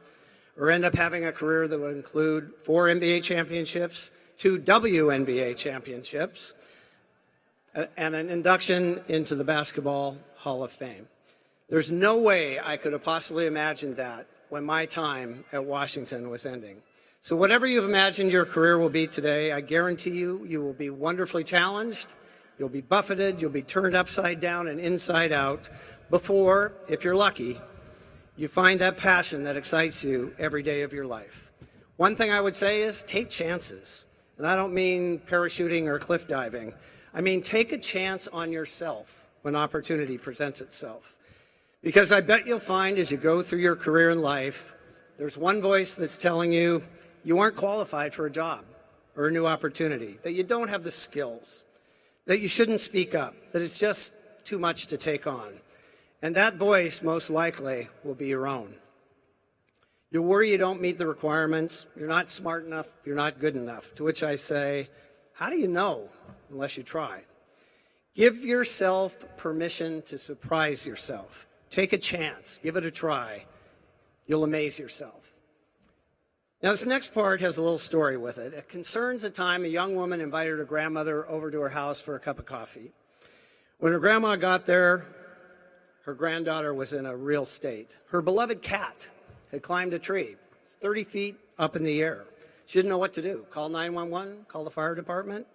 S16: or end up having a career that would include 4 NBA championships, 2 WNBA championships, and an induction into the Basketball Hall of Fame. There's no way I could have possibly imagined that when my time at Washington was ending. So whatever you've imagined your career will be today, I guarantee you, you will be wonderfully challenged, you'll be buffeted, you'll be turned upside down and inside out before, if you're lucky, you find that passion that excites you every day of your life. One thing I would say is take chances. And I don't mean parachuting or cliff diving. I mean take a chance on yourself when opportunity presents itself. Because I bet you'll find as you go through your career in life, there's one voice that's telling you you aren't qualified for a job or a new opportunity, that you don't have the skills, that you shouldn't speak up, that it's just too much to take on. And that voice, most likely, will be your own. You'll worry you don't meet the requirements, you're not smart enough, you're not good enough, to which I say, how do you know unless you try? Give yourself permission to surprise yourself. Take a chance, give it a try. You'll amaze yourself. Now, this next part has a little story with it. It concerns a time a young woman invited her grandmother over to her house for a cup of coffee. When her grandma got there, her granddaughter was in a real state. Her beloved cat had climbed a tree. It's 30 feet up in the air. She didn't know what to do. Call 911, call the fire department.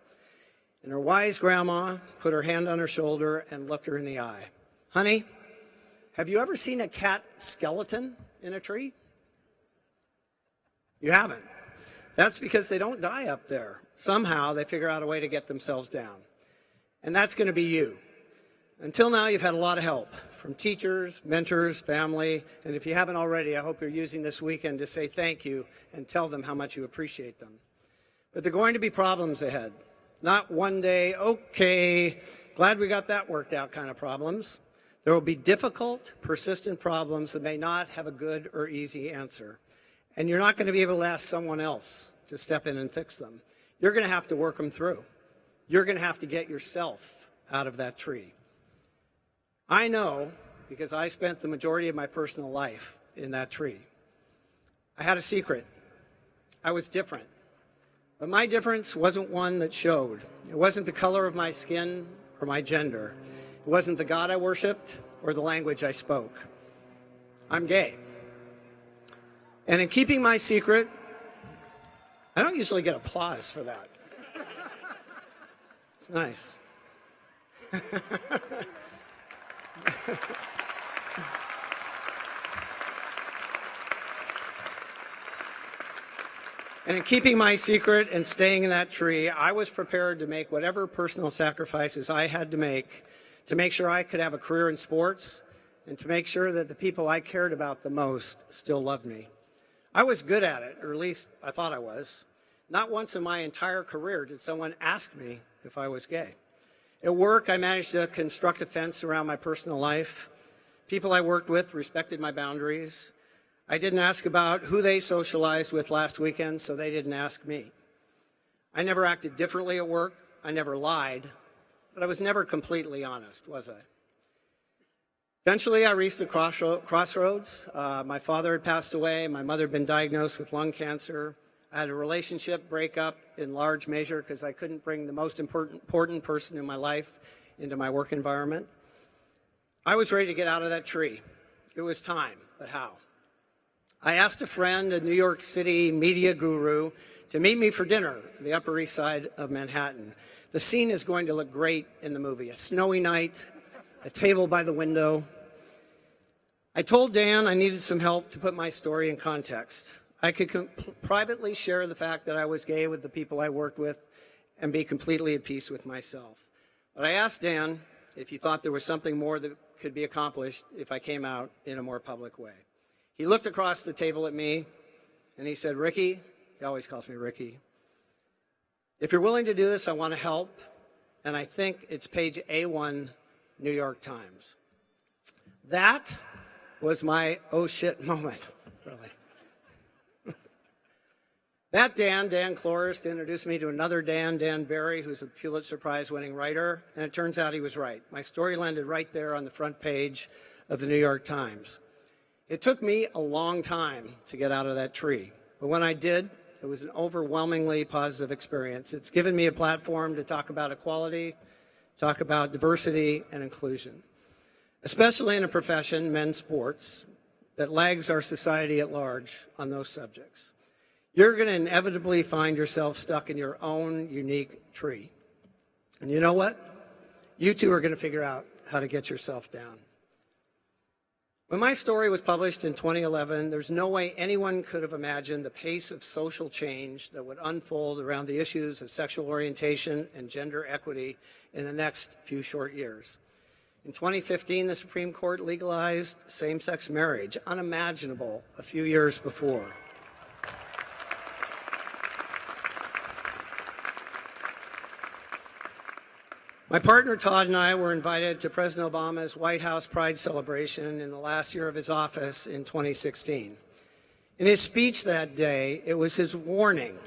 S16: And her wise grandma put her hand on her shoulder and looked her in the eye. Honey, have you ever seen a cat skeleton in a tree? You haven't. That's because they don't die up there. Somehow they figure out a way to get themselves down. And that's going to be you. Until now, you've had a lot of help from teachers, mentors, family, and if you haven't already, I hope you're using this weekend to say thank you and tell them how much you appreciate them. But there are going to be problems ahead. Not one day, okay, glad we got that worked out kind of problems. There will be difficult, persistent problems that may not have a good or easy answer. And you're not going to be able to ask someone else to step in and fix them. You're going to have to work them through. You're going to have to get yourself out of that tree. I know because I spent the majority of my personal life in that tree. I had a secret. I was different. But my difference wasn't one that showed. It wasn't the color of my skin or my gender. It wasn't the God I worshiped or the language I spoke. I'm gay. And in keeping my secret, I don't usually get applause for that. It's nice. And in keeping my secret and staying in that tree, I was prepared to make whatever personal sacrifices I had to make sure I could have a career in sports and to make sure that the people I cared about the most still loved me. I was good at it, or at least I thought I was. Not once in my entire career did someone ask me if I was gay. At work, I managed to construct a fence around my personal life. People I worked with respected my boundaries. I didn't ask about who they socialized with last weekend, so they didn't ask me. I never acted differently at work. I never lied, but I was never completely honest, was I? Eventually, I reached a crossroads. My father had passed away. My mother had been diagnosed with lung cancer. I had a relationship breakup in large measure because I couldn't bring the most important person in my life into my work environment. I was ready to get out of that tree. It was time, but how? I asked a friend, a New York City media guru, to meet me for dinner on the Upper East Side of Manhattan. The scene is going to look great in the movie. A snowy night, a table by the window. I told Dan I needed some help to put my story in context. I could privately share the fact that I was gay with the people I worked with and be completely at peace with myself. But I asked Dan if he thought there was something more that could be accomplished if I came out in a more public way. He looked across the table at me and he said, "Ricky," he always calls me Ricky, "if you're willing to do this, I want to help." And I think it's page A1, New York Times. That was my oh shit moment, really. That Dan Clorist, introduced me to another Dan Barry, who's a Pulitzer Prize winning writer, and it turns out he was right. My story landed right there on the front page of the New York Times. It took me a long time to get out of that tree, but when I did, it was an overwhelmingly positive experience. It's given me a platform to talk about equality, talk about diversity and inclusion, especially in a profession, men's sports, that lags our society at large on those subjects. You're going to inevitably find yourself stuck in your own unique tree. And you know what? You too are going to figure out how to get yourself down. When my story was published in 2011, there's no way anyone could have imagined the pace of social change that would unfold around the issues of sexual orientation and gender equity in the next few short years. In 2015, the Supreme Court legalized same-sex marriage, unimaginable a few years before. My partner Todd and I were invited to President Obama's White House Pride celebration in the last year of his office in 2016. In his speech that day, it was his warning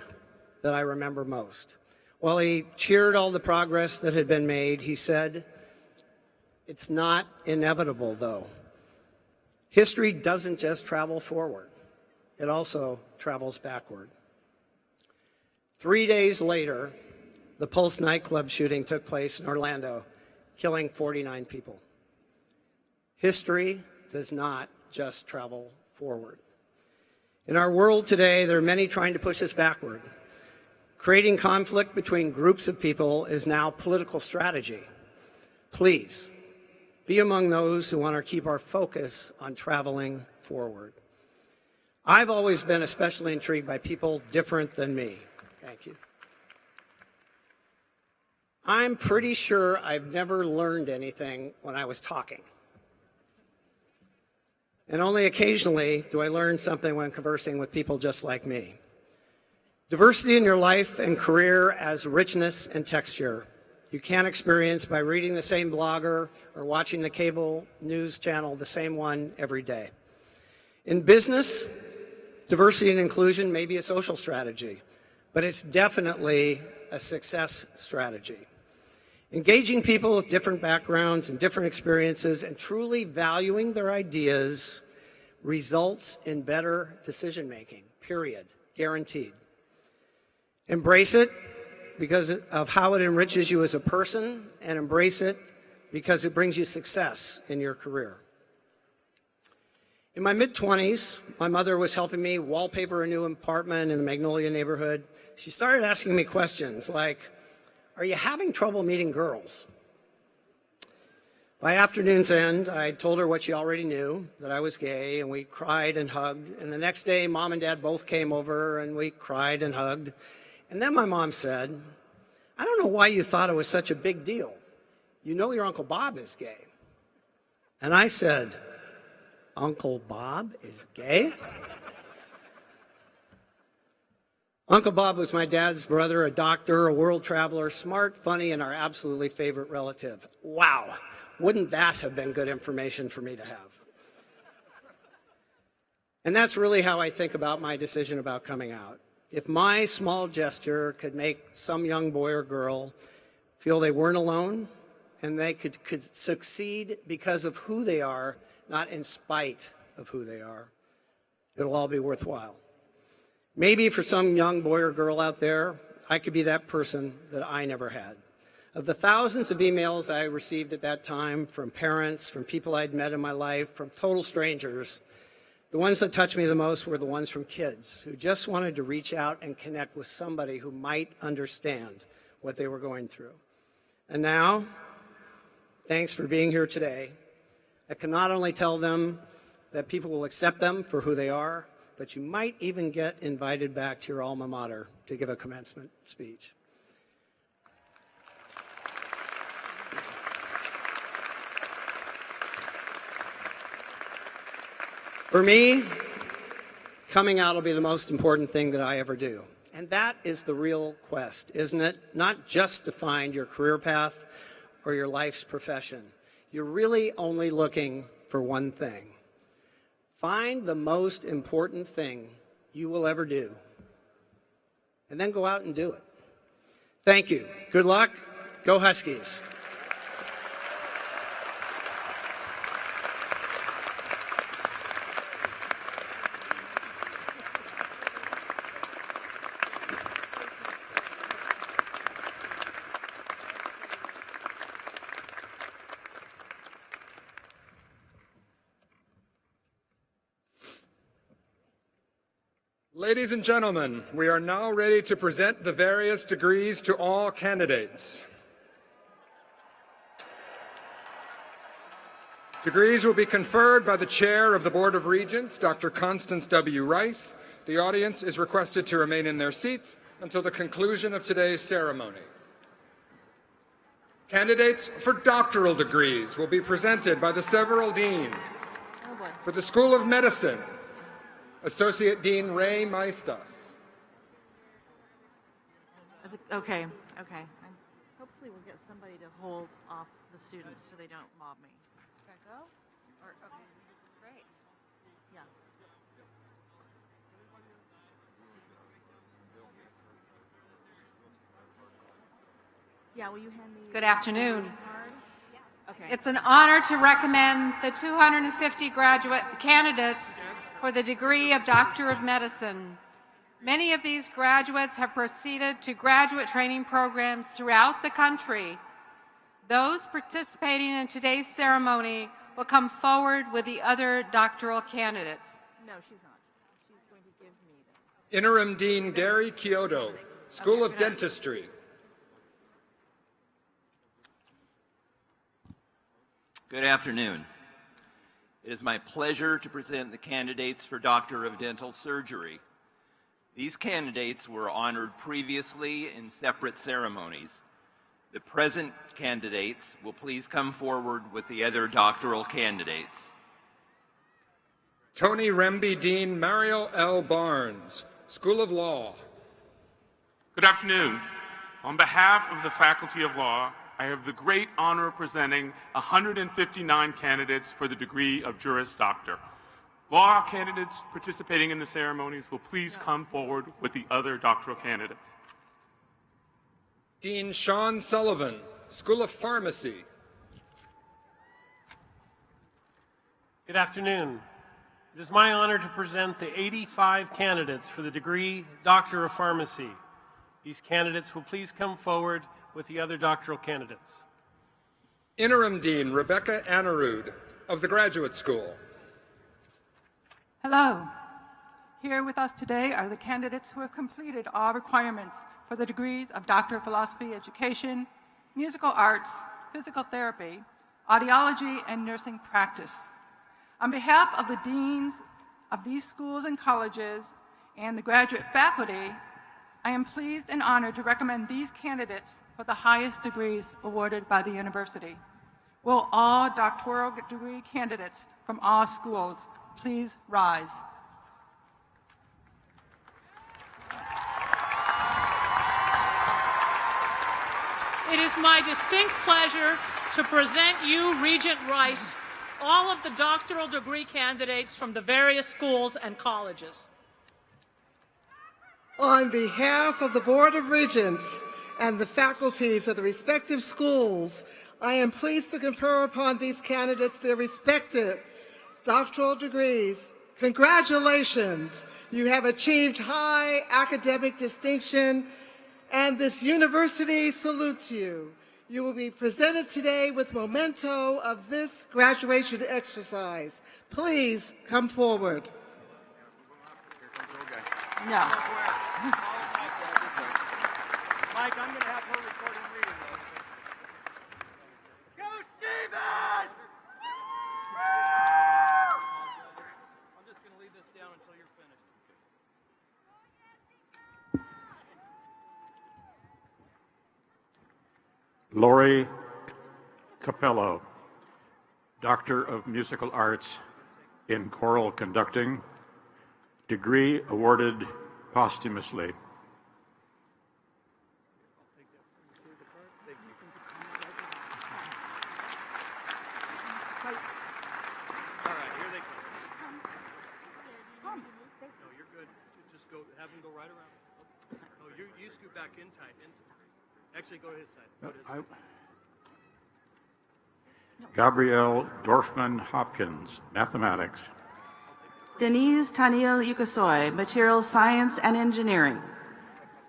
S16: that I remember most. While he cheered all the progress that had been made, he said, "It's not inevitable, though. History doesn't just travel forward, it also travels backward." 3 days later, the Pulse nightclub shooting took place in Orlando, killing 49 people. History does not just travel forward. In our world today, there are many trying to push us backward. Creating conflict between groups of people is now political strategy. Please, be among those who want to keep our focus on traveling forward. I've always been especially intrigued by people different than me. Thank you. I'm pretty sure I've never learned anything when I was talking. And only occasionally do I learn something when conversing with people just like me. Diversity in your life and career as richness and texture. You can't experience by reading the same blogger or watching the cable news channel, the same one every day. In business, diversity and inclusion may be a social strategy, but it's definitely a success strategy. Engaging people with different backgrounds and different experiences and truly valuing their ideas results in better decision-making, period, guaranteed. Embrace it because of how it enriches you as a person, and embrace it because it brings you success in your career. In my mid-20s, my mother was helping me wallpaper a new apartment in the Magnolia neighborhood. She started asking me questions like, "Are you having trouble meeting girls?" By afternoon's end, I told her what she already knew, that I was gay, and we cried and hugged. And the next day, Mom and Dad both came over, and we cried and hugged. And then my mom said, I don't know why you thought it was such a big deal. You know your Uncle Bob is gay. And I said, Uncle Bob is gay? Uncle Bob was my dad's brother, a doctor, a world traveler, smart, funny, and our absolutely favorite relative. Wow, wouldn't that have been good information for me to have? And that's really how I think about my decision about coming out. If my small gesture could make some young boy or girl feel they weren't alone and they could succeed because of who they are, not in spite of who they are, it'll all be worthwhile. Maybe for some young boy or girl out there, I could be that person that I never had. Of the thousands of emails I received at that time from parents, from people I'd met in my life, from total strangers, the ones that touched me the most were the ones from kids who just wanted to reach out and connect with somebody who might understand what they were going through. And now, thanks for being here today. I can not only tell them that people will accept them for who they are, but you might even get invited back to your alma mater to give a commencement speech. For me, coming out will be the most important thing that I ever do. And that is the real quest, isn't it? Not just to find your career path or your life's profession. You're really only looking for one thing. Find the most important thing you will ever do, and then go out and do it. Thank you. Good luck. Go Huskies.
S2: Ladies and gentlemen, we are now ready to present the various degrees to all candidates. Degrees will be conferred by the Chair of the Board of Regents, Dr. Constance W. Rice. The audience is requested to remain in their seats until the conclusion of today's ceremony. Candidates for doctoral degrees will be presented by the several deans. For the School of Medicine, Associate Dean Ray Maestas.
S3: Okay. Hopefully we'll get somebody to hold off the students so they don't mob me.
S1: Should I go? Or, okay, great.
S3: Yeah. Yeah, will you hand me
S17: Good afternoon.
S3: Okay.
S17: It's an honor to recommend the 250 graduate candidates for the degree of Doctor of Medicine. Many of these graduates have proceeded to graduate training programs throughout the country. Those participating in today's ceremony will come forward with the other doctoral candidates.
S3: No, she's not. She's going to give me this.
S2: Interim Dean Gary Kyoto, School of Dentistry.
S18: Good afternoon. It is my pleasure to present the candidates for Doctor of Dental Surgery. These candidates were honored previously in separate ceremonies. The present candidates will please come forward with the other doctoral candidates.
S2: Tony Remby Dean Mario L. Barnes, School of Law.
S19: Good afternoon. On behalf of the Faculty of Law, I have the great honor of presenting 159 candidates for the degree of Juris Doctor. Law candidates participating in the ceremonies will please come forward with the other doctoral candidates.
S2: Dean Sean Sullivan, School of Pharmacy.
S20: Good afternoon. It is my honor to present the 85 candidates for the degree Doctor of Pharmacy. These candidates will please come forward with the other doctoral candidates.
S2: Interim Dean Rebecca Anarud of the Graduate School.
S21: Hello. Here with us today are the candidates who have completed all requirements for the degrees of Doctor of Philosophy Education, Musical Arts, Physical Therapy, audiology, and nursing practice. On behalf of the deans of these schools and colleges and the graduate faculty, I am pleased and honored to recommend these candidates for the highest degrees awarded by the university. Will all doctoral degree candidates from all schools please rise?
S13: It is my distinct pleasure to present you, Regent Rice, all of the doctoral degree candidates from the various schools and colleges.
S4: On behalf of the Board of Regents and the faculties of the respective schools, I am pleased to confer upon these candidates their respective doctoral degrees. Congratulations! You have achieved high academic distinction, and this university salutes you. You will be presented today with memento of this graduation exercise. Please come forward.
S21: No.
S5: Mike, I'm going to have her recording reading. Go, Steven! I'm just going to leave this down until you're finished.
S6: Lori Capello, Doctor of Musical Arts in Choral Conducting, degree awarded posthumously.
S5: All right, here they come. No, you're good. Just go, have them go right around. No, you scoot back in tight. Actually, go to his side. Go to his side.
S6: Gabrielle Dorfman Hopkins, Mathematics.
S9: Denise Taniel Yukasoy, Materials Science and Engineering.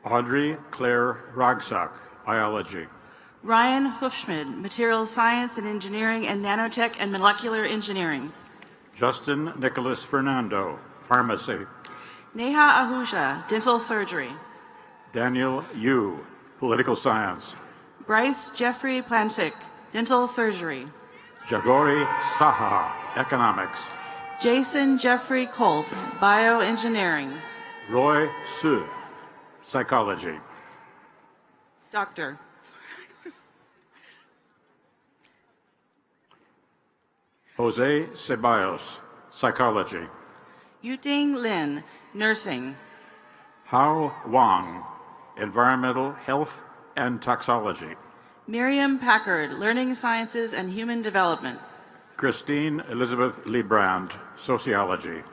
S6: Audrey Claire Rogsak, Biology.
S9: Ryan Hufschmid, Materials Science and Engineering and Nanotech and Molecular Engineering.
S6: Justin Nicholas Fernando, Pharmacy.
S9: Neha Ahuja, Dental Surgery.
S6: Daniel Yu, Political Science.
S9: Bryce Jeffrey Planchik, Dental Surgery.
S6: Jagori Saha, Economics.
S9: Jason Jeffrey Colt, Bioengineering.
S6: Roy Su, Psychology.
S9: Doctor.
S6: Jose Ceballos, Psychology.
S9: Yuting Lin, Nursing.
S6: Hao Wang, Environmental Health and Toxology.
S9: Miriam Packard, Learning Sciences and Human Development.
S6: Christine Elizabeth Librand, Sociology.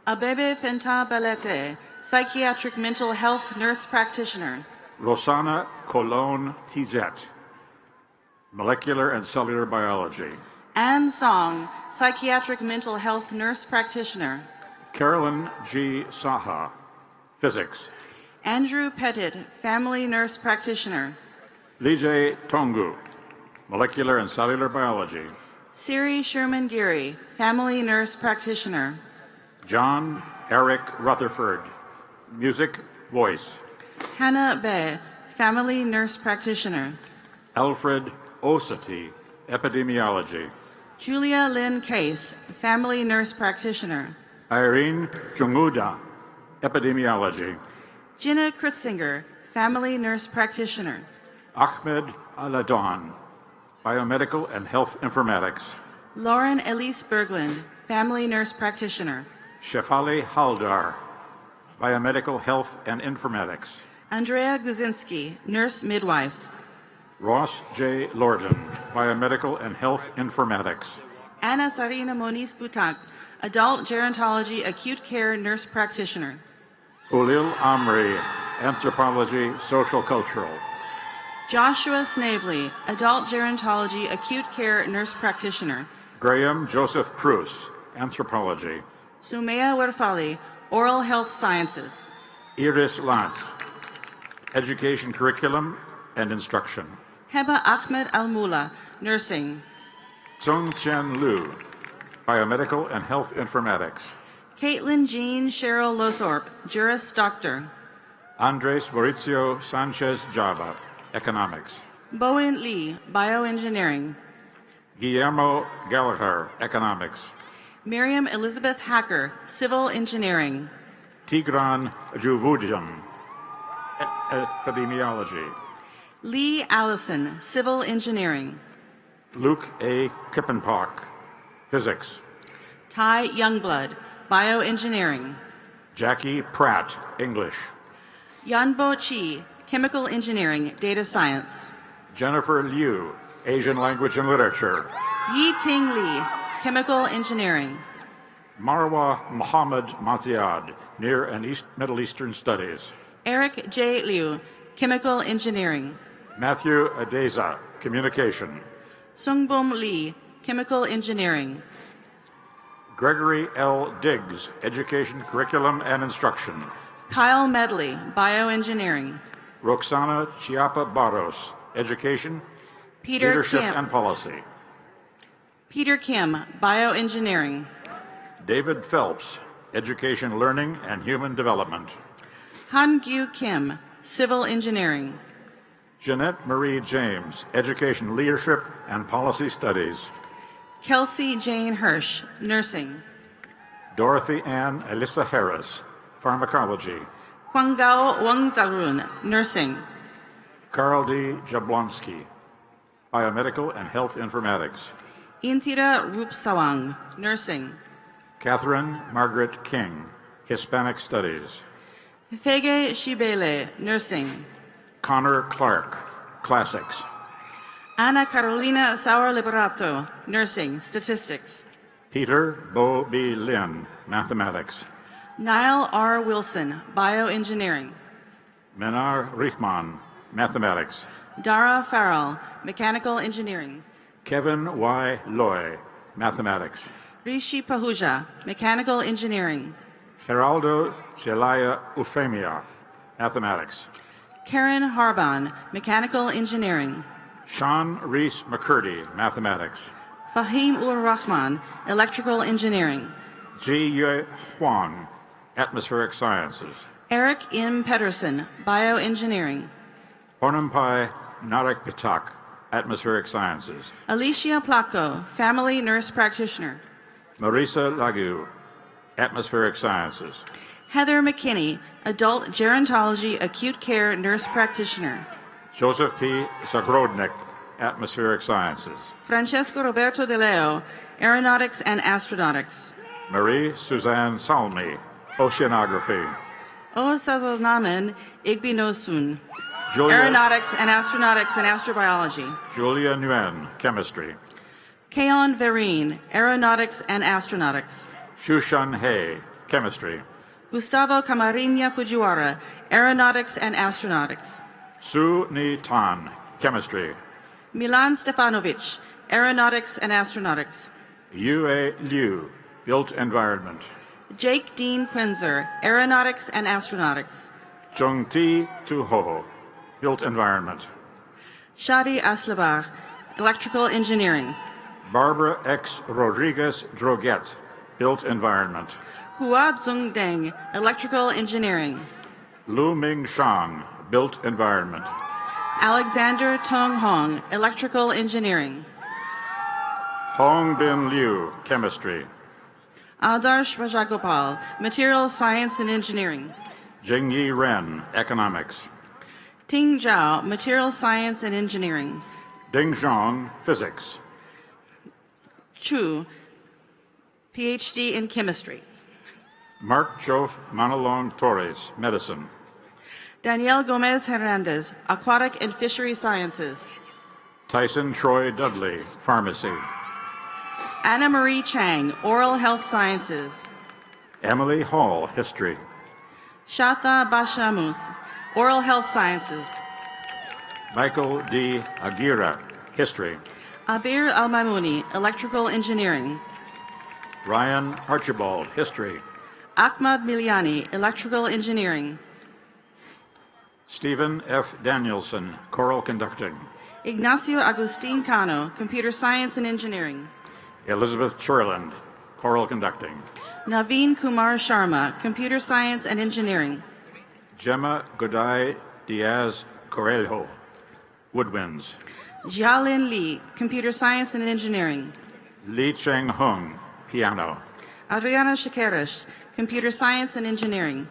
S9: Abebe Fenta Belete, Psychiatric Mental Health Nurse Practitioner.
S6: Rosana Colon Tizet, Molecular and Cellular Biology.
S9: Anne Song, Psychiatric Mental Health Nurse Practitioner.
S6: Carolyn G. Saha, Physics.
S9: Andrew Pettit, Family Nurse Practitioner.
S6: Lijay Tongu, Molecular and Cellular Biology.
S9: Siri Sherman Geary, Family Nurse Practitioner.
S6: John Eric Rutherford, Music, Voice.
S9: Hannah Bay, Family Nurse Practitioner.
S6: Alfred Osati, Epidemiology.
S9: Julia Lynn Case, Family Nurse Practitioner.
S6: Irene Junguda, Epidemiology.
S9: Jenna Kritzinger, Family Nurse Practitioner.
S6: Ahmed Aladon, Biomedical and Health Informatics.
S9: Lauren Elise Berglund, Family Nurse Practitioner.
S6: Shefali Haldar, Biomedical Health and Informatics.
S9: Andrea Guzinski, Nurse Midwife.
S6: Ross J. Lorden, Biomedical and Health Informatics.
S9: Anna Sarina Moniz Butak, Adult Gerontology Acute Care Nurse Practitioner.
S6: Ulil Amri, Anthropology, Social Cultural.
S9: Joshua Snavely, Adult Gerontology Acute Care Nurse Practitioner.
S6: Graham Joseph Prus, Anthropology.
S9: Sumaya Werfali, Oral Health Sciences.
S6: Iris Lantz, Education Curriculum and Instruction.
S9: Heba Ahmed Al-Mula, Nursing.
S6: Tsung Chen Lu, Biomedical and Health Informatics.
S9: Caitlin Jean Cheryl Lothorpe, Juris Doctor.
S6: Andres Mauricio Sanchez Java, Economics.
S9: Bowen Lee, Bioengineering.
S6: Guillermo Gallagher, Economics.
S9: Miriam Elizabeth Hacker, Civil Engineering.
S6: Tigran Juvudian, Epidemiology.
S9: Lee Allison, Civil Engineering.
S6: Luke A. Kippenpock, Physics.
S9: Ty Youngblood, Bioengineering.
S6: Jackie Pratt, English.
S9: Yanbo Chi, Chemical Engineering, Data Science.
S6: Jennifer Liu, Asian Language and Literature.
S9: Yi Ting Lee, Chemical Engineering.
S6: Marwa Muhammad Maziad, Near and Middle Eastern Studies.
S9: Eric J. Liu, Chemical Engineering.
S6: Matthew Adeza, Communication.
S9: Sungbom Lee, Chemical Engineering.
S6: Gregory L. Diggs, Education, Curriculum, and Instruction.
S9: Kyle Medley, Bioengineering.
S6: Roxana Chiapa Barros, Education,
S9: Peter
S6: Leadership,
S9: Kim.
S6: and Policy.
S9: Peter Kim, Bioengineering.
S6: David Phelps, Education, Learning, and Human Development.
S9: Han Gyu Kim, Civil Engineering.
S6: Jeanette Marie James, Education, Leadership, and Policy Studies.
S9: Kelsey Jane Hirsch, Nursing.
S6: Dorothy Ann Alyssa Harris, Pharmacology.
S9: Kwangao Wangzarun, Nursing.
S6: Carl D. Jablonski, Biomedical and Health Informatics.
S9: Intira Rupsawang, Nursing.
S6: Catherine Margaret King, Hispanic Studies.
S9: Fege Shibele, Nursing.
S6: Connor Clark, Classics.
S9: Ana Carolina Sauer Liberato, Nursing, Statistics.
S6: Peter Bo B. Lin, Mathematics.
S9: Niall R. Wilson, Bioengineering.
S6: Menar Richman, Mathematics.
S9: Dara Farrell, Mechanical Engineering.
S6: Kevin Y. Loy, Mathematics.
S9: Rishi Pahuja, Mechanical Engineering.
S6: Geraldo Zelaya Eufemia, Mathematics.
S9: Karen Harban, Mechanical Engineering.
S6: Sean Reese McCurdy, Mathematics.
S9: Fahim Ur Rahman, Electrical Engineering.
S6: Ji Yue Huang, Atmospheric Sciences.
S9: Eric M. Pedersen, Bioengineering.
S6: Pornampai Narek Pitak, Atmospheric Sciences.
S9: Alicia Placo, Family Nurse Practitioner.
S6: Marisa Lagu, Atmospheric Sciences.
S9: Heather McKinney, Adult Gerontology Acute Care Nurse Practitioner.
S6: Joseph P. Zagrodnik, Atmospheric Sciences.
S9: Francesco Roberto De Leo, Aeronautics and Astronautics.
S6: Marie Suzanne Salmi, Oceanography.
S9: O Sazonamen Igbinosun,
S6: Julia,
S9: Aeronautics and Astronautics and Astrobiology.
S6: Julia Nguyen, Chemistry.
S9: Keon Vereen, Aeronautics and Astronautics.
S6: Shushan Hei, Chemistry.
S9: Gustavo Camarina Fujiwara, Aeronautics and Astronautics.
S6: Su Ni Tan, Chemistry.
S9: Milan Stefanovic, Aeronautics and Astronautics.
S6: Yue Liu, Built Environment.
S9: Jake Dean Quinzer, Aeronautics and Astronautics.
S6: Jung Ti Tu Ho, Built Environment.
S9: Shadi Aslabar, Electrical Engineering.
S6: Barbara X. Rodriguez Droget, Built Environment.
S9: Hua Zung Deng, Electrical Engineering.
S6: Lu Ming Shang, Built Environment.
S9: Alexander Tong Hong, Electrical Engineering.
S6: Hong Bin Liu, Chemistry.
S9: Adarsh Rajagopal, Material Science and Engineering.
S6: Jingyi Ren, Economics.
S9: Ting Zhao, Material Science and Engineering.
S6: Ding Zhong, Physics.
S9: Chu, PhD in Chemistry.
S6: Mark Jof Manalong Torres, Medicine.
S9: Danielle Gomez Hernandez, Aquatic and Fishery Sciences.
S6: Tyson Troy Dudley, Pharmacy.
S9: Anna Marie Chang, Oral Health Sciences.
S6: Emily Hall, History.
S9: Shatha Bashamus, Oral Health Sciences.
S6: Michael D. Aguirre, History.
S9: Abir Al-Mamouni, Electrical Engineering.
S6: Ryan Archibald, History.
S9: Ahmad Miliani, Electrical Engineering.
S6: Stephen F. Danielson, Choral Conducting.
S9: Ignacio Agustin Cano, Computer Science and Engineering.
S6: Elizabeth Churland, Choral Conducting.
S9: Naveen Kumar Sharma, Computer Science and Engineering.
S6: Gemma Goday Diaz Correjo, Woodwinds.
S9: Jialin Li, Computer Science and Engineering.
S6: Li Cheng Hung, piano.
S9: Adriana Shakarish, Computer Science and Engineering.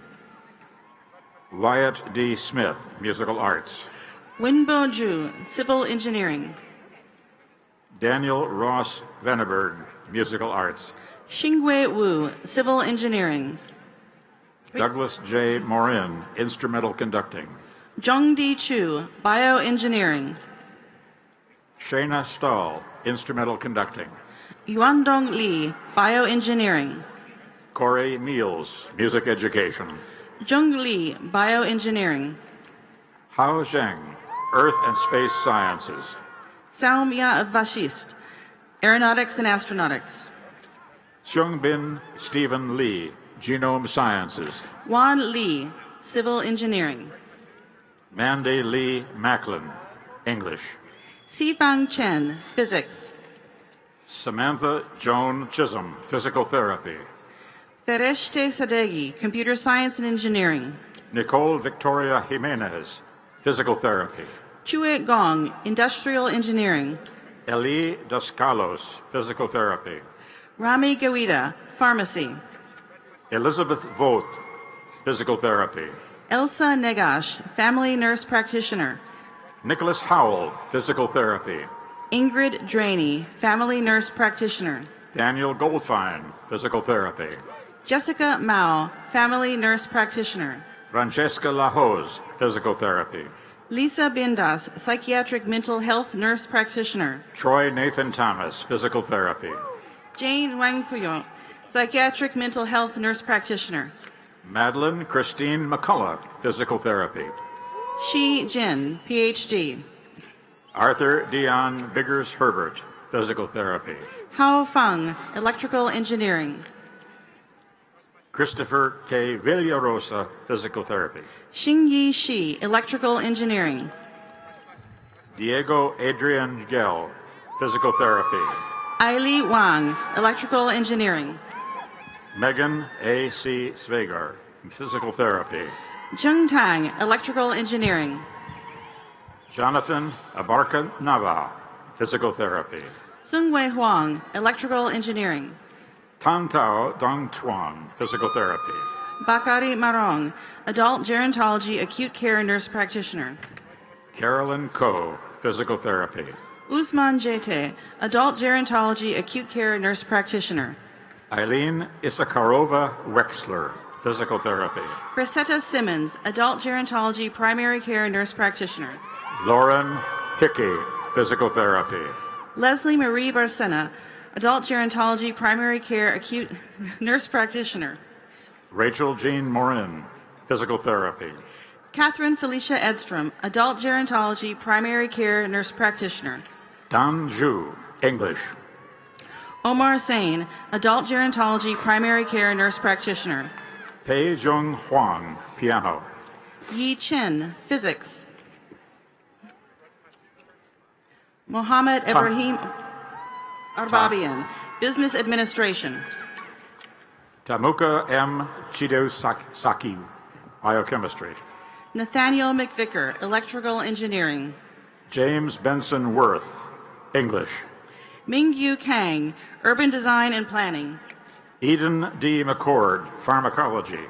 S6: Wyatt D. Smith, musical arts.
S9: Winbo Ju, Civil Engineering.
S6: Daniel Ross Venneberg, musical arts.
S9: Xingwei Wu, Civil Engineering.
S6: Douglas J. Morin, instrumental conducting.
S9: Zhongdi Chu, Bioengineering.
S6: Shayna Stahl, instrumental conducting.
S9: Yuandong Li, Bioengineering.
S6: Corey Meals, music education.
S9: Zheng Li, Bioengineering.
S6: Hao Zheng, earth and space sciences.
S9: Saumya Vashist, Aeronautics and Astronautics.
S6: Seungbin Stephen Lee, genome sciences.
S9: Wan Li, Civil Engineering.
S6: Mandy Lee Macklin, English.
S9: Sifang Chen, Physics.
S6: Samantha Joan Chisholm, physical therapy.
S9: Fereshte Sadeghi, Computer Science and Engineering.
S6: Nicole Victoria Jimenez, physical therapy.
S9: Chue Gong, Industrial Engineering.
S6: Eli Dascalos, physical therapy.
S9: Rami Gawida, Pharmacy.
S6: Elizabeth Vogt, physical therapy.
S9: Elsa Negash, Family Nurse Practitioner.
S6: Nicholas Howell, physical therapy.
S9: Ingrid Draney, Family Nurse Practitioner.
S6: Daniel Goldfein, physical therapy.
S9: Jessica Mao, Family Nurse Practitioner.
S6: Francesca Lahoz, physical therapy.
S9: Lisa Bindas, Psychiatric Mental Health Nurse Practitioner.
S6: Troy Nathan Thomas, physical therapy.
S9: Jane Wang Puyo, Psychiatric Mental Health Nurse Practitioner.
S6: Madeline Christine McCullough, physical therapy.
S9: Shi Jin, PhD.
S6: Arthur Dion Biggers Herbert, physical therapy.
S9: Hao Fang, Electrical Engineering.
S6: Christopher K. Villarosa, physical therapy.
S9: Xingyi Shi, Electrical Engineering.
S6: Diego Adrian Gell, physical therapy.
S9: Aili Wang, Electrical Engineering.
S6: Megan A. C. Svegar, physical therapy.
S9: Zheng Tang, Electrical Engineering.
S6: Jonathan Abarca Nava, physical therapy.
S9: Sung Wei Huang, Electrical Engineering.
S6: Tan Tao Dong Tuan, physical therapy.
S9: Bakari Marong, Adult Gerontology Acute Care Nurse Practitioner.
S6: Carolyn Ko, physical therapy.
S9: Usman Jete, Adult Gerontology Acute Care Nurse Practitioner.
S6: Eileen Issakarova Wexler, physical therapy.
S9: Cressetta Simmons, Adult Gerontology Primary Care Nurse Practitioner.
S6: Lauren Hickey, physical therapy.
S9: Leslie Marie Barcena, Adult Gerontology Primary Care Acute Nurse Practitioner.
S6: Rachel Jean Morin, physical therapy.
S9: Catherine Felicia Edstrom, Adult Gerontology Primary Care Nurse Practitioner.
S6: Dan Zhu, English.
S9: Omar Sain, Adult Gerontology Primary Care Nurse Practitioner.
S6: Pei Jung Huang, piano.
S9: Yi Chen, Physics. Mohammed Ibrahim Arbabian, Business Administration.
S6: Tamuka M. Chido Saki, biochemistry.
S9: Nathaniel McVicker, Electrical Engineering.
S6: James Benson Worth, English.
S9: Mingyu Kang, Urban Design and Planning.
S6: Eden D. McCord, pharmacology.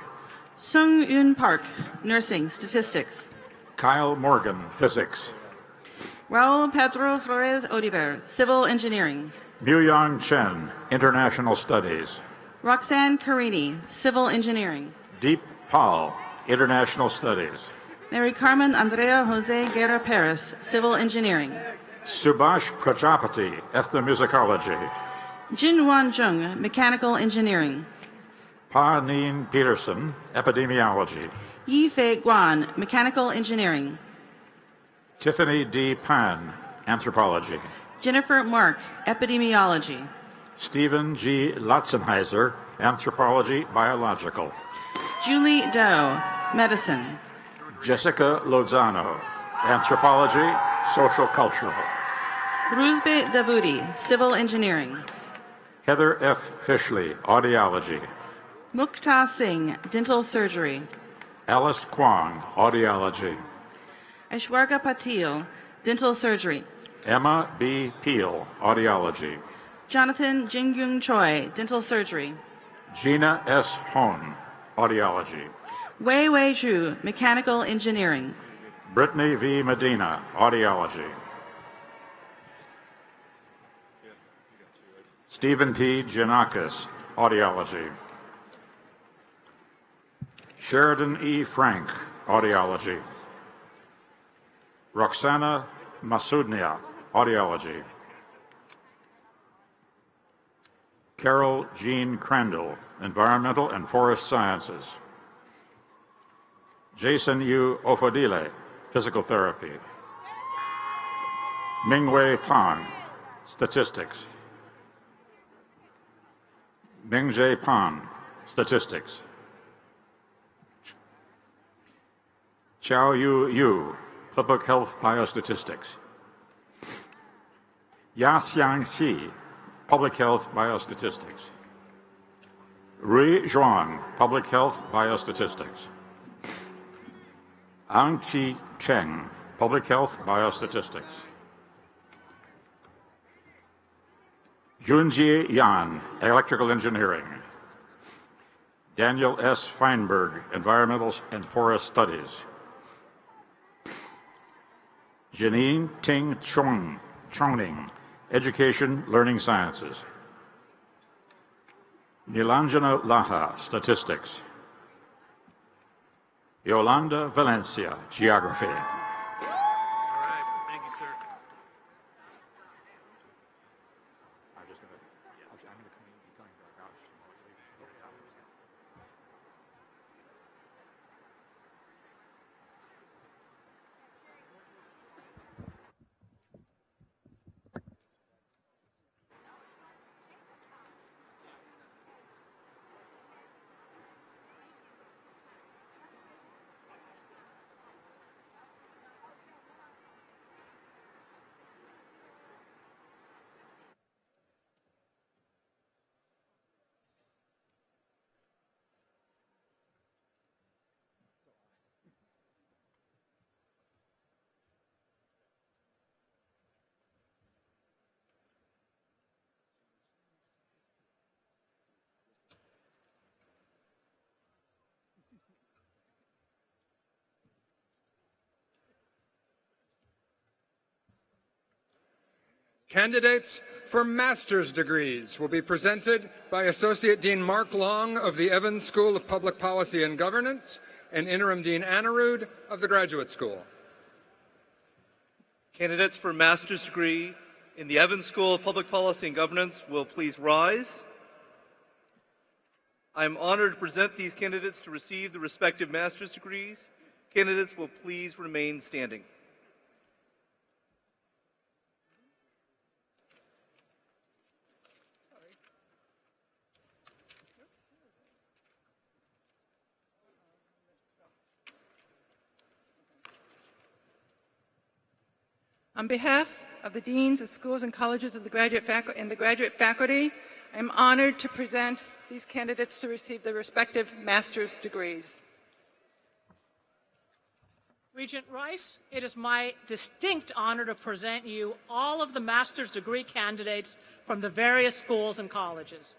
S9: Sung Yun Park, Nursing, Statistics.
S6: Kyle Morgan, physics.
S9: Raul Pedro Flores Odiver, Civil Engineering.
S6: Muyang Chen, international studies.
S9: Roxanne Carini, Civil Engineering.
S6: Deep Pal, international studies.
S9: Mary Carmen Andrea Jose Guerra Perez, Civil Engineering.
S6: Subhash Prajapati, ethnomusicology.
S9: Jin Wan Jung, Mechanical Engineering.
S6: Pa Neen Peterson, epidemiology.
S9: Yi Fei Guan, Mechanical Engineering.
S6: Tiffany D. Pan, anthropology.
S9: Jennifer Mark, Epidemiology.
S6: Stephen G. Latzenheiser, anthropology, biological.
S9: Julie Doe, Medicine.
S6: Jessica Lozano, anthropology, social cultural.
S9: Ruzbe Davudi, Civil Engineering.
S6: Heather F. Fishley, audiology.
S9: Mukta Singh, Dental Surgery.
S6: Alice Kwong, audiology.
S9: Aishwarga Patil, Dental Surgery.
S6: Emma B. Peel, Audiology.
S9: Jonathan Jingyung Choi, Dental Surgery.
S6: Gina S. Hon, Audiology.
S9: Wei Wei Zhu, Mechanical Engineering.
S6: Brittany V. Medina, Audiology. Stephen P. Giannakis, Audiology. Sheridan E. Frank, Audiology. Roxana Masudnia, Audiology. Carol Jean Crandall, Environmental and Forest Sciences. Jason U. Ofodile, Physical Therapy. Mingwei Tang, Statistics. Mingjae Pan, Statistics. Xiao Yu Yu, Public Health Biostatistics. Ya Xiang Xi, Public Health Biostatistics. Rui Zhuang, Public Health Biostatistics. Ang Chi Cheng, Public Health Biostatistics. Junjie Yan, Electrical Engineering. Daniel S. Feinberg, Environmental and Forest Studies. Janine Ting Choning, Education, Learning Sciences. Nilanjana Laha, Statistics. Yolanda Valencia, Geography.
S5: All right, thank you, sir.
S2: Candidates for master's degrees will be presented by Associate Dean Mark Long of the Evans School of Public Policy and Governance and Interim Dean Anarud of the Graduate School.
S12: Candidates for master's degree in the Evans School of Public Policy and Governance will please rise. I am honored to present these candidates to receive the respective master's degrees. Candidates will please remain standing.
S21: On behalf of the deans of schools and colleges of the graduate faculty, I am honored to present these candidates to receive their respective master's degrees.
S13: Regent Rice, it is my distinct honor to present you all of the master's degree candidates from the various schools and colleges.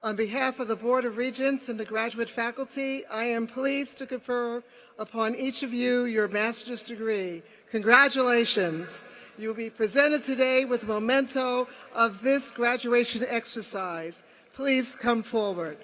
S4: On behalf of the Board of Regents and the graduate faculty, I am pleased to confer upon each of you your master's degree. Congratulations. You will be presented today with a memento of this graduation exercise. Please come forward.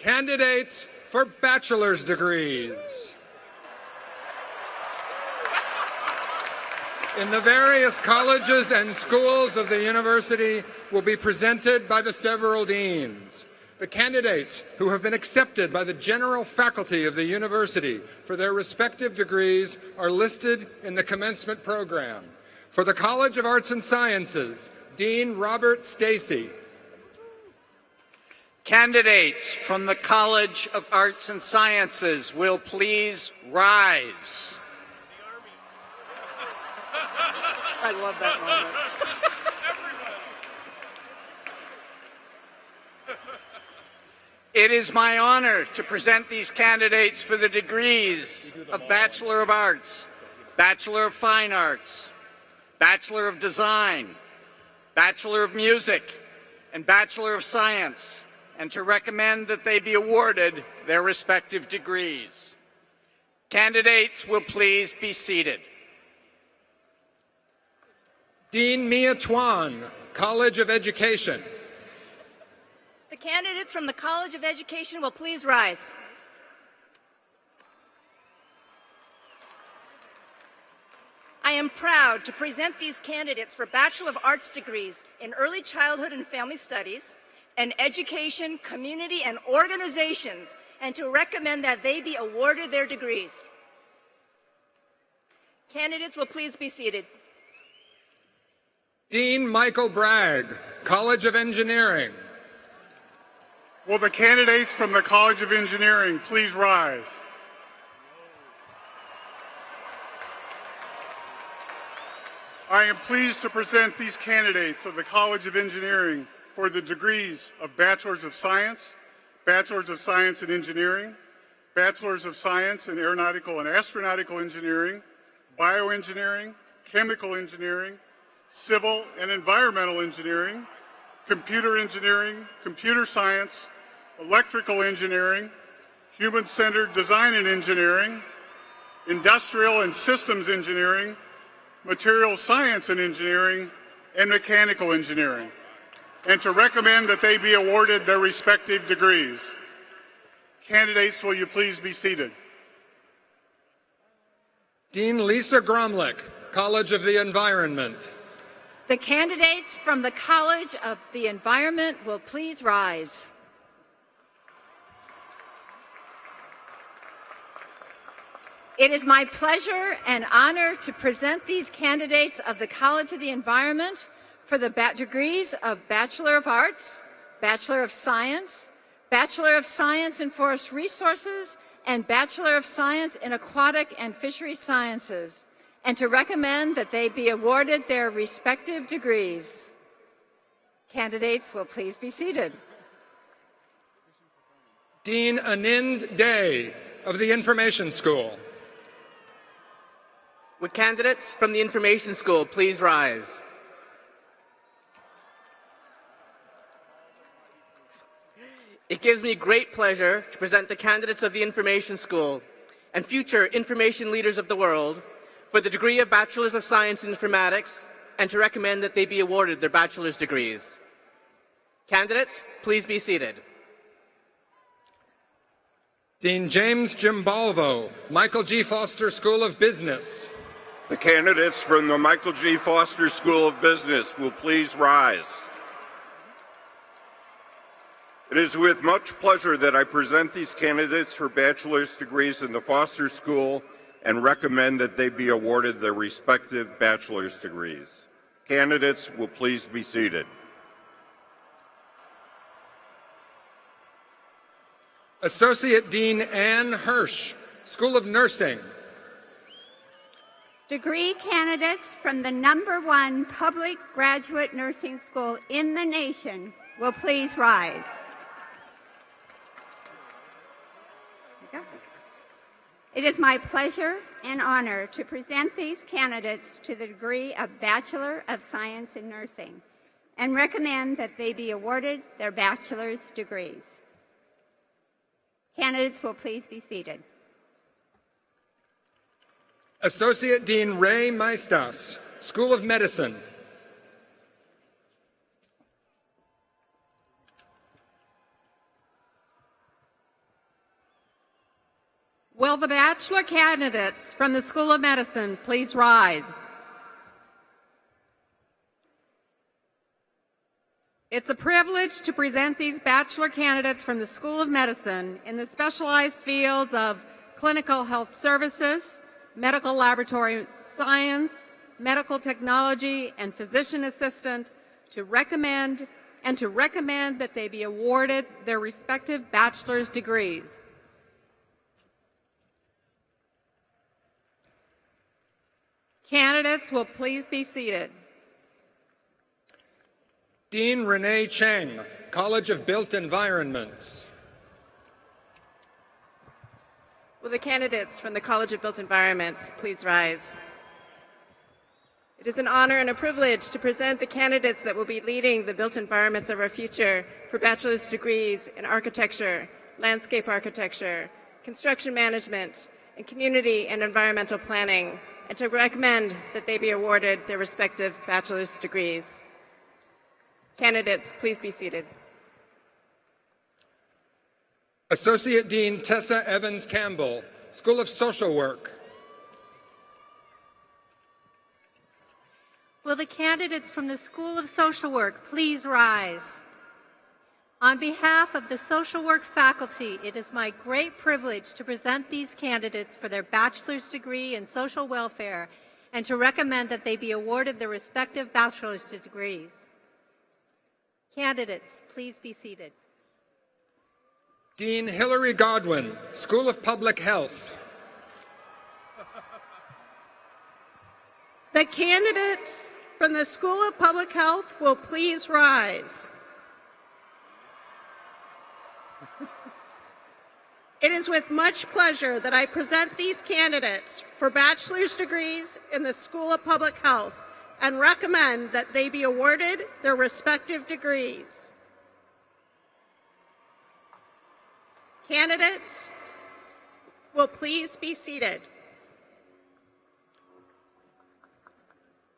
S2: Candidates for bachelor's degrees. In the various colleges and schools of the university will be presented by the several deans. The candidates who have been accepted by the general faculty of the university for their respective degrees are listed in the commencement program. For the College of Arts and Sciences, Dean Robert Stacy.
S8: Candidates from the College of Arts and Sciences will please rise. I love that moment. It is my honor to present these candidates for the degrees of Bachelor of Arts, Bachelor of Fine Arts, Bachelor of Design, Bachelor of Music, and Bachelor of Science, and to recommend that they be awarded their respective degrees. Candidates will please be seated.
S2: Dean Mia Tuan, College of Education.
S22: The candidates from the College of Education will please rise. I am proud to present these candidates for Bachelor of Arts degrees in Early Childhood and Family Studies, and Education, Community, and Organizations, and to recommend that they be awarded their degrees. Candidates will please be seated.
S2: Dean Michael Bragg, College of Engineering.
S23: Will the candidates from the College of Engineering please rise? I am pleased to present these candidates of the College of Engineering for the degrees of Bachelors of Science, Bachelors of Science in Engineering, Bachelors of Science in Aeronautical and Astronautical Engineering, Bioengineering, Chemical Engineering, Civil and Environmental Engineering, Computer Engineering, Computer Science, Electrical Engineering, Human-Centered Design and Engineering, Industrial and Systems Engineering, Material Science and Engineering, and Mechanical Engineering, and to recommend that they be awarded their respective degrees. Candidates, will you please be seated?
S2: Dean Lisa Gromlich, College of the Environment.
S22: The candidates from the College of the Environment will please rise. It is my pleasure and honor to present these candidates of the College of the Environment for the degrees of Bachelor of Arts, Bachelor of Science, Bachelor of Science in Forest Resources, and Bachelor of Science in Aquatic and Fishery Sciences, and to recommend that they be awarded their respective degrees. Candidates will please be seated.
S2: Dean Anind Day of the Information School.
S24: Would candidates from the Information School please rise? It gives me great pleasure to present the candidates of the Information School and future information leaders of the world for the degree of Bachelors of Science in Informatics, and to recommend that they be awarded their bachelor's degrees. Candidates, please be seated.
S2: Dean James Gimbalvo, Michael G. Foster School of Business.
S25: The candidates from the Michael G. Foster School of Business will please rise. It is with much pleasure that I present these candidates for bachelor's degrees in the Foster School and recommend that they be awarded their respective bachelor's degrees. Candidates will please be seated.
S2: Associate Dean Ann Hirsch, School of Nursing.
S26: Degree candidates from the #1 public graduate nursing school in the nation will please rise. It is my pleasure and honor to present these candidates to the degree of Bachelor of Science in Nursing and recommend that they be awarded their bachelor's degrees. Candidates will please be seated.
S2: Associate Dean Ray Maestas, School of Medicine.
S17: Will the bachelor candidates from the School of Medicine please rise? It's a privilege to present these bachelor candidates from the School of Medicine in the specialized fields of clinical health services, medical laboratory science, medical technology, and physician assistant to recommend that they be awarded their respective bachelor's degrees. Candidates will please be seated.
S2: Dean Renee Cheng, College of Built Environments.
S7: Will the candidates from the College of Built Environments please rise? It is an honor and a privilege to present the candidates that will be leading the built environments of our future for bachelor's degrees in architecture, landscape architecture, construction management, and community and environmental planning, and to recommend that they be awarded their respective bachelor's degrees. Candidates, please be seated.
S2: Associate Dean Tessa Evans Campbell, School of Social Work.
S10: Will the candidates from the School of Social Work please rise? On behalf of the social work faculty, it is my great privilege to present these candidates for their bachelor's degree in social welfare and to recommend that they be awarded their respective bachelor's degrees. Candidates, please be seated.
S2: Dean Hillary Godwin, School of Public Health.
S11: The candidates from the School of Public Health will please rise. It is with much pleasure that I present these candidates for bachelor's degrees in the School of Public Health and recommend that they be awarded their respective degrees. Candidates will please be seated.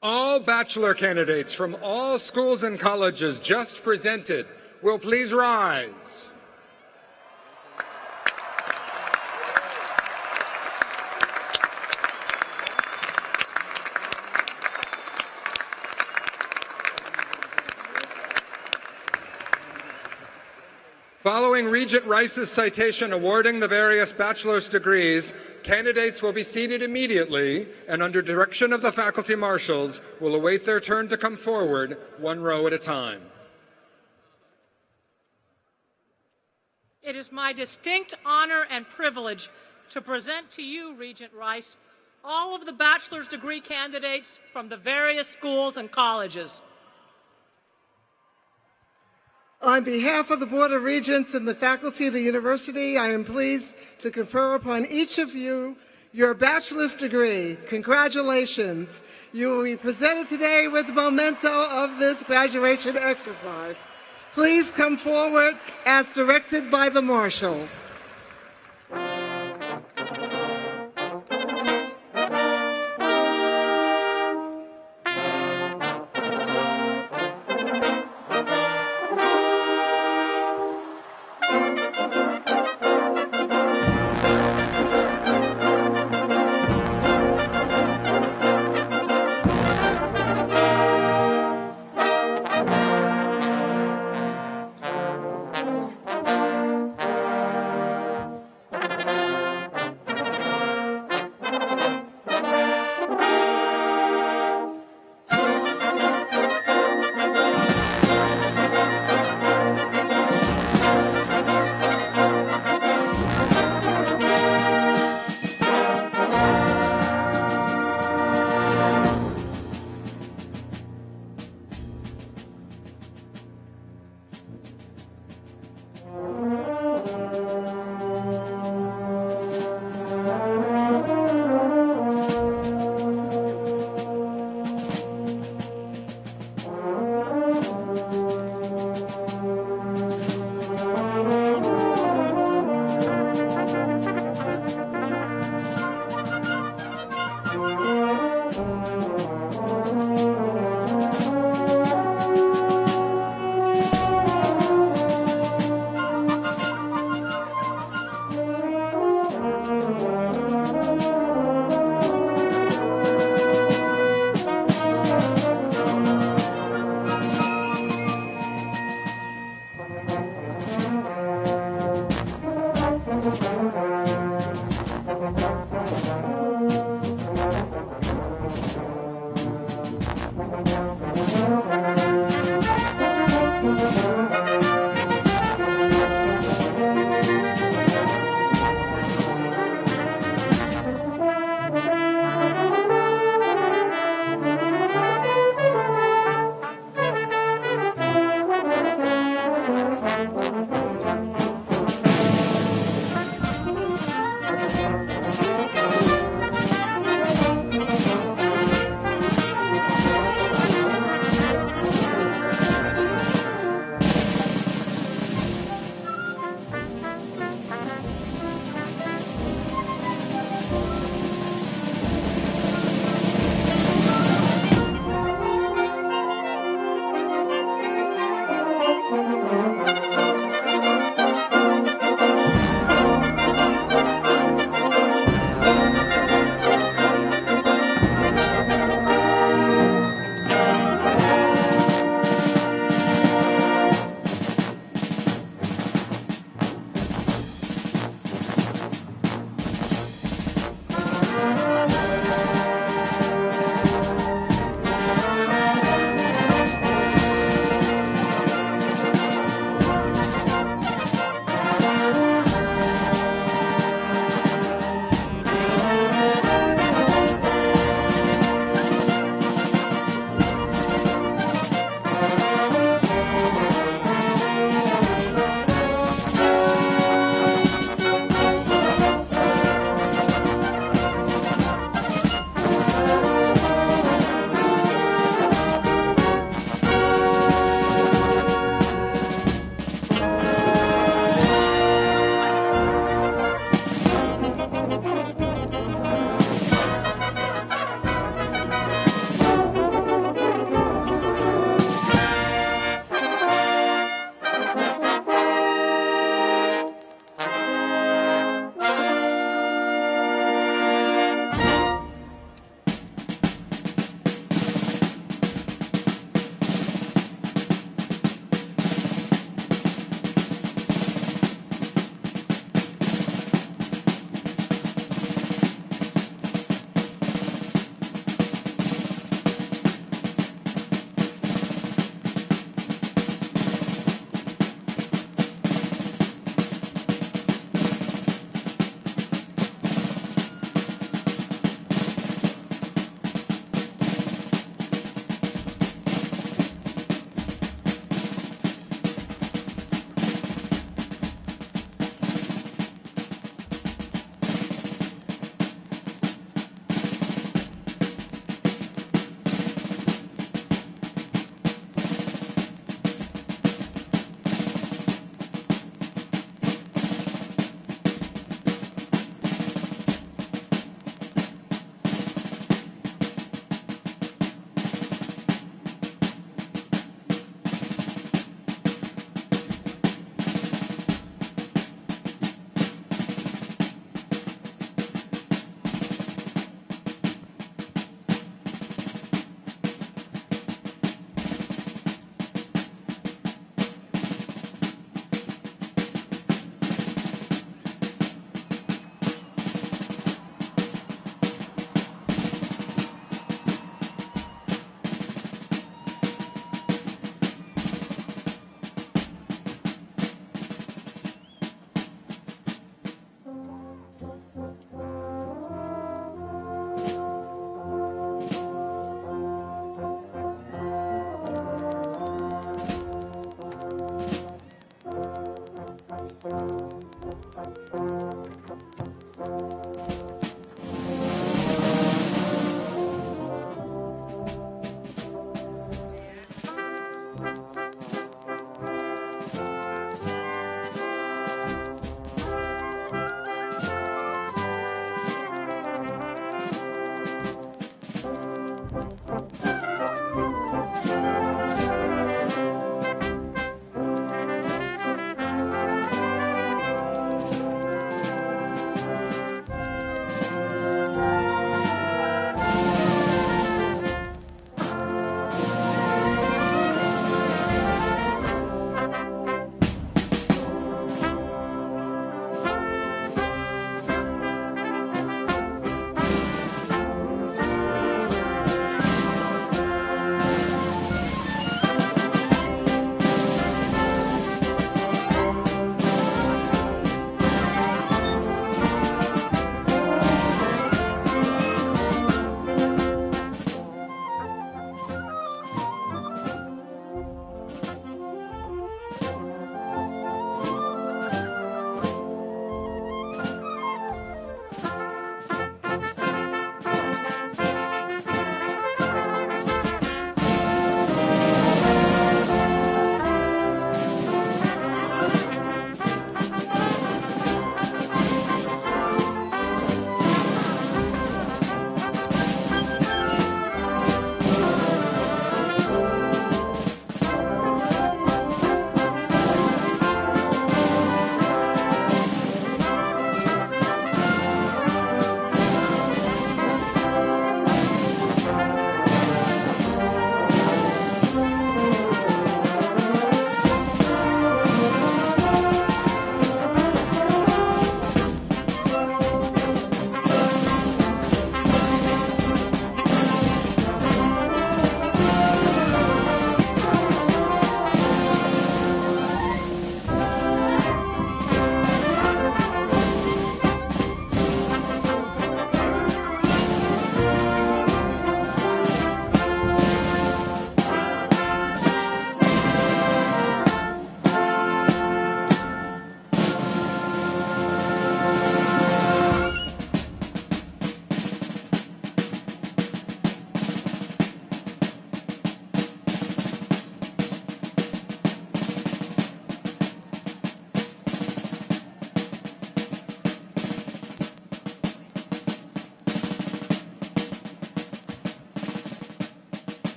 S2: All bachelor candidates from all schools and colleges just presented will please rise. Following Regent Rice's citation awarding the various bachelor's degrees, candidates will be seated immediately and under direction of the faculty marshals will await their turn to come forward one row at a time.
S13: It is my distinct honor and privilege to present to you, Regent Rice, all of the bachelor's degree candidates from the various schools and colleges.
S4: On behalf of the Board of Regents and the faculty of the university, I am pleased to confer upon each of you your bachelor's degree. Congratulations. You will be presented today with the memento of this graduation exercise. Please come forward as directed by the marshals.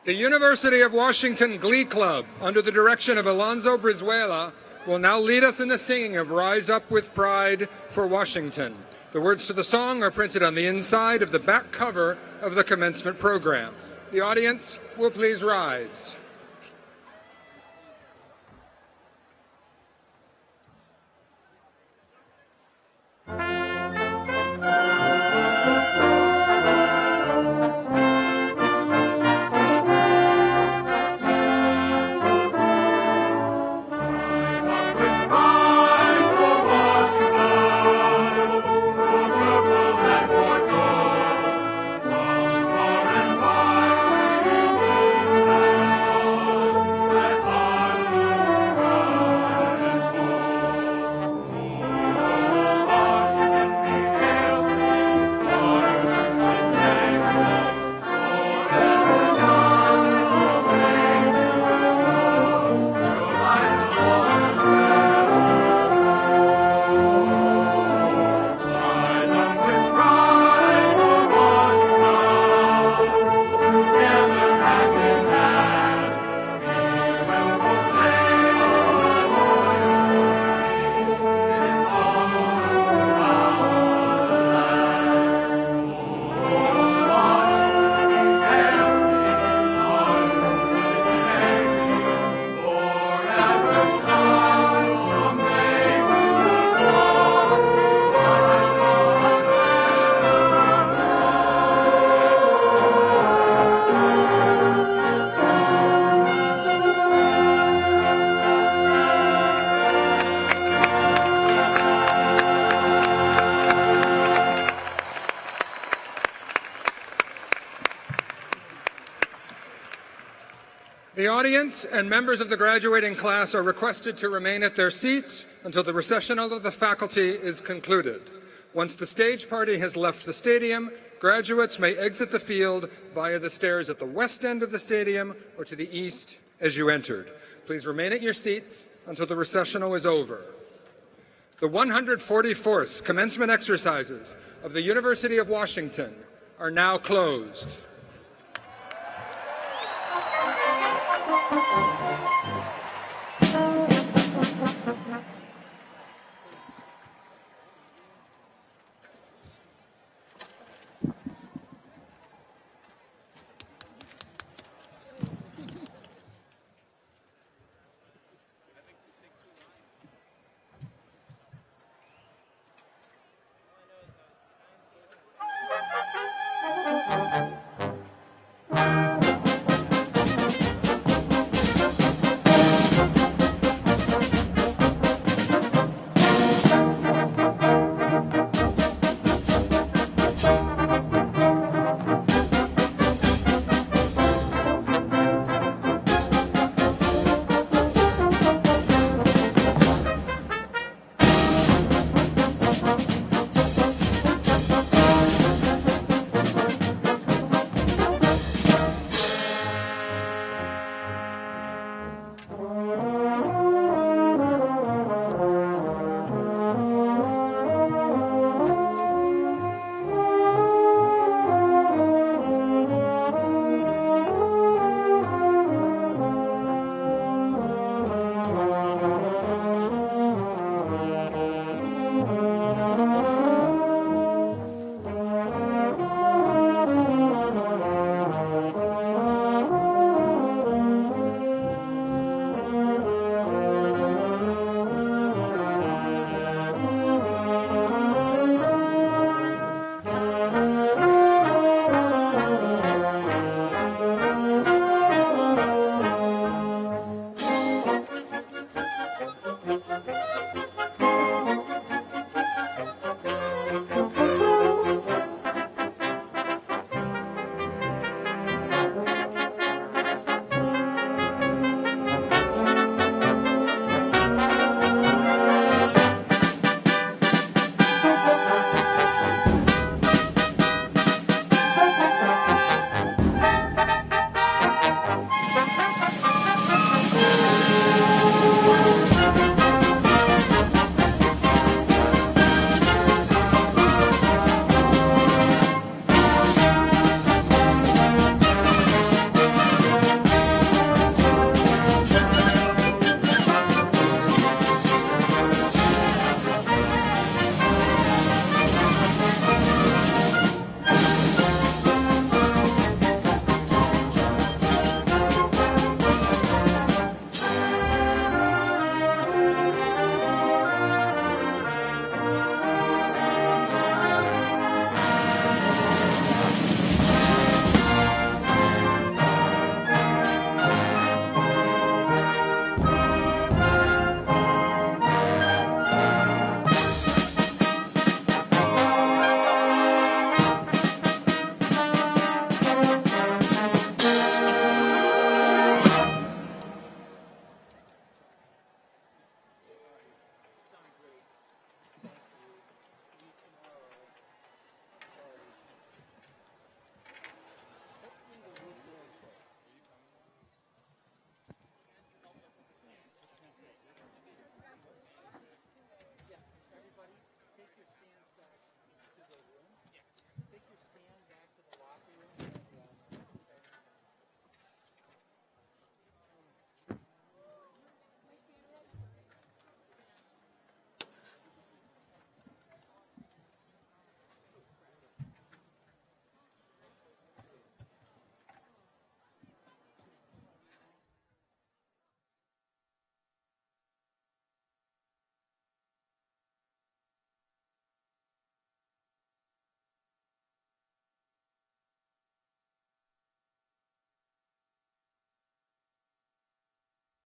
S2: The University of Washington Glee Club, under the direction of Alonzo Brizuela, will now lead us in the singing of Rise Up with Pride for Washington. The words to the song are printed on the inside of the back cover of the commencement program. The audience will please rise. The audience and members of the graduating class are requested to remain at their seats until the recessional of the faculty is concluded. Once the stage party has left the stadium, graduates may exit the field via the stairs at the west end of the stadium or to the east as you entered. Please remain at your seats until the recessional is over. The 144th Commencement Exercises of the University of Washington are now closed.